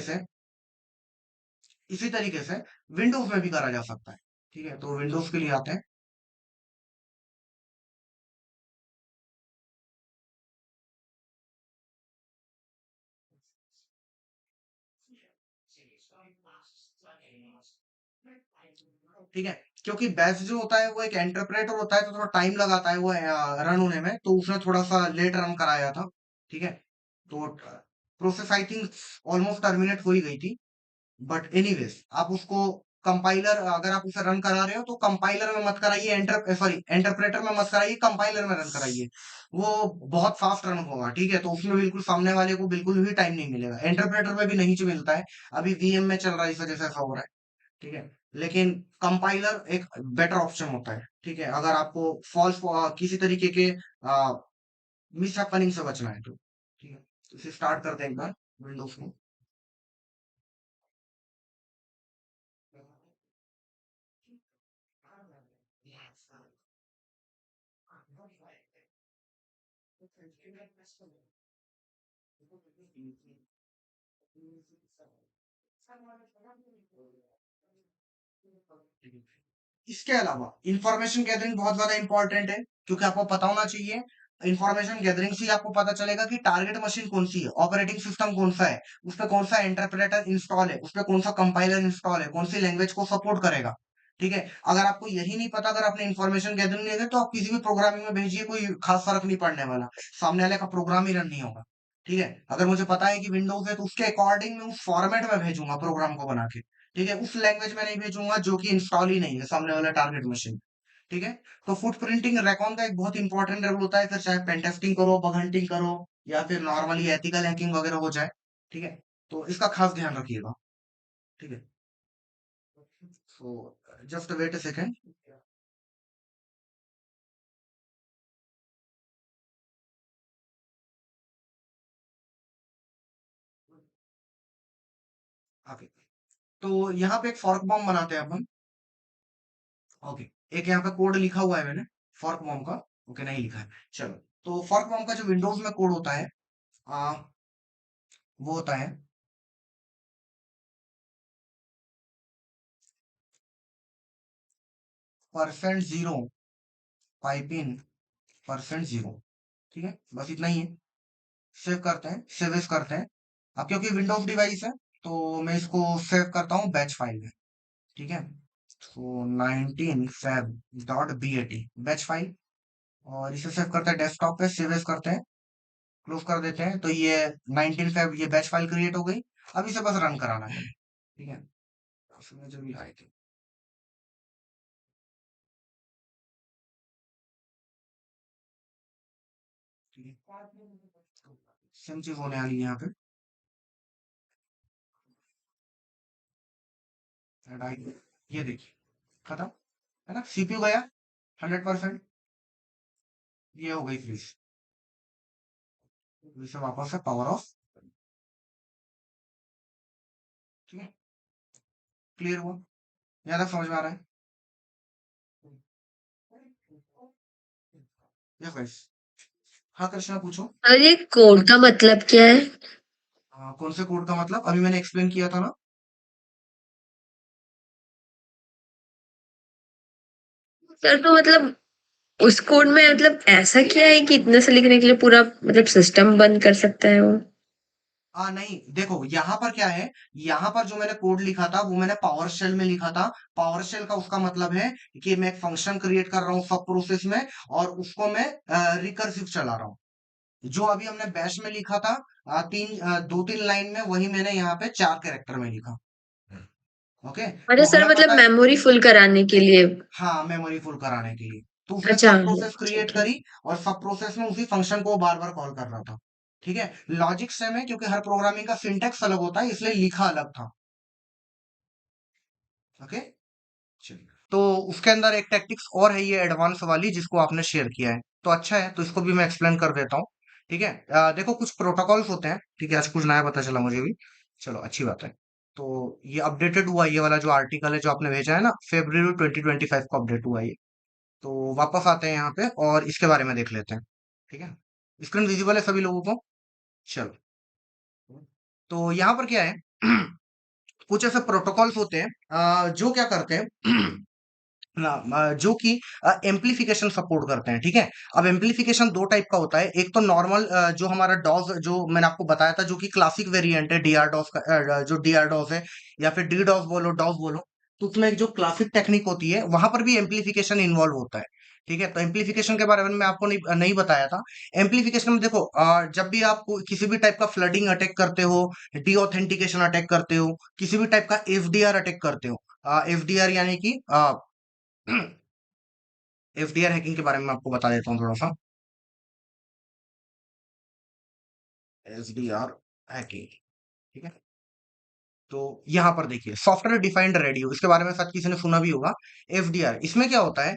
से विंडोज में भी करा जा सकता है। ठीक है, तो विंडोज के लिए आते हैं। ठीक है, क्योंकि बैश जो होता है वो एक इंटरप्रेटर होता है, तो थोड़ा टाइम लगाता है वो रन होने में, तो उसने थोड़ा सा लेट रन कराया था। ठीक है, तो process I think almost terminate हो ही गई थी। बट एनीवेज आप उसको कंपाइलर, अगर आप उसे रन करा रहे हो तो कंपाइलर में मत कराइए, इंटरप्रेटर में मत कराइए, कंपाइलर में रन कराइए। वो बहुत फास्ट रन होगा। ठीक है, तो उसमें बिल्कुल सामने वाले को बिल्कुल भी टाइम नहीं मिलेगा, इंटरप्रेटर में भी नहीं मिलता है। अभी वीएम में चल रहा है, इस वजह से ऐसा हो रहा है। ठीक है, लेकिन कंपाइलर एक बेटर ऑप्शन होता है। ठीक है, अगर आपको फॉल्स किसी तरीके के मिस हैपनिंग से बचना है तो। ठीक है, तो इसे स्टार्ट करते हैं एक बार विंडोज में। इसके अलावा इंफॉर्मेशन गैदरिंग बहुत ज्यादा इंपॉर्टेंट है, क्योंकि आपको पता होना चाहिए, इंफॉर्मेशन गैदरिंग से ही आपको पता चलेगा कि टारगेट मशीन कौन सी है, ऑपरेटिंग सिस्टम कौन सा है, उस पर कौन सा इंटरप्रेटर इंस्टॉल है, उस पर कौन सा कंपाइलर इंस्टॉल है, कौन सी लैंग्वेज को सपोर्ट करेगा। ठीक है, अगर आपको यही नहीं पता, अगर आपने इंफॉर्मेशन गैदरिंग नहीं है, तो आप किसी भी प्रोग्रामिंग में भेजिए, कोई खास फर्क नहीं पड़ने वाला, सामने वाले का प्रोग्राम ही रन नहीं होगा। ठीक है, अगर मुझे पता है कि विंडोज है, तो उसके अकॉर्डिंग मैं उस फॉर्मेट में भेजूंगा प्रोग्राम को बना के। ठीक है, उस लैंग्वेज में नहीं भेजूंगा जो कि इंस्टॉल ही नहीं है सामने वाला टारगेट मशीन। ठीक है, तो फुटप्रिंटिंग रेकॉन का एक बहुत इंपॉर्टेंट रोल होता है, फिर चाहे पेन टेस्टिंग करो, बग हंटिंग करो, या फिर नॉर्मली एथिकल हैकिंग वगैरह हो जाए। ठीक है, तो इसका खास ध्यान रखिएगा। ठीक है, so just wait a second. Okay, तो यहाँ पे एक फॉर्क बॉम्ब बनाते हैं अपन। ओके, एक यहाँ पे कोड लिखा हुआ है मैंने फॉर्क बॉम्ब का। ओके, नहीं लिखा है, चलो। तो फॉर्क बॉम्ब का जो विंडोज में कोड होता है, आ, वो होता है %0 पाइप इन %0। ठीक है, बस इतना ही है। सेव करते हैं, सेव एज करते हैं। अब क्योंकि विंडोज डिवाइस है, तो मैं इसको सेव करता हूँ बैच फाइल में। ठीक है, तो 19fab.bat बैच फाइल, और इसे सेव करते हैं डेस्कटॉप पे, सेव एज करते हैं, क्लोज कर देते हैं। तो ये 19fab ये बैच फाइल क्रिएट हो गई। अब इसे बस रन कराना है। ठीक है, उसमें जो भी आए थे। ठीक है, सेम चीज होने वाली है यहाँ पे। Add icon, ये देखिए खत्म, है ना, सीपीयू गया 100%। ये हो गई फ्रीज। इसे वापस से पावर ऑफ। ठीक है, क्लियर हुआ, यहाँ तक समझ में आ रहा है? Yes guys. हाँ कृष्णा, पूछो। और ये कोड का मतलब क्या है? कौन से कोड का मतलब? अभी मैंने एक्सप्लेन किया था ना। सर तो मतलब उस कोड में मतलब ऐसा क्या है कि इतने से लिखने के लिए पूरा मतलब सिस्टम बंद कर सकता है वो? नहीं, देखो यहाँ पर क्या है, यहाँ पर जो मैंने कोड लिखा था वो मैंने पावर शेल में लिखा था। पावर शेल का उसका मतलब है कि मैं एक फंक्शन क्रिएट कर रहा हूँ सब प्रोसेस में, और उसको मैं रिकर्सिव चला रहा हूँ। जो अभी हमने बैश में लिखा था, 2-3 लाइन में, वही मैंने यहाँ पे 4 कैरेक्टर में लिखा। ओके, अरे तो सर हमें मतलब पता है, मेमोरी फुल कराने के लिए। हाँ, मेमोरी फुल कराने के लिए। तो उसने अच्छा, सब प्रोसेस क्रिएट ठीक है। करी, और सब प्रोसेस में उसी फंक्शन को बार बार कॉल कर रहा था। ठीक है, लॉजिक सेम है क्योंकि हर प्रोग्रामिंग का सिंटेक्स अलग होता है, इसलिए लिखा अलग था। ओके, चलिए। तो उसके अंदर एक टैक्टिक्स और है, ये एडवांस वाली जिसको आपने शेयर किया है, तो अच्छा है, तो इसको भी मैं एक्सप्लेन कर देता हूँ। ठीक है, देखो कुछ प्रोटोकॉल्स होते हैं, ठीक है, आज कुछ नया पता चला मुझे भी। चलो अच्छी बात है। तो ये अपडेटेड हुआ, ये वाला जो आर्टिकल है जो आपने भेजा है ना, February 2025 को अपडेट हुआ ये। तो वापस आते हैं यहाँ पे और इसके बारे में देख लेते हैं। ठीक है, स्क्रीन विजिबल है सभी लोगों को? चलो, तो यहाँ पर क्या है कुछ ऐसे प्रोटोकॉल्स होते हैं जो क्या करते हैं ना, जो कि एम्पलीफिकेशन सपोर्ट करते हैं। ठीक है, अब एम्पलीफिकेशन दो टाइप का होता है, एक तो नॉर्मल जो हमारा डॉस जो मैंने आपको बताया था, जो कि क्लासिक वेरिएंट है डीआर डॉस का, जो डीआर डॉस है या फिर डी डॉस बोलो, डॉस बोलो, तो उसमें एक जो क्लासिक टेक्निक होती है वहां पर भी एम्पलीफिकेशन इन्वॉल्व होता है। ठीक है, तो एम्पलीफिकेशन के बारे में मैं आपको नहीं नहीं बताया था। एम्पलीफिकेशन में देखो, जब भी आप किसी भी टाइप का फ्लडिंग अटैक करते हो, डी ऑथेंटिकेशन अटैक करते हो, किसी भी टाइप का एफडीआर अटैक करते हो, एफडीआर यानी कि एफडीआर हैकिंग के बारे में मैं आपको बता देता हूँ थोड़ा सा। एसडीआर हैकिंग, ठीक है, तो यहाँ पर देखिए सॉफ्टवेयर डिफाइंड रेडियो, इसके बारे में शायद किसी ने सुना भी होगा। एफडीआर, इसमें क्या होता है,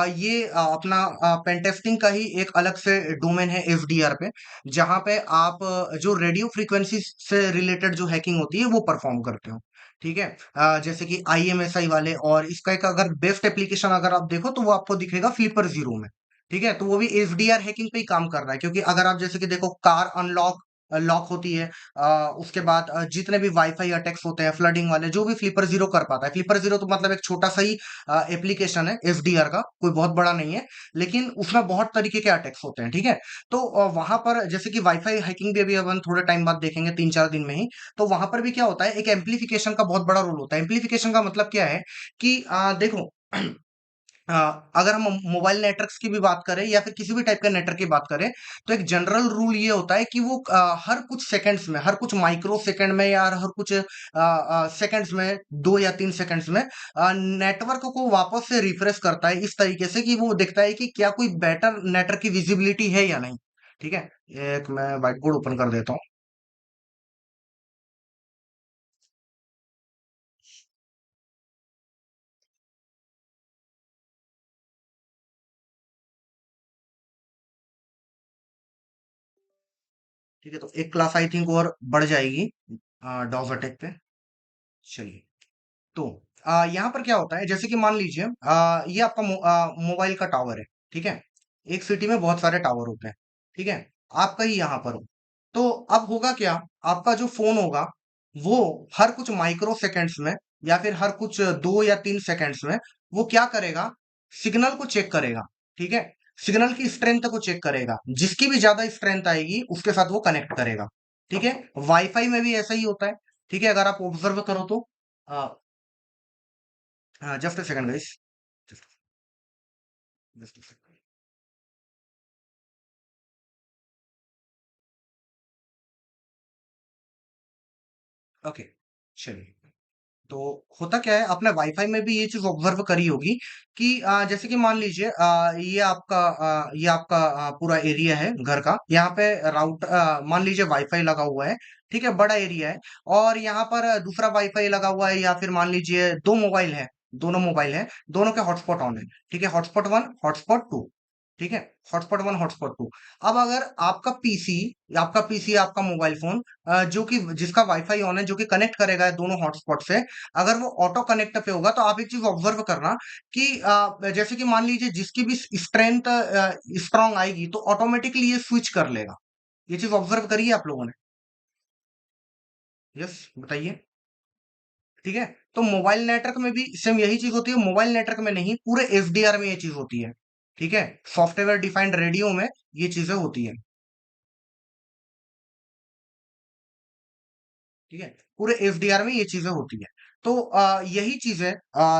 ये अपना पेन टेस्टिंग का ही एक अलग से डोमेन है एफडीआर पे, जहां पे आप जो रेडियो फ्रीक्वेंसी से रिलेटेड जो हैकिंग होती है वो परफॉर्म करते हो। ठीक है, जैसे कि आईएमएसआई वाले, और इसका एक अगर बेस्ट एप्लीकेशन अगर आप देखो तो वो आपको दिखेगा फ्लिपर जीरो में। ठीक है, तो वो भी एफडीआर हैकिंग पे ही काम कर रहा है, क्योंकि अगर आप जैसे कि देखो कार अनलॉक लॉक होती है, उसके बाद जितने भी वाईफाई अटैक्स होते हैं फ्लडिंग वाले, जो भी फ्लिपर जीरो कर पाता है, फ्लिपर जीरो तो मतलब एक छोटा सा ही एप्लीकेशन है एफडीआर का, कोई बहुत बड़ा नहीं है, लेकिन उसमें बहुत तरीके के अटैक्स होते हैं। ठीक है, तो वहां पर जैसे कि वाईफाई हैकिंग भी अभी अपन थोड़े टाइम बाद देखेंगे, 3-4 दिन में ही, तो वहां पर भी क्या होता है, एक एम्पलीफिकेशन का बहुत बड़ा रोल होता है। एम्पलीफिकेशन का मतलब क्या है कि देखो अ, अगर हम मोबाइल नेटवर्क्स की भी बात करें या फिर किसी भी टाइप का नेटवर्क की बात करें, तो एक जनरल रूल ये होता है कि वो हर कुछ सेकंड्स में, हर कुछ माइक्रो सेकंड में या हर कुछ सेकंड्स में, 2 या 3 सेकंड्स में नेटवर्क को वापस से रिफ्रेश करता है, इस तरीके से कि वो देखता है कि क्या कोई बेटर नेटवर्क की विजिबिलिटी है या नहीं। ठीक है, एक मैं व्हाइट बोर्ड ओपन कर देता हूँ। ठीक है, तो एक क्लास आई थिंक और बढ़ जाएगी डॉस अटैक पे। चलिए, तो यहाँ पर क्या होता है, जैसे कि मान लीजिए ये आपका मोबाइल का टावर है। ठीक है, एक सिटी में बहुत सारे टावर होते हैं। ठीक है, आपका ही यहाँ पर हो, तो अब होगा क्या, आपका जो फोन होगा वो हर कुछ माइक्रो सेकेंड्स में या फिर हर कुछ 2 या 3 सेकेंड्स में वो क्या करेगा, सिग्नल को चेक करेगा। ठीक है, सिग्नल की स्ट्रेंथ को चेक करेगा, जिसकी भी ज्यादा स्ट्रेंथ आएगी उसके साथ वो कनेक्ट करेगा। ठीक है, वाईफाई में भी ऐसा ही होता है। ठीक है, अगर आप ऑब्जर्व करो तो just a second guys, just just a second. Okay, चलिए, तो होता क्या है, आपने वाईफाई में भी ये चीज ऑब्जर्व करी होगी कि जैसे कि मान लीजिए ये आपका पूरा एरिया है घर का, यहाँ पे राउट मान लीजिए वाईफाई लगा हुआ है। ठीक है, बड़ा एरिया है, और यहाँ पर दूसरा वाईफाई लगा हुआ है, या फिर मान लीजिए दो मोबाइल है, दोनों मोबाइल है, दोनों के हॉटस्पॉट ऑन है। ठीक है, हॉटस्पॉट वन, हॉटस्पॉट टू। ठीक है, हॉटस्पॉट वन, हॉटस्पॉट टू। अब अगर आपका पीसी आपका मोबाइल फोन जो कि जिसका वाईफाई ऑन है, जो कि कनेक्ट करेगा दोनों हॉटस्पॉट से, अगर वो ऑटो कनेक्ट पे होगा, तो आप एक चीज ऑब्जर्व करना कि जैसे कि मान लीजिए जिसकी भी स्ट्रेंथ स्ट्रांग आएगी तो ऑटोमेटिकली ये स्विच कर लेगा। ये चीज ऑब्जर्व करिए आप लोगों ने। यस, बताइए। ठीक है, तो मोबाइल नेटवर्क में भी सेम यही चीज होती है, मोबाइल नेटवर्क में नहीं, पूरे एफडीआर में ये चीज होती है। ठीक है, सॉफ्टवेयर डिफाइंड रेडियो में ये चीजें होती है। ठीक है, पूरे एफडीआर में ये चीजें होती है। तो यही चीजें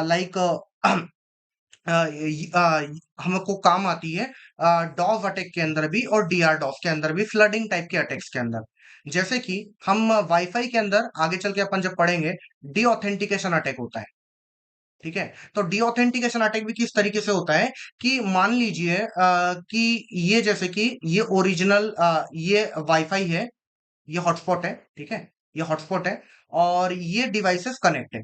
लाइक हमको काम आती है डॉस अटैक के अंदर भी और डीआर डॉस के अंदर भी, फ्लडिंग टाइप के अटैक्स के अंदर। जैसे कि हम वाईफाई के अंदर आगे चल के अपन जब पढ़ेंगे डी ऑथेंटिकेशन अटैक होता है। ठीक है। तो डीऑथेंटिकेशन अटैक भी किस तरीके से होता है कि मान लीजिए कि ये जैसे कि ये ओरिजिनल ये वाईफाई है, ये हॉटस्पॉट है, ठीक है, ये हॉटस्पॉट है और ये डिवाइसेस कनेक्ट है,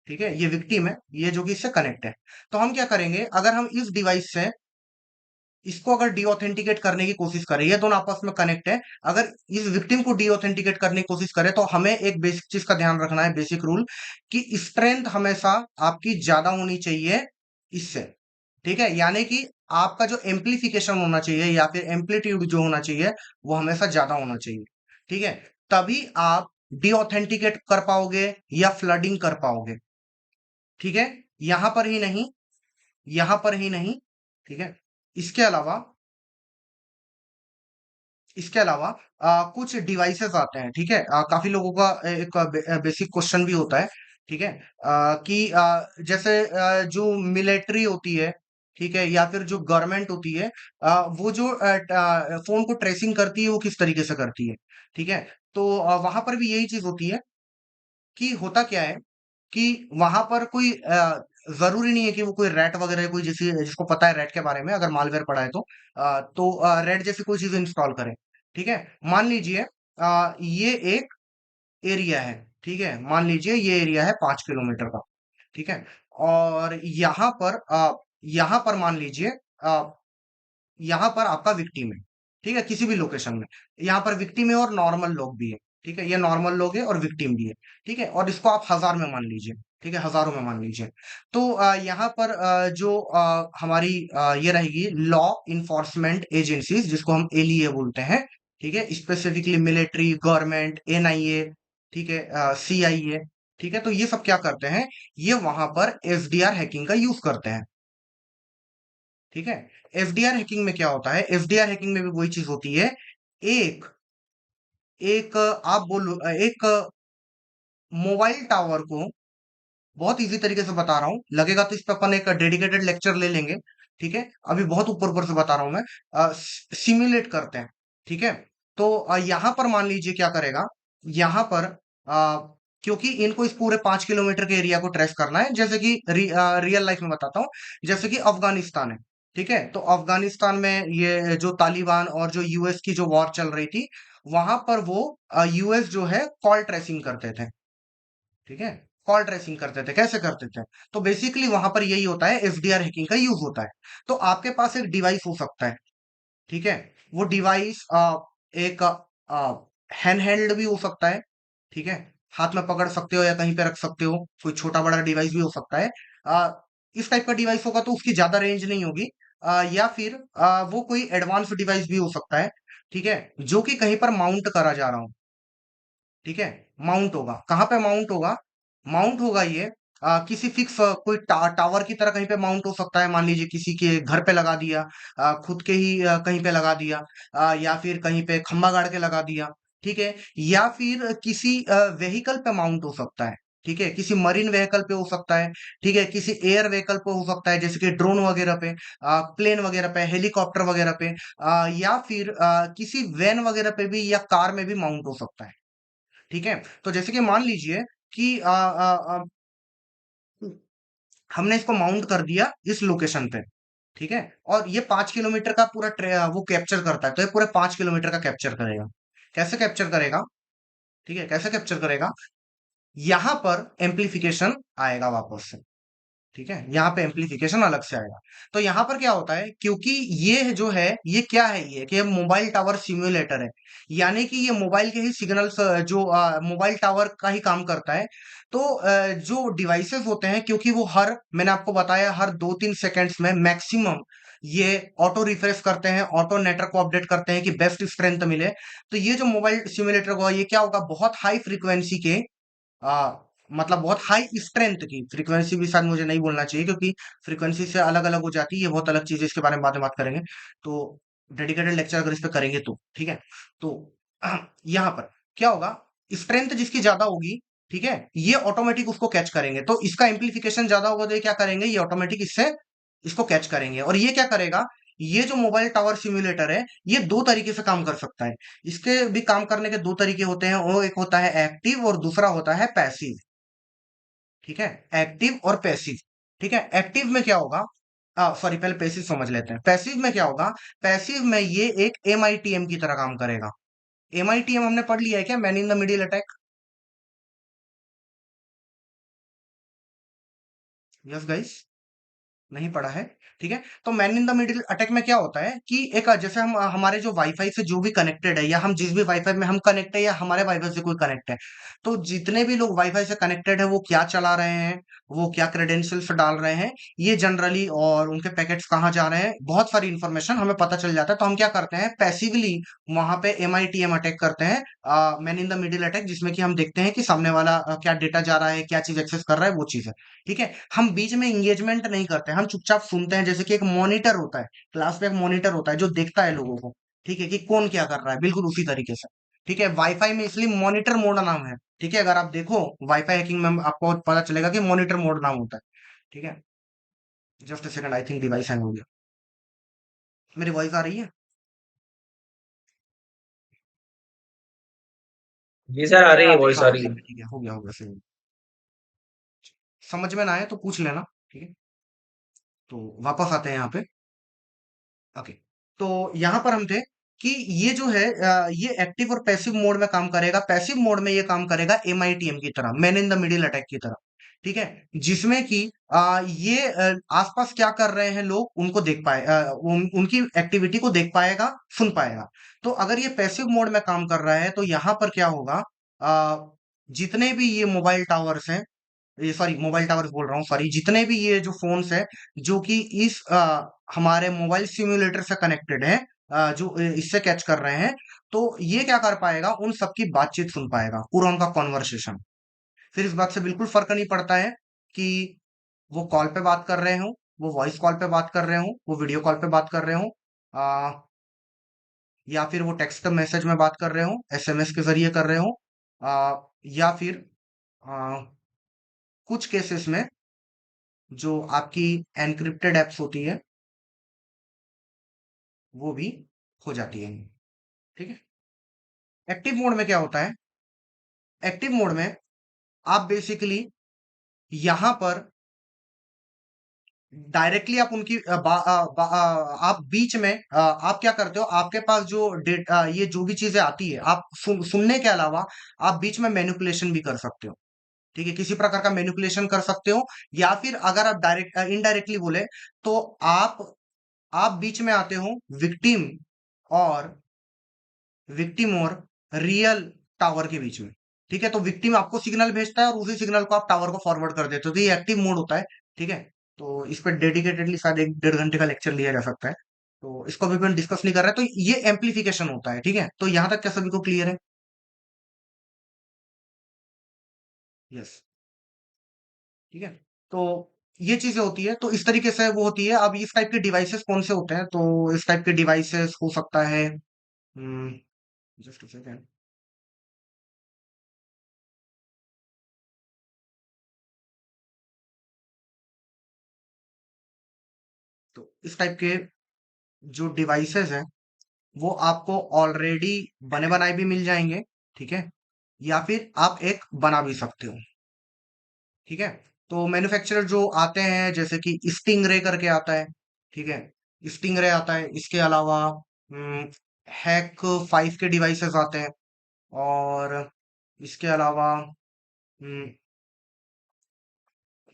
ठीक है, ये विक्टिम है, ये जो कि इससे कनेक्ट है। तो हम क्या करेंगे, अगर हम इस डिवाइस से इसको अगर डीऑथेंटिकेट करने की कोशिश करें, ये दोनों आपस में कनेक्ट है, अगर इस विक्टिम को डीऑथेंटिकेट करने की कोशिश करें तो हमें एक बेसिक चीज का ध्यान रखना है, बेसिक रूल, कि स्ट्रेंथ हमेशा आपकी ज्यादा होनी चाहिए इससे, ठीक है, यानी कि आपका जो एम्पलीफिकेशन होना चाहिए या फिर एम्पलीट्यूड जो होना चाहिए वो हमेशा ज्यादा होना चाहिए, ठीक है, तभी आप डीऑथेंटिकेट कर पाओगे या फ्लडिंग कर पाओगे, ठीक है, यहां पर ही नहीं, यहां पर ही नहीं, ठीक है, इसके अलावा इसके अलावा कुछ डिवाइसेस आते हैं, ठीक है, काफी लोगों का एक बेसिक क्वेश्चन भी होता है, ठीक है, कि जैसे जो मिलिट्री होती है, ठीक है, या फिर जो गवर्नमेंट होती है, वो जो फोन को ट्रेसिंग करती है वो किस तरीके से करती है, ठीक है, तो वहां पर भी यही चीज होती है कि होता क्या है कि वहां पर कोई जरूरी नहीं है कि वो कोई रैट वगैरह कोई जैसी जिसको पता है रैट के बारे में, अगर मालवेयर पड़ा है तो रैट जैसी कोई चीज इंस्टॉल करें, ठीक है, मान लीजिए ये एक एरिया है, ठीक है, मान लीजिए ये एरिया है 5 किलोमीटर का, ठीक है, और यहाँ पर मान लीजिए यहाँ पर आपका विक्टिम है, ठीक है, किसी भी लोकेशन में, यहाँ पर विक्टिम है और नॉर्मल लोग भी है, ठीक है, ये नॉर्मल लोग है और विक्टिम भी है, ठीक है, और इसको आप हजार में मान लीजिए, ठीक है, हजारों में मान लीजिए, तो यहाँ पर जो हमारी ये रहेगी लॉ इन्फोर्समेंट एजेंसीज, जिसको हम एलईए बोलते हैं, ठीक है, स्पेसिफिकली मिलिट्री, गवर्नमेंट, एनआईए, ठीक है, सीआईए, ठीक है, तो ये सब क्या करते हैं, ये वहां पर एफडीआर हैकिंग का यूज करते हैं, ठीक है, एफडीआर हैकिंग में क्या होता है, एफडीआर हैकिंग में भी वही चीज होती है, एक एक आप बोलो एक मोबाइल टावर को, बहुत इजी तरीके से बता रहा हूं, लगेगा तो इस पर अपन एक डेडिकेटेड लेक्चर ले लेंगे, ठीक है, अभी बहुत ऊपर ऊपर से बता रहा हूं मैं, सिमुलेट करते हैं, ठीक है, तो यहां पर मान लीजिए क्या करेगा, यहां पर क्योंकि इनको इस पूरे 5 किलोमीटर के एरिया को ट्रेस करना है, जैसे कि रियल लाइफ में बताता हूँ, जैसे कि अफगानिस्तान है, ठीक है, तो अफगानिस्तान में ये जो तालिबान और जो यूएस की जो वॉर चल रही थी, वहां पर वो यूएस जो है कॉल ट्रेसिंग करते थे, ठीक है, कॉल ट्रेसिंग करते थे, कैसे करते थे, तो बेसिकली वहां पर यही होता है, एफडीआर हैकिंग का यूज होता है, तो आपके पास एक डिवाइस हो सकता है, ठीक है, वो डिवाइस एक हैंड हेल्ड भी हो सकता है, ठीक है, हाथ में पकड़ सकते हो या कहीं पे रख सकते हो, कोई छोटा बड़ा डिवाइस भी हो सकता है, इस टाइप का डिवाइस होगा तो उसकी ज्यादा रेंज नहीं होगी, या फिर वो कोई एडवांस डिवाइस भी हो सकता है, ठीक है, जो कि कहीं पर माउंट करा जा रहा हो, ठीक है, माउंट होगा, कहाँ पे माउंट होगा, माउंट होगा ये किसी फिक्स कोई टावर की तरह कहीं पे माउंट हो सकता है, मान लीजिए किसी के घर पे लगा दिया, खुद के ही कहीं पे लगा दिया, या फिर कहीं पे खंभा गाड़ के लगा दिया, ठीक है, या फिर किसी व्हीकल पे माउंट हो सकता है, ठीक है, किसी मरीन व्हीकल पे हो सकता है, ठीक है, किसी एयर व्हीकल पे हो सकता है, जैसे कि ड्रोन वगैरह पे, प्लेन वगैरह पे, हेलीकॉप्टर वगैरह पे, या फिर किसी वैन वगैरह पे भी या कार में भी माउंट हो सकता है, ठीक है, तो जैसे कि मान लीजिए कि हमने इसको माउंट कर दिया इस लोकेशन पे, ठीक है, और ये 5 किलोमीटर का पूरा वो कैप्चर करता है, तो ये पूरे 5 किलोमीटर का कैप्चर करेगा, कैसे कैप्चर करेगा, ठीक है, कैसे कैप्चर करेगा, यहां पर एम्पलीफिकेशन आएगा वापस से, ठीक है, यहाँ पे एम्पलीफिकेशन अलग से आएगा, तो यहाँ पर क्या होता है, क्योंकि ये जो है ये क्या है, ये कि मोबाइल टावर सिम्युलेटर है, यानी कि ये मोबाइल के ही सिग्नल्स जो मोबाइल टावर का ही काम करता है, तो जो डिवाइसेस होते हैं, क्योंकि वो मैंने आपको बताया हर 2-3 सेकेंड्स में मैक्सिमम ये ऑटो रिफ्रेश करते हैं, ऑटो नेटवर्क को अपडेट करते हैं कि बेस्ट स्ट्रेंथ मिले, तो ये जो मोबाइल सिम्युलेटर होगा ये क्या होगा, बहुत हाई फ्रीक्वेंसी के आ, मतलब बहुत हाई स्ट्रेंथ की फ्रीक्वेंसी भी शायद मुझे नहीं बोलना चाहिए, क्योंकि फ्रीक्वेंसी से अलग अलग हो जाती है, ये बहुत अलग चीज है, इसके बारे में बाद में बात करेंगे, तो डेडिकेटेड लेक्चर अगर इस पे करेंगे तो, ठीक है, तो यहाँ पर क्या होगा, स्ट्रेंथ जिसकी ज्यादा होगी, ठीक है, ये ऑटोमेटिक उसको कैच करेंगे, तो इसका एम्पलीफिकेशन ज्यादा होगा तो ये क्या करेंगे, ये ऑटोमेटिक इससे इसको कैच करेंगे, और ये क्या करेगा, ये जो मोबाइल टावर सिम्युलेटर है ये दो तरीके से काम कर सकता है, इसके भी काम करने के दो तरीके होते हैं, वो एक होता है एक्टिव और दूसरा होता है पैसिव, ठीक है, एक्टिव और पैसिव, ठीक है। एक्टिव में क्या होगा, सॉरी पहले पैसिव समझ लेते हैं। पैसिव में क्या होगा, पैसिव में ये एक एमआईटीएम की तरह काम करेगा। एमआईटीएम हमने पढ़ लिया है क्या, man in the middle attack? Yes guys, नहीं पढ़ा है। ठीक है, तो man in the middle attack में क्या होता है कि एक जैसे हम हमारे जो वाईफाई से जो भी कनेक्टेड है, या हम जिस भी वाईफाई में हम कनेक्ट है, या हमारे वाईफाई से कोई कनेक्ट है, तो जितने भी लोग वाईफाई से कनेक्टेड है वो क्या चला रहे हैं, वो क्या क्रेडेंशियल्स डाल रहे हैं, ये जनरली, और उनके पैकेट्स कहाँ जा रहे हैं, बहुत सारी इंफॉर्मेशन हमें पता चल जाता है। तो हम क्या करते हैं, पैसिवली वहां पे एमआईटीएम अटैक करते हैं, man in the middle attack, जिसमें कि हम देखते हैं कि सामने वाला क्या डेटा जा रहा है, क्या चीज एक्सेस कर रहा है, वो चीज है। ठीक है, हम बीच में इंगेजमेंट नहीं करते, हम चुपचाप सुनते हैं, जैसे कि एक मॉनिटर होता है, क्लास में एक मॉनिटर होता है जो देखता है लोगों को, ठीक है, कि कौन क्या कर रहा है, बिल्कुल उसी तरीके से। ठीक है, वाईफाई में इसलिए मॉनिटर मोड नाम है। ठीक है, अगर आप देखो वाईफाई हैकिंग में आपको पता चलेगा कि मॉनिटर मोड नाम होता है। ठीक है, just a second, I think device hang हो गया। मेरी वॉइस आ रही है? जी सर, आ रही है, वॉइस आ हाँ रही है। ठीक है, हो गया सही। समझ में ना आए तो पूछ लेना। ठीक है, तो वापस आते हैं यहाँ पे। ओके, तो यहाँ पर हम थे कि ये जो है ये एक्टिव और पैसिव मोड में काम करेगा। पैसिव मोड में ये काम करेगा एमआईटीएम की तरह, man in the middle attack की तरह। ठीक है, जिसमें कि ये आसपास क्या कर रहे हैं लोग उनको देख पाए, उनकी एक्टिविटी को देख पाएगा, सुन पाएगा। तो अगर ये पैसिव मोड में काम कर रहा है तो यहाँ पर क्या होगा, जितने भी ये मोबाइल टावर्स हैं, ये सॉरी मोबाइल टावर्स बोल रहा हूँ, सॉरी, जितने भी ये जो फोन्स है जो कि इस हमारे मोबाइल सिम्युलेटर से कनेक्टेड है, जो इससे कैच कर रहे हैं, तो ये क्या कर पाएगा, उन सबकी बातचीत सुन पाएगा, पूरा उनका कॉन्वर्सेशन। फिर इस बात से बिल्कुल फर्क नहीं पड़ता है कि वो कॉल पे बात कर रहे हो, वो वॉइस कॉल पे बात कर रहे हो, वो वीडियो कॉल पे बात कर रहे हो, आ, या फिर वो टेक्स्ट मैसेज में बात कर रहे हो, एसएमएस के जरिए कर रहे हो, या फिर आ, कुछ केसेस में जो आपकी एनक्रिप्टेड एप्स होती है वो भी हो जाती है। ठीक है, एक्टिव मोड में क्या होता है, एक्टिव मोड में आप बेसिकली यहां पर डायरेक्टली आप उनकी आप बीच में आप क्या करते हो, आपके पास जो डेटा, ये जो भी चीजें आती है, आप सुनने के अलावा आप बीच में मैनिपुलेशन भी कर सकते हो। ठीक है, किसी प्रकार का मैनिपुलेशन कर सकते हो, या फिर अगर आप डायरेक्ट इनडायरेक्टली बोले तो आप बीच में आते हो विक्टिम और और रियल टावर के बीच में। ठीक है, तो विक्टिम आपको सिग्नल भेजता है और उसी सिग्नल को आप टावर को फॉरवर्ड कर देते हो, तो ये एक्टिव मोड होता है। ठीक है, तो इस पर डेडिकेटेडली शायद 1-1.5 घंटे का लेक्चर लिया जा सकता है, तो इसको अभी अपन डिस्कस नहीं कर रहे, तो ये एम्पलीफिकेशन होता है। ठीक है, तो यहां तक क्या सभी को क्लियर है? यस, ठीक है, तो ये चीजें होती है, तो इस तरीके से वो होती है। अब इस टाइप के डिवाइसेस कौन से होते हैं, तो इस टाइप के डिवाइसेस हो सकता है, जस्ट सेकेंड, तो इस टाइप के जो डिवाइसेस हैं वो आपको ऑलरेडी बने बनाए भी मिल जाएंगे। ठीक है, या फिर आप एक बना भी सकते हो। ठीक है, तो मैन्युफैक्चरर जो आते हैं जैसे कि स्टिंगरे करके आता है। ठीक है, स्टिंगरे आता है, इसके अलावा हैक 5 के डिवाइसेस आते हैं, और इसके अलावा हम्म,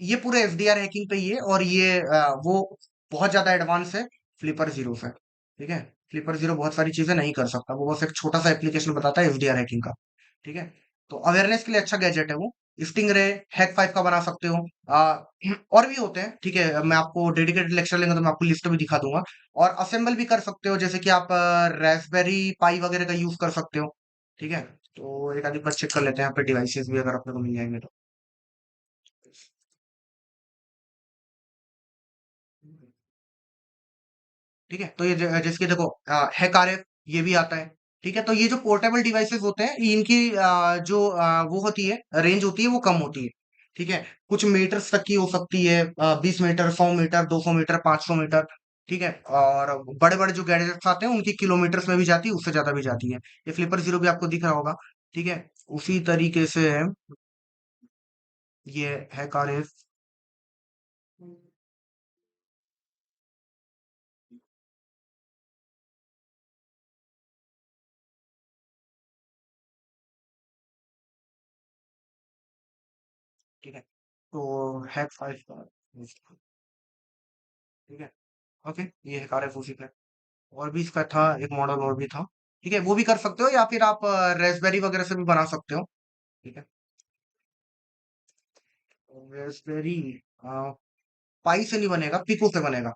ये पूरे एसडीआर हैकिंग पे ही है, और ये वो बहुत ज्यादा एडवांस है फ्लिपर जीरो से। ठीक है, फ्लिपर जीरो बहुत सारी चीजें नहीं कर सकता, वो बस एक छोटा सा एप्लीकेशन बताता है एसडीआर हैकिंग का। ठीक है, तो अवेयरनेस के लिए अच्छा गैजेट है वो। स्टिंगरे हैक 5 का बना सकते हो, और भी होते हैं। ठीक है, मैं आपको डेडिकेटेड लेक्चर लेंगे तो मैं आपको लिस्ट भी दिखा दूंगा। और असेंबल भी कर सकते हो, जैसे कि आप रास्पबेरी पाई वगैरह का यूज कर सकते हो। ठीक है, तो एक आदमी बार चेक कर लेते हैं यहाँ पे डिवाइसेस भी अगर अपने को मिल जाएंगे तो। ठीक है, तो ये जैसे कि देखो हैक आरएफ ये भी आता है। ठीक है, तो ये जो पोर्टेबल डिवाइसेस होते हैं इनकी जो वो होती है, रेंज होती है, वो कम होती है। ठीक है, कुछ मीटर्स तक की हो सकती है, 20 मीटर, 100 मीटर, 200 मीटर, 500 मीटर। ठीक है, और बड़े बड़े जो गैजेट्स आते हैं उनकी किलोमीटर्स में भी जाती है, उससे ज्यादा भी जाती है। ये फ्लिपर जीरो भी आपको दिख रहा होगा। ठीक है, उसी तरीके से ये हैक आरएफ ठीक है, तो हैक फाइव, ठीक है, ओके, ये है RFOC का। और भी इसका था एक मॉडल और भी था, ठीक है, वो भी कर सकते हो, या फिर आप रेस्पबेरी वगैरह से भी बना सकते हो, ठीक है। रेस्पबेरी पाई से नहीं बनेगा, पिको से बनेगा,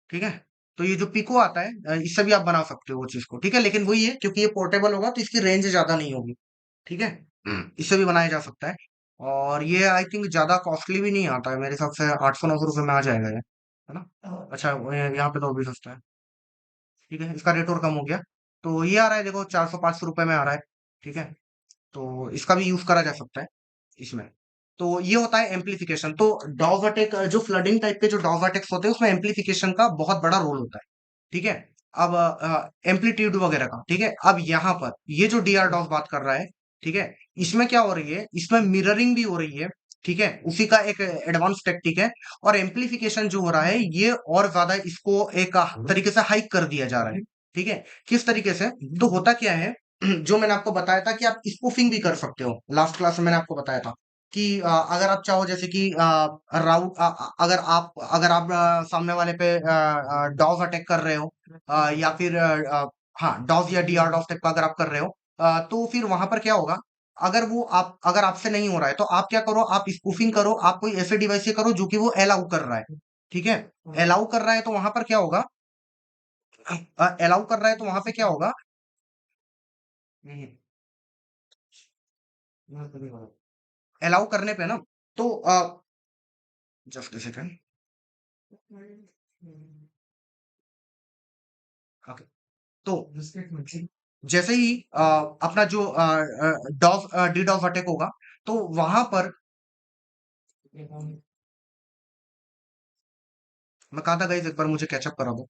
ठीक है। तो ये जो पिको आता है, इससे भी आप बना सकते हो वो चीज को, ठीक है, लेकिन वही है, क्योंकि ये पोर्टेबल होगा तो इसकी रेंज ज्यादा नहीं होगी, ठीक है। इससे भी बनाया जा सकता है, और ये आई थिंक ज्यादा कॉस्टली भी नहीं आता है, मेरे हिसाब से 800-900 रुपये में आ जाएगा ये, है ना। अच्छा, यहाँ पे तो और भी सस्ता है, ठीक है, इसका रेट और कम हो गया। तो ये आ रहा है, देखो, 400-500 रुपये में आ रहा है, ठीक है। तो इसका भी यूज करा जा सकता है इसमें। तो ये होता है एम्पलीफिकेशन। तो डॉग अटैक, जो फ्लडिंग टाइप के जो डॉग अटैक्स होते हैं, उसमें एम्पलीफिकेशन का बहुत बड़ा रोल होता है, ठीक है। अब एम्पलीट्यूड वगैरह का, ठीक है। अब यहाँ पर ये जो डीआर डॉग बात कर रहा है, ठीक है, इसमें क्या हो रही है, इसमें मिररिंग भी हो रही है, ठीक है, उसी का एक एडवांस टेक्निक है। और एम्पलीफिकेशन जो हो रहा है, ये और ज्यादा इसको एक तरीके से हाइक कर दिया जा रहा है, ठीक है। किस तरीके से, तो होता क्या है, जो मैंने आपको बताया था कि आप स्पूफिंग भी कर सकते हो, लास्ट क्लास में मैंने आपको बताया था कि अगर आप चाहो, जैसे कि राउट, अगर आप सामने वाले पे डॉग अटैक कर रहे हो, या फिर हाँ, डॉग या डीआर डॉग टाइप का अगर आप कर रहे हो, तो फिर वहां पर क्या होगा, अगर आपसे नहीं हो रहा है, तो आप क्या करो, आप स्पूफिंग करो, आप कोई ऐसे डिवाइस से करो जो कि वो अलाउ कर रहा है, ठीक है। अलाउ कर रहा है तो वहां पर क्या होगा, अलाउ कर रहा है तो वहां पे क्या होगा, अलाउ करने पे ना, तो जस्ट सेकंड, ओके। तो जैसे ही अपना जो डॉग डीडॉस अटैक होगा, तो वहां पर मैं कहा था, गाइस, एक बार मुझे कैचअप करा दो,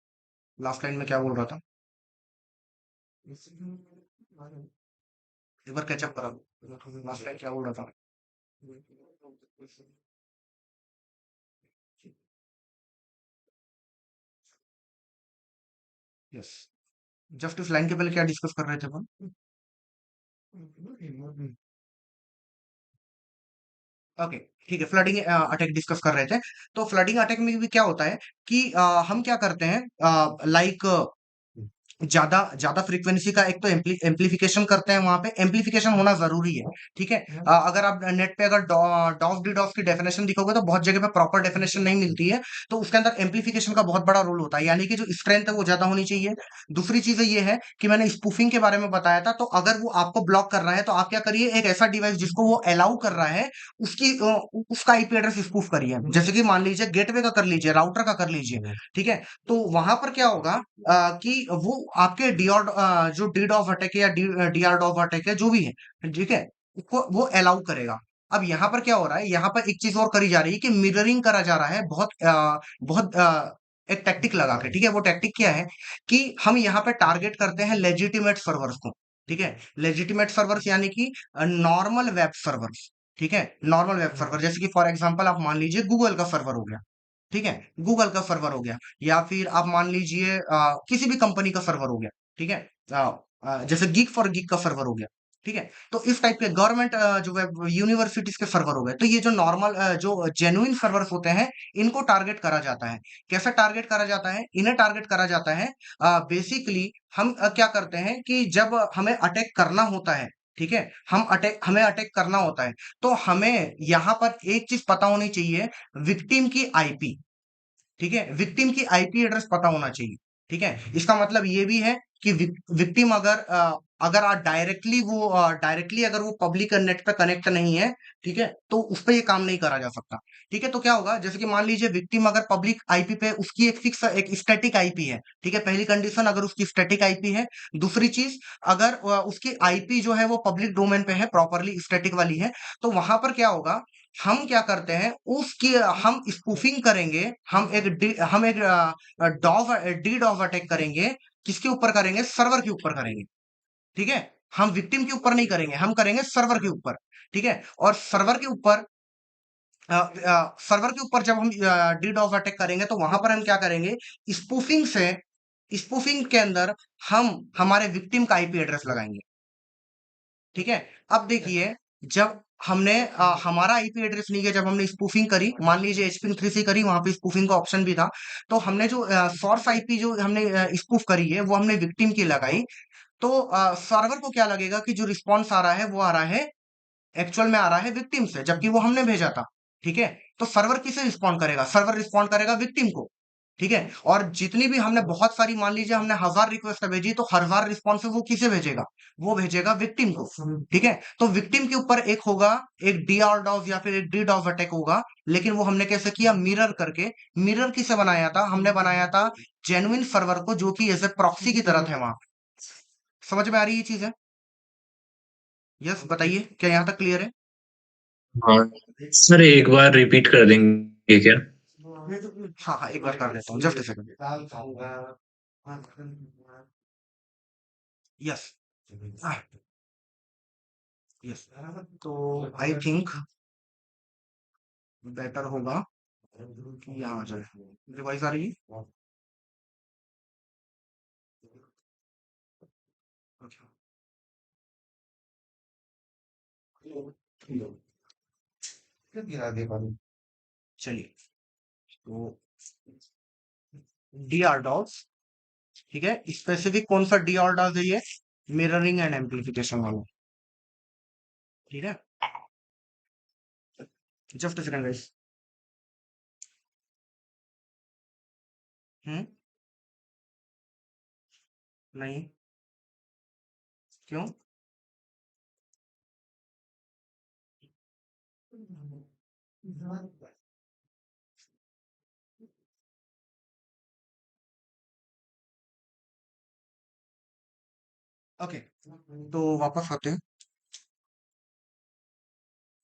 लास्ट लाइन में क्या बोल रहा था, एक बार कैचअप करा दो, लास्ट लाइन क्या बोल रहा था। यस, जस्ट इस लाइन के पहले क्या डिस्कस कर रहे थे अपन। ओके, ठीक है, फ्लडिंग अटैक डिस्कस कर रहे थे। तो फ्लडिंग अटैक में भी क्या होता है कि हम क्या करते हैं, लाइक ज्यादा ज्यादा फ्रीक्वेंसी का एक तो एम्पलीफिकेशन करते हैं, वहां पे एम्पलीफिकेशन होना जरूरी है, ठीक है। अगर आप नेट पे अगर डॉस डी डॉस की डेफिनेशन दिखोगे, तो बहुत जगह पे प्रॉपर डेफिनेशन नहीं मिलती है, तो उसके अंदर एम्पलीफिकेशन का बहुत बड़ा रोल होता है, यानी कि जो स्ट्रेंथ है वो ज्यादा होनी चाहिए। दूसरी चीज ये है कि मैंने स्पूफिंग के बारे में बताया था, तो अगर वो आपको ब्लॉक कर रहा है, तो आप क्या करिए, एक ऐसा डिवाइस जिसको वो अलाउ कर रहा है, उसका आईपी एड्रेस स्पूफ करिए, जैसे कि मान लीजिए गेटवे का कर लीजिए, राउटर का कर लीजिए, ठीक है। तो वहां पर क्या होगा, कि वो आपके डीआर जो डीडॉस अटैक है या डीआर डॉस अटैक है, जो भी है, ठीक है, उसको वो अलाउ करेगा। अब यहाँ पर क्या हो रहा है, यहाँ पर एक चीज और करी जा रही है कि मिररिंग करा जा रहा है, बहुत एक टैक्टिक लगा के, ठीक है। वो टैक्टिक क्या है कि हम यहाँ पे टारगेट करते हैं लेजिटिमेट सर्वर्स को, ठीक है। लेजिटिमेट सर्वर्स यानी कि नॉर्मल वेब सर्वर्स, ठीक है, नॉर्मल वेब सर्वर, जैसे कि फॉर एग्जांपल आप मान लीजिए गूगल का सर्वर हो गया, ठीक है, गूगल का सर्वर हो गया, या फिर आप मान लीजिए किसी भी कंपनी का सर्वर हो गया, ठीक है। जैसे गीक फॉर गीक का सर्वर हो गया, ठीक है। तो इस टाइप के गवर्नमेंट जो है यूनिवर्सिटीज के सर्वर हो गए, तो ये जो नॉर्मल जो जेन्युइन सर्वर्स होते हैं, इनको टारगेट करा जाता है। कैसे टारगेट करा जाता है, इन्हें टारगेट करा जाता है, बेसिकली हम क्या करते हैं कि जब हमें अटैक करना होता है, ठीक है, हमें अटैक करना होता है, तो हमें यहाँ पर एक चीज पता होनी चाहिए, विक्टिम की आईपी, ठीक है, विक्टिम की आईपी एड्रेस पता होना चाहिए, ठीक है। इसका मतलब ये भी है कि विक्टिम अगर डायरेक्टली अगर वो पब्लिक नेट पे कनेक्ट नहीं है, ठीक है, तो उस पे ये काम नहीं करा जा सकता, ठीक है। तो क्या होगा, जैसे कि मान लीजिए विक्टिम अगर पब्लिक आईपी पे, उसकी एक फिक्स एक स्टैटिक आईपी है, ठीक है, पहली कंडीशन, अगर उसकी स्टैटिक आईपी है। दूसरी चीज, अगर उसकी आईपी जो है वो पब्लिक डोमेन पे है, प्रॉपरली स्टैटिक वाली है, तो वहां पर क्या होगा, हम क्या करते हैं, उसकी हम स्पूफिंग करेंगे, हम एक डी डॉस अटैक करेंगे, किसके ऊपर करेंगे, सर्वर के ऊपर करेंगे, ठीक है। हम विक्टिम के ऊपर नहीं करेंगे, हम करेंगे सर्वर के ऊपर, ठीक है। और सर्वर के ऊपर जब हम डी डॉस अटैक करेंगे, तो वहां पर हम क्या करेंगे, स्पूफिंग से स्पूफिंग के अंदर हम हमारे विक्टिम का आईपी एड्रेस लगाएंगे, ठीक है। अब देखिए, जब हमने हमारा आईपी एड्रेस नहीं गया, जब हमने स्पूफिंग करी, मान लीजिए एचपिंग 3 से करी, वहां पे स्पूफिंग का ऑप्शन भी था, तो हमने जो सोर्स आईपी जो हमने स्पूफ करी है वो हमने विक्टिम की लगाई, तो सर्वर को क्या लगेगा कि जो रिस्पॉन्स आ रहा है वो आ रहा है, एक्चुअल में आ रहा है विक्टिम से, जबकि वो हमने भेजा था। ठीक है, तो सर्वर किसे रिस्पॉन्ड करेगा? सर्वर रिस्पॉन्ड करेगा विक्टिम को। ठीक है, और जितनी भी हमने बहुत सारी, मान लीजिए हमने 1000 रिक्वेस्ट भेजी, तो 1000 रिस्पॉन्स वो किसे भेजेगा? वो भेजेगा विक्टिम को। ठीक है, तो विक्टिम के ऊपर एक होगा, एक डीआरडॉस या फिर एक डीडॉस अटैक होगा, लेकिन वो हमने कैसे किया? मिरर करके। मिरर किसे बनाया था? हमने बनाया था जेन्युइन सर्वर को, जो कि ऐसे प्रॉक्सी की तरह थे वहां। समझ में आ रही है ये चीज है? यस, बताइए, क्या यहाँ तक क्लियर है? हाँ सर, एक बार रिपीट कर देंगे क्या? हाँ हाँ, एक बार कर देता हूँ, just a second. Yes, yes, तो आई थिंक बेटर होगा कि यहाँ आ जाए। रिवाइज आ रही है? अच्छा, चलिए, तो डीआरडॉस, ठीक है, स्पेसिफिक कौन सा डीआरडॉस है ये? मिररिंग एंड एम्पलीफिकेशन वाला। ठीक है, जस्ट अ सेकंड गाइस। हम्म, नहीं, क्यों? ओके, तो वापस आते हैं।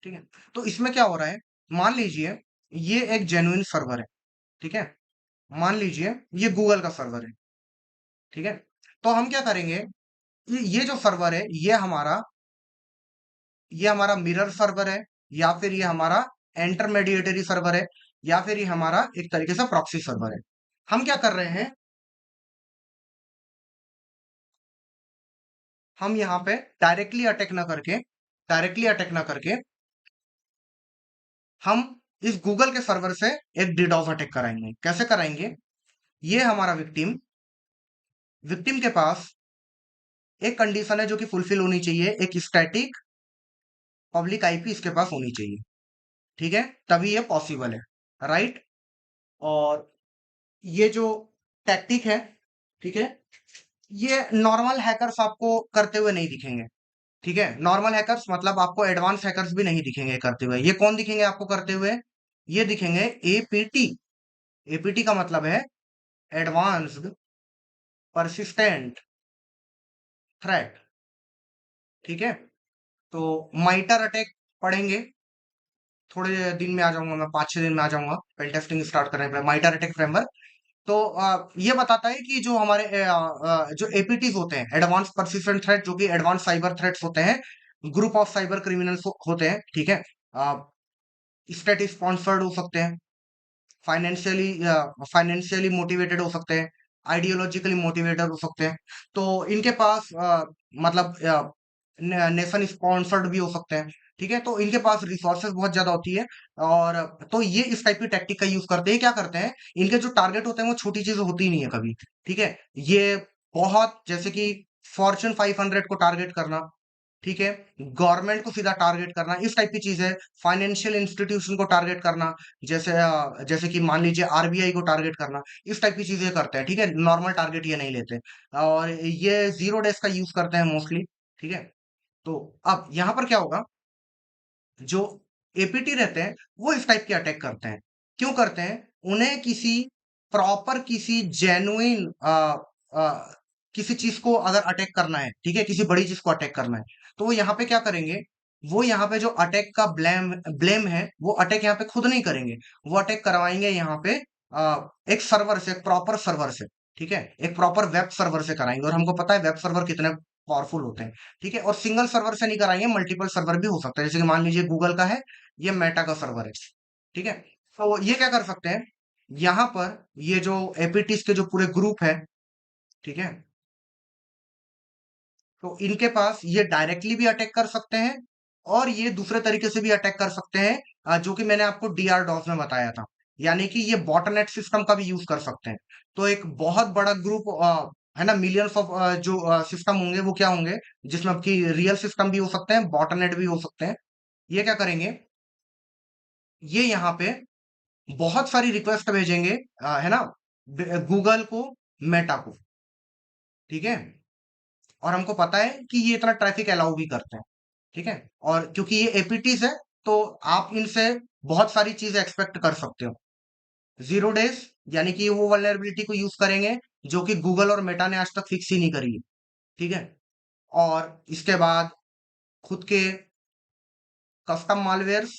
ठीक है, तो इसमें क्या हो रहा है? मान लीजिए ये एक जेन्युइन सर्वर है। ठीक है, मान लीजिए ये गूगल का सर्वर है। ठीक है, तो हम क्या करेंगे? ये जो सर्वर है, ये हमारा मिरर सर्वर है, या फिर ये हमारा इंटरमीडिएटरी सर्वर है, या फिर ये हमारा एक तरीके से प्रॉक्सी सर्वर है। हम क्या कर रहे हैं? हम यहाँ पे डायरेक्टली अटैक ना करके हम इस गूगल के सर्वर से एक डीडॉस अटैक कराएंगे। कैसे कराएंगे? ये हमारा विक्टिम विक्टिम के पास एक कंडीशन है जो कि फुलफिल होनी चाहिए, एक स्टैटिक पब्लिक आईपी इसके पास होनी चाहिए। ठीक है, तभी ये पॉसिबल है, राइट? और ये जो टैक्टिक है, ठीक है, ये नॉर्मल हैकर्स आपको करते हुए नहीं दिखेंगे। ठीक है, नॉर्मल हैकर्स मतलब आपको एडवांस हैकर्स भी नहीं दिखेंगे करते हुए। ये कौन दिखेंगे आपको करते हुए? ये दिखेंगे एपीटी। एपीटी का मतलब है एडवांस्ड परसिस्टेंट थ्रेट। ठीक है, तो माइटर अटैक पढ़ेंगे, थोड़े दिन में आ जाऊंगा मैं, 5-6 दिन में आ जाऊंगा पेन टेस्टिंग स्टार्ट करने पे। माइटर अटैक फ्रेमवर्क, तो ये बताता है कि जो हमारे जो एपीटीज होते हैं, एडवांस परसिस्टेंट थ्रेट, जो कि एडवांस साइबर थ्रेट्स होते हैं, ग्रुप ऑफ साइबर क्रिमिनल्स होते हैं। ठीक है, स्टेट स्पॉन्सर्ड हो सकते हैं, फाइनेंशियली फाइनेंशियली मोटिवेटेड हो सकते हैं, आइडियोलॉजिकली मोटिवेटेड हो सकते हैं। तो इनके पास मतलब नेशन स्पॉन्सर्ड भी हो सकते हैं। ठीक है, तो इनके पास रिसोर्सेज बहुत ज्यादा होती है, और तो ये इस टाइप की टैक्टिक का यूज करते हैं। क्या करते हैं? इनके जो टारगेट होते हैं वो छोटी चीजें होती नहीं है कभी। ठीक है, ये बहुत, जैसे कि फॉर्च्यून 500 को टारगेट करना, ठीक है, गवर्नमेंट को सीधा टारगेट करना, इस टाइप की चीज है। फाइनेंशियल इंस्टीट्यूशन को टारगेट करना, जैसे कि मान लीजिए आरबीआई को टारगेट करना, इस टाइप की चीजें करते हैं। ठीक है, नॉर्मल टारगेट ये नहीं लेते, और ये 0 डेज का यूज करते हैं मोस्टली। ठीक है, तो अब यहाँ पर क्या होगा? जो एपीटी रहते हैं वो इस टाइप के अटैक करते हैं। क्यों करते हैं? उन्हें किसी जेन्युइन किसी चीज को अगर अटैक करना है, ठीक है, किसी बड़ी चीज को अटैक करना है, तो वो यहाँ पे क्या करेंगे? वो यहाँ पे जो अटैक का ब्लेम ब्लेम है, वो अटैक यहाँ पे खुद नहीं करेंगे, वो अटैक करवाएंगे यहाँ पे एक सर्वर से, एक प्रॉपर सर्वर से। ठीक है, एक प्रॉपर वेब सर्वर से कराएंगे, और हमको पता है वेब सर्वर कितने पावरफुल होते हैं। ठीक है, और सिंगल सर्वर से नहीं कराएंगे, मल्टीपल सर्वर भी हो सकता है, जैसे कि मान लीजिए गूगल का है, ये मेटा का सर्वर है। ठीक है, तो ये क्या कर सकते हैं? यहाँ पर ये जो एपीटीज के जो पूरे ग्रुप है, ठीक है, तो इनके पास ये डायरेक्टली भी अटैक कर सकते हैं, और ये दूसरे तरीके से भी अटैक कर सकते हैं, जो कि मैंने आपको DRDoS में बताया था। यानी कि ये बॉटनेट सिस्टम का भी यूज कर सकते हैं। तो एक बहुत बड़ा ग्रुप है ना, मिलियंस ऑफ जो सिस्टम होंगे वो क्या होंगे, जिसमें आपकी रियल सिस्टम भी हो सकते हैं, बॉटनेट भी हो सकते हैं। ये क्या करेंगे, ये यहाँ पे बहुत सारी रिक्वेस्ट भेजेंगे, है ना, गूगल को, मेटा को। ठीक है, और हमको पता है कि ये इतना ट्रैफिक अलाउ भी करते हैं। ठीक है, और क्योंकि ये एपीटीज है, तो आप इनसे बहुत सारी चीजें एक्सपेक्ट कर सकते हो। 0 डेज, यानी कि वो वल्नरेबिलिटी को यूज करेंगे जो कि गूगल और मेटा ने आज तक फिक्स ही नहीं करी है। ठीक है, और इसके बाद खुद के कस्टम मालवेयर्स।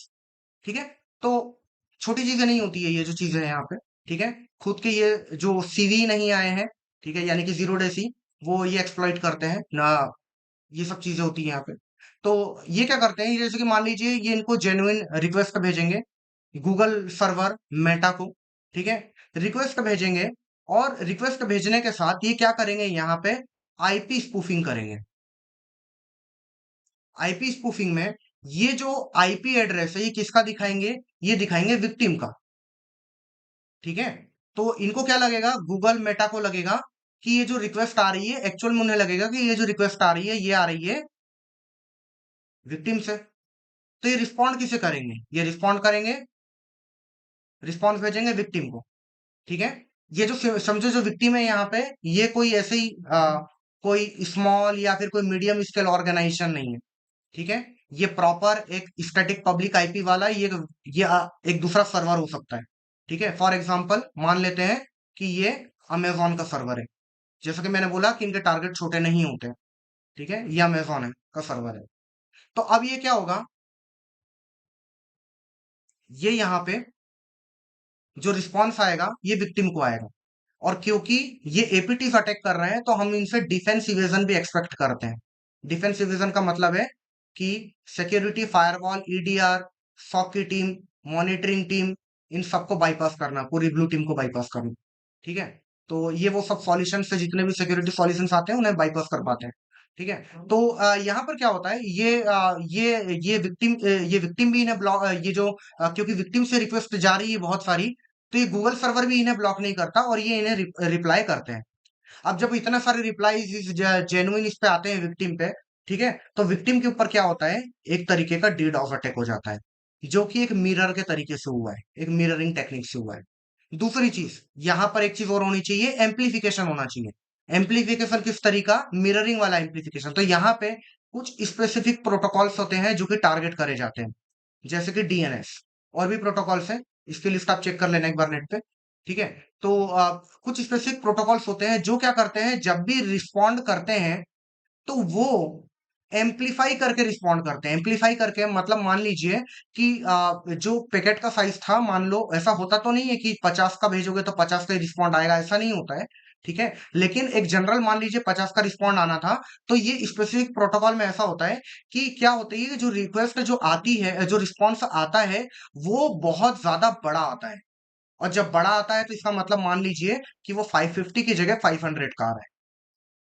ठीक है, तो छोटी चीजें नहीं होती है ये जो चीजें हैं यहाँ पे। ठीक है, खुद के ये जो सीवी नहीं आए हैं, ठीक है, यानी कि 0 डे सी, वो ये एक्सप्लॉइट करते हैं ना, ये सब चीजें होती है यहाँ पे। तो ये क्या करते हैं, जैसे कि मान लीजिए ये इनको जेन्युइन रिक्वेस्ट भेजेंगे गूगल सर्वर मेटा को। ठीक है, रिक्वेस्ट भेजेंगे, और रिक्वेस्ट भेजने के साथ ये क्या करेंगे, यहाँ पे आईपी स्पूफिंग करेंगे। आईपी स्पूफिंग में ये जो आईपी एड्रेस है ये किसका दिखाएंगे, ये दिखाएंगे विक्टिम का। ठीक है, तो इनको क्या लगेगा, गूगल मेटा को लगेगा कि ये जो रिक्वेस्ट आ रही है, एक्चुअल में उन्हें लगेगा कि ये जो रिक्वेस्ट आ रही है ये आ रही है विक्टिम से। तो ये रिस्पॉन्ड किसे करेंगे, ये रिस्पॉन्ड करेंगे, रिस्पॉन्स भेजेंगे विक्टिम को। ठीक है, ये जो समझो जो विक्टिम है यहाँ पे, ये कोई ऐसे ही कोई स्मॉल या फिर कोई मीडियम स्केल ऑर्गेनाइजेशन नहीं है। ठीक है, ये प्रॉपर एक स्टैटिक पब्लिक आईपी वाला ये एक दूसरा सर्वर हो सकता है। ठीक है, फॉर एग्जांपल मान लेते हैं कि ये अमेजोन का सर्वर है। जैसा कि मैंने बोला कि इनके टारगेट छोटे नहीं होते। ठीक है, ये अमेजोन है का सर्वर है। तो अब ये क्या होगा, ये यहाँ पे जो रिस्पॉन्स आएगा ये विक्टिम को आएगा। और क्योंकि ये एपीटीज अटैक कर रहे हैं, तो हम इनसे डिफेंस इवेजन भी एक्सपेक्ट करते हैं। डिफेंस इवेजन का मतलब है कि सिक्योरिटी फायरवॉल, ईडीआर, सॉक की टीम, मॉनिटरिंग टीम, इन सबको बाईपास करना, पूरी ब्लू टीम को बाईपास करना। ठीक है, तो ये वो सब सॉल्यूशन से जितने भी सिक्योरिटी सॉल्यूशंस आते हैं उन्हें बाईपास कर पाते हैं। ठीक है, तो यहाँ पर क्या होता है, ये विक्टिम भी इन्हें ब्लॉक, ये जो क्योंकि विक्टिम से रिक्वेस्ट जा रही है बहुत सारी, तो ये गूगल सर्वर भी इन्हें ब्लॉक नहीं करता और ये इन्हें रिप्लाई करते हैं। अब जब इतना सारे रिप्लाईज इस जेन्युइन इस पे आते हैं विक्टिम पे, ठीक है, तो विक्टिम के ऊपर क्या होता है, एक तरीके का डीडॉस अटैक हो जाता है, जो कि एक मिरर के तरीके से हुआ है, एक मिररिंग टेक्निक से हुआ है। दूसरी चीज, यहां पर एक चीज और होनी चाहिए, एम्पलीफिकेशन होना चाहिए। एम्पलीफिकेशन किस तरीका, मिररिंग वाला एम्पलीफिकेशन। तो यहाँ पे कुछ स्पेसिफिक प्रोटोकॉल्स होते हैं जो कि टारगेट करे जाते हैं, जैसे कि डीएनएस, और भी प्रोटोकॉल्स हैं, इसकी लिस्ट आप चेक कर लेना एक बार नेट पे। ठीक है, तो कुछ स्पेसिफिक प्रोटोकॉल्स होते हैं जो क्या करते हैं, जब भी रिस्पॉन्ड करते हैं तो वो एम्पलीफाई करके रिस्पॉन्ड करते हैं। एम्पलीफाई करके मतलब मान लीजिए कि जो पैकेट का साइज था, मान लो ऐसा होता तो नहीं है कि 50 का भेजोगे तो 50 का ही रिस्पॉन्ड आएगा, ऐसा नहीं होता है। ठीक है, लेकिन एक जनरल मान लीजिए 50 का रिस्पॉन्ड आना था, तो ये स्पेसिफिक प्रोटोकॉल में ऐसा होता है कि क्या होती है, जो रिक्वेस्ट जो आती है, जो रिस्पॉन्स आता है, वो बहुत ज्यादा बड़ा आता है। और जब बड़ा आता है तो इसका मतलब मान लीजिए कि वो 550 की जगह 500 का आ रहा है।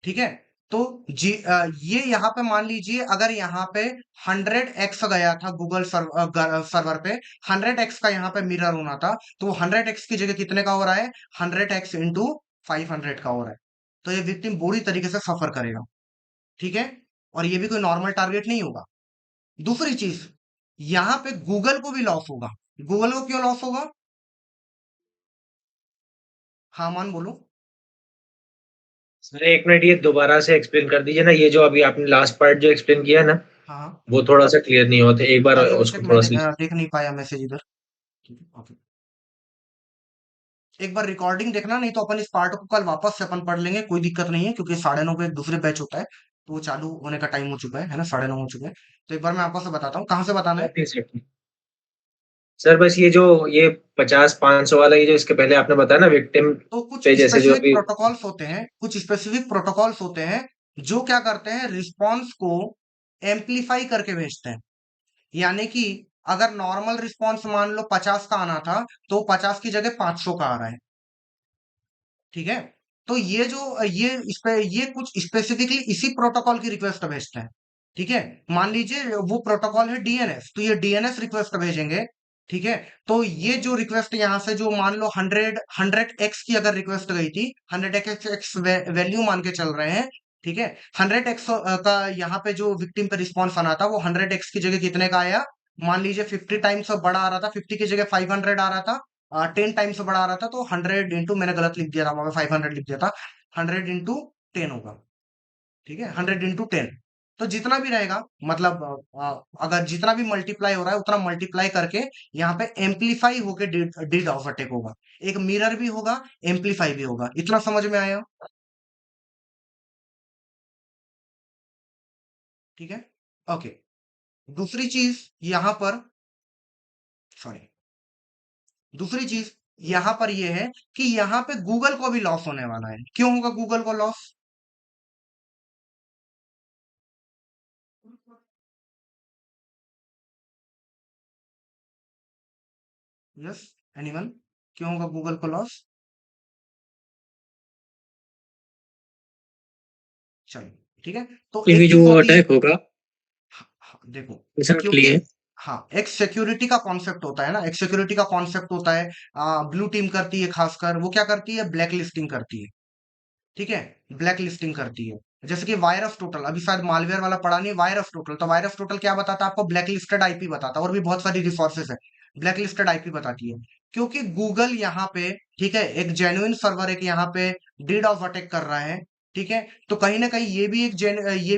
ठीक है, तो ये यहाँ पे मान लीजिए अगर यहाँ पे 100x गया था गूगल सर्वर पे, 100x का यहाँ पे मिरर होना था, तो वो 100x की जगह कितने का हो रहा है, 100x इंटू 500 का हो रहा है। तो ये विक्टिम बुरी तरीके से सफर करेगा। ठीक है, और ये भी कोई नॉर्मल टारगेट नहीं होगा। दूसरी चीज, यहाँ पे गूगल को भी लॉस होगा। गूगल को क्यों लॉस होगा, हाँ मान बोलो। सर एक मिनट ये दोबारा से एक्सप्लेन कर दीजिए ना, ये जो अभी आपने लास्ट पार्ट जो एक्सप्लेन किया है ना, हाँ हाँ, वो थोड़ा सा क्लियर नहीं हुआ था, एक बार अभी उसको तक थोड़ा मैंने सा। देख नहीं पाया मैसेज इधर। ठीक है, ओके, एक बार रिकॉर्डिंग देखना, नहीं तो अपन इस पार्ट को कल वापस से अपन पढ़ लेंगे, कोई दिक्कत नहीं है, क्योंकि 9:30 पे एक दूसरे बैच होता है, तो वो चालू होने का टाइम हो चुका है ना, 9:30 हो चुके हैं। तो एक बार मैं आपको से बताता हूँ, कहाँ से बताना है। ठीक है सर, बस ये जो ये 50-500 वाला, ये जो इसके पहले आपने बताया ना विक्टिम तो कुछ पे, जैसे जो स्पेसिफिक अभी। प्रोटोकॉल्स होते हैं, कुछ स्पेसिफिक प्रोटोकॉल्स होते हैं जो क्या करते हैं, रिस्पॉन्स को एम्पलीफाई करके भेजते हैं। यानी कि अगर नॉर्मल रिस्पॉन्स मान लो 50 का आना था, तो 50 की जगह 500 का आ रहा है। ठीक है, तो ये जो ये इस पे ये कुछ स्पेसिफिकली इसी प्रोटोकॉल की रिक्वेस्ट भेजते हैं। ठीक है। मान लीजिए वो प्रोटोकॉल है डीएनएस, तो ये डीएनएस रिक्वेस्ट भेजेंगे। ठीक है। तो ये जो रिक्वेस्ट यहाँ से जो मान लो 100x की अगर रिक्वेस्ट गई थी, 100x वैल्यू मान के चल रहे हैं। ठीक है। 100x का यहाँ पे जो विक्टिम पे रिस्पॉन्स आना था वो 100x की जगह कितने का आया? मान लीजिए 50 टाइम्स बड़ा आ रहा था, 50 की जगह 500 आ रहा था, 10 टाइम्स बड़ा आ रहा था, तो 100 इंटू, मैंने गलत लिख दिया था, वहां पे 500 लिख दिया था, 100 इंटू 10 होगा। ठीक है। 100 इंटू 10, तो जितना भी रहेगा, मतलब अगर जितना भी मल्टीप्लाई हो रहा है उतना मल्टीप्लाई करके यहाँ पे एम्पलीफाई होके डिड ऑफ अटैक होगा। एक मिरर भी होगा, एम्पलीफाई भी होगा। इतना समझ में आया? ठीक है। ओके। दूसरी चीज यहाँ पर, सॉरी, दूसरी चीज यहाँ पर ये है कि यहाँ पे गूगल को भी लॉस होने वाला है। क्यों होगा गूगल को लॉस? Yes, anyone? क्यों होगा गूगल को लॉस? चलिए, ठीक है। तो क्योंकि एक जो चीज वो होती है, अटैक होगा देखो, मिशन के क्योंकि लिए। हाँ, एक सिक्योरिटी का कॉन्सेप्ट होता है ना, एक सिक्योरिटी का कॉन्सेप्ट होता है। ब्लू टीम करती है, खासकर वो क्या करती है? ब्लैक लिस्टिंग करती है। ठीक है। ब्लैक लिस्टिंग करती है। जैसे कि वायरस टोटल, अभी शायद मालवेयर वाला पढ़ा नहीं, वायरस टोटल, तो वायरस टोटल क्या बताता है आपको? ब्लैक लिस्टेड आईपी बताता है, और भी बहुत सारी रिसोर्सेज है, ब्लैक लिस्टेड आईपी बताती है। क्योंकि गूगल यहाँ पे, ठीक है, एक जेन्युइन सर्वर एक यहाँ पे डीड ऑफ अटैक कर रहा है। ठीक है। तो कहीं ना कहीं ये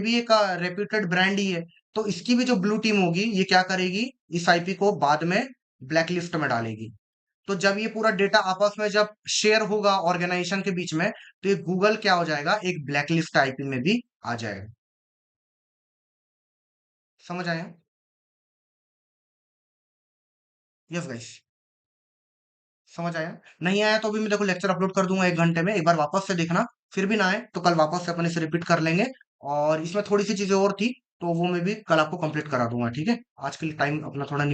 भी एक रेप्यूटेड ब्रांड ही है। तो इसकी भी जो ब्लू टीम होगी, ये क्या करेगी? इस आईपी को बाद में ब्लैक लिस्ट में डालेगी। तो जब ये पूरा डेटा आपस में जब शेयर होगा ऑर्गेनाइजेशन के बीच में, तो ये गूगल क्या हो जाएगा? एक ब्लैकलिस्ट आईपी में भी आ जाएगा। समझ आया? यस गाइस, समझ आया? नहीं आया तो भी मैं देखो लेक्चर अपलोड कर दूंगा 1 घंटे में, एक बार वापस से देखना। फिर भी ना आए तो कल वापस से अपन इसे रिपीट कर लेंगे। और इसमें थोड़ी सी चीजें और थी, तो वो मैं भी कल आपको कंप्लीट करा दूंगा। ठीक है। आज के लिए टाइम अपना थोड़ा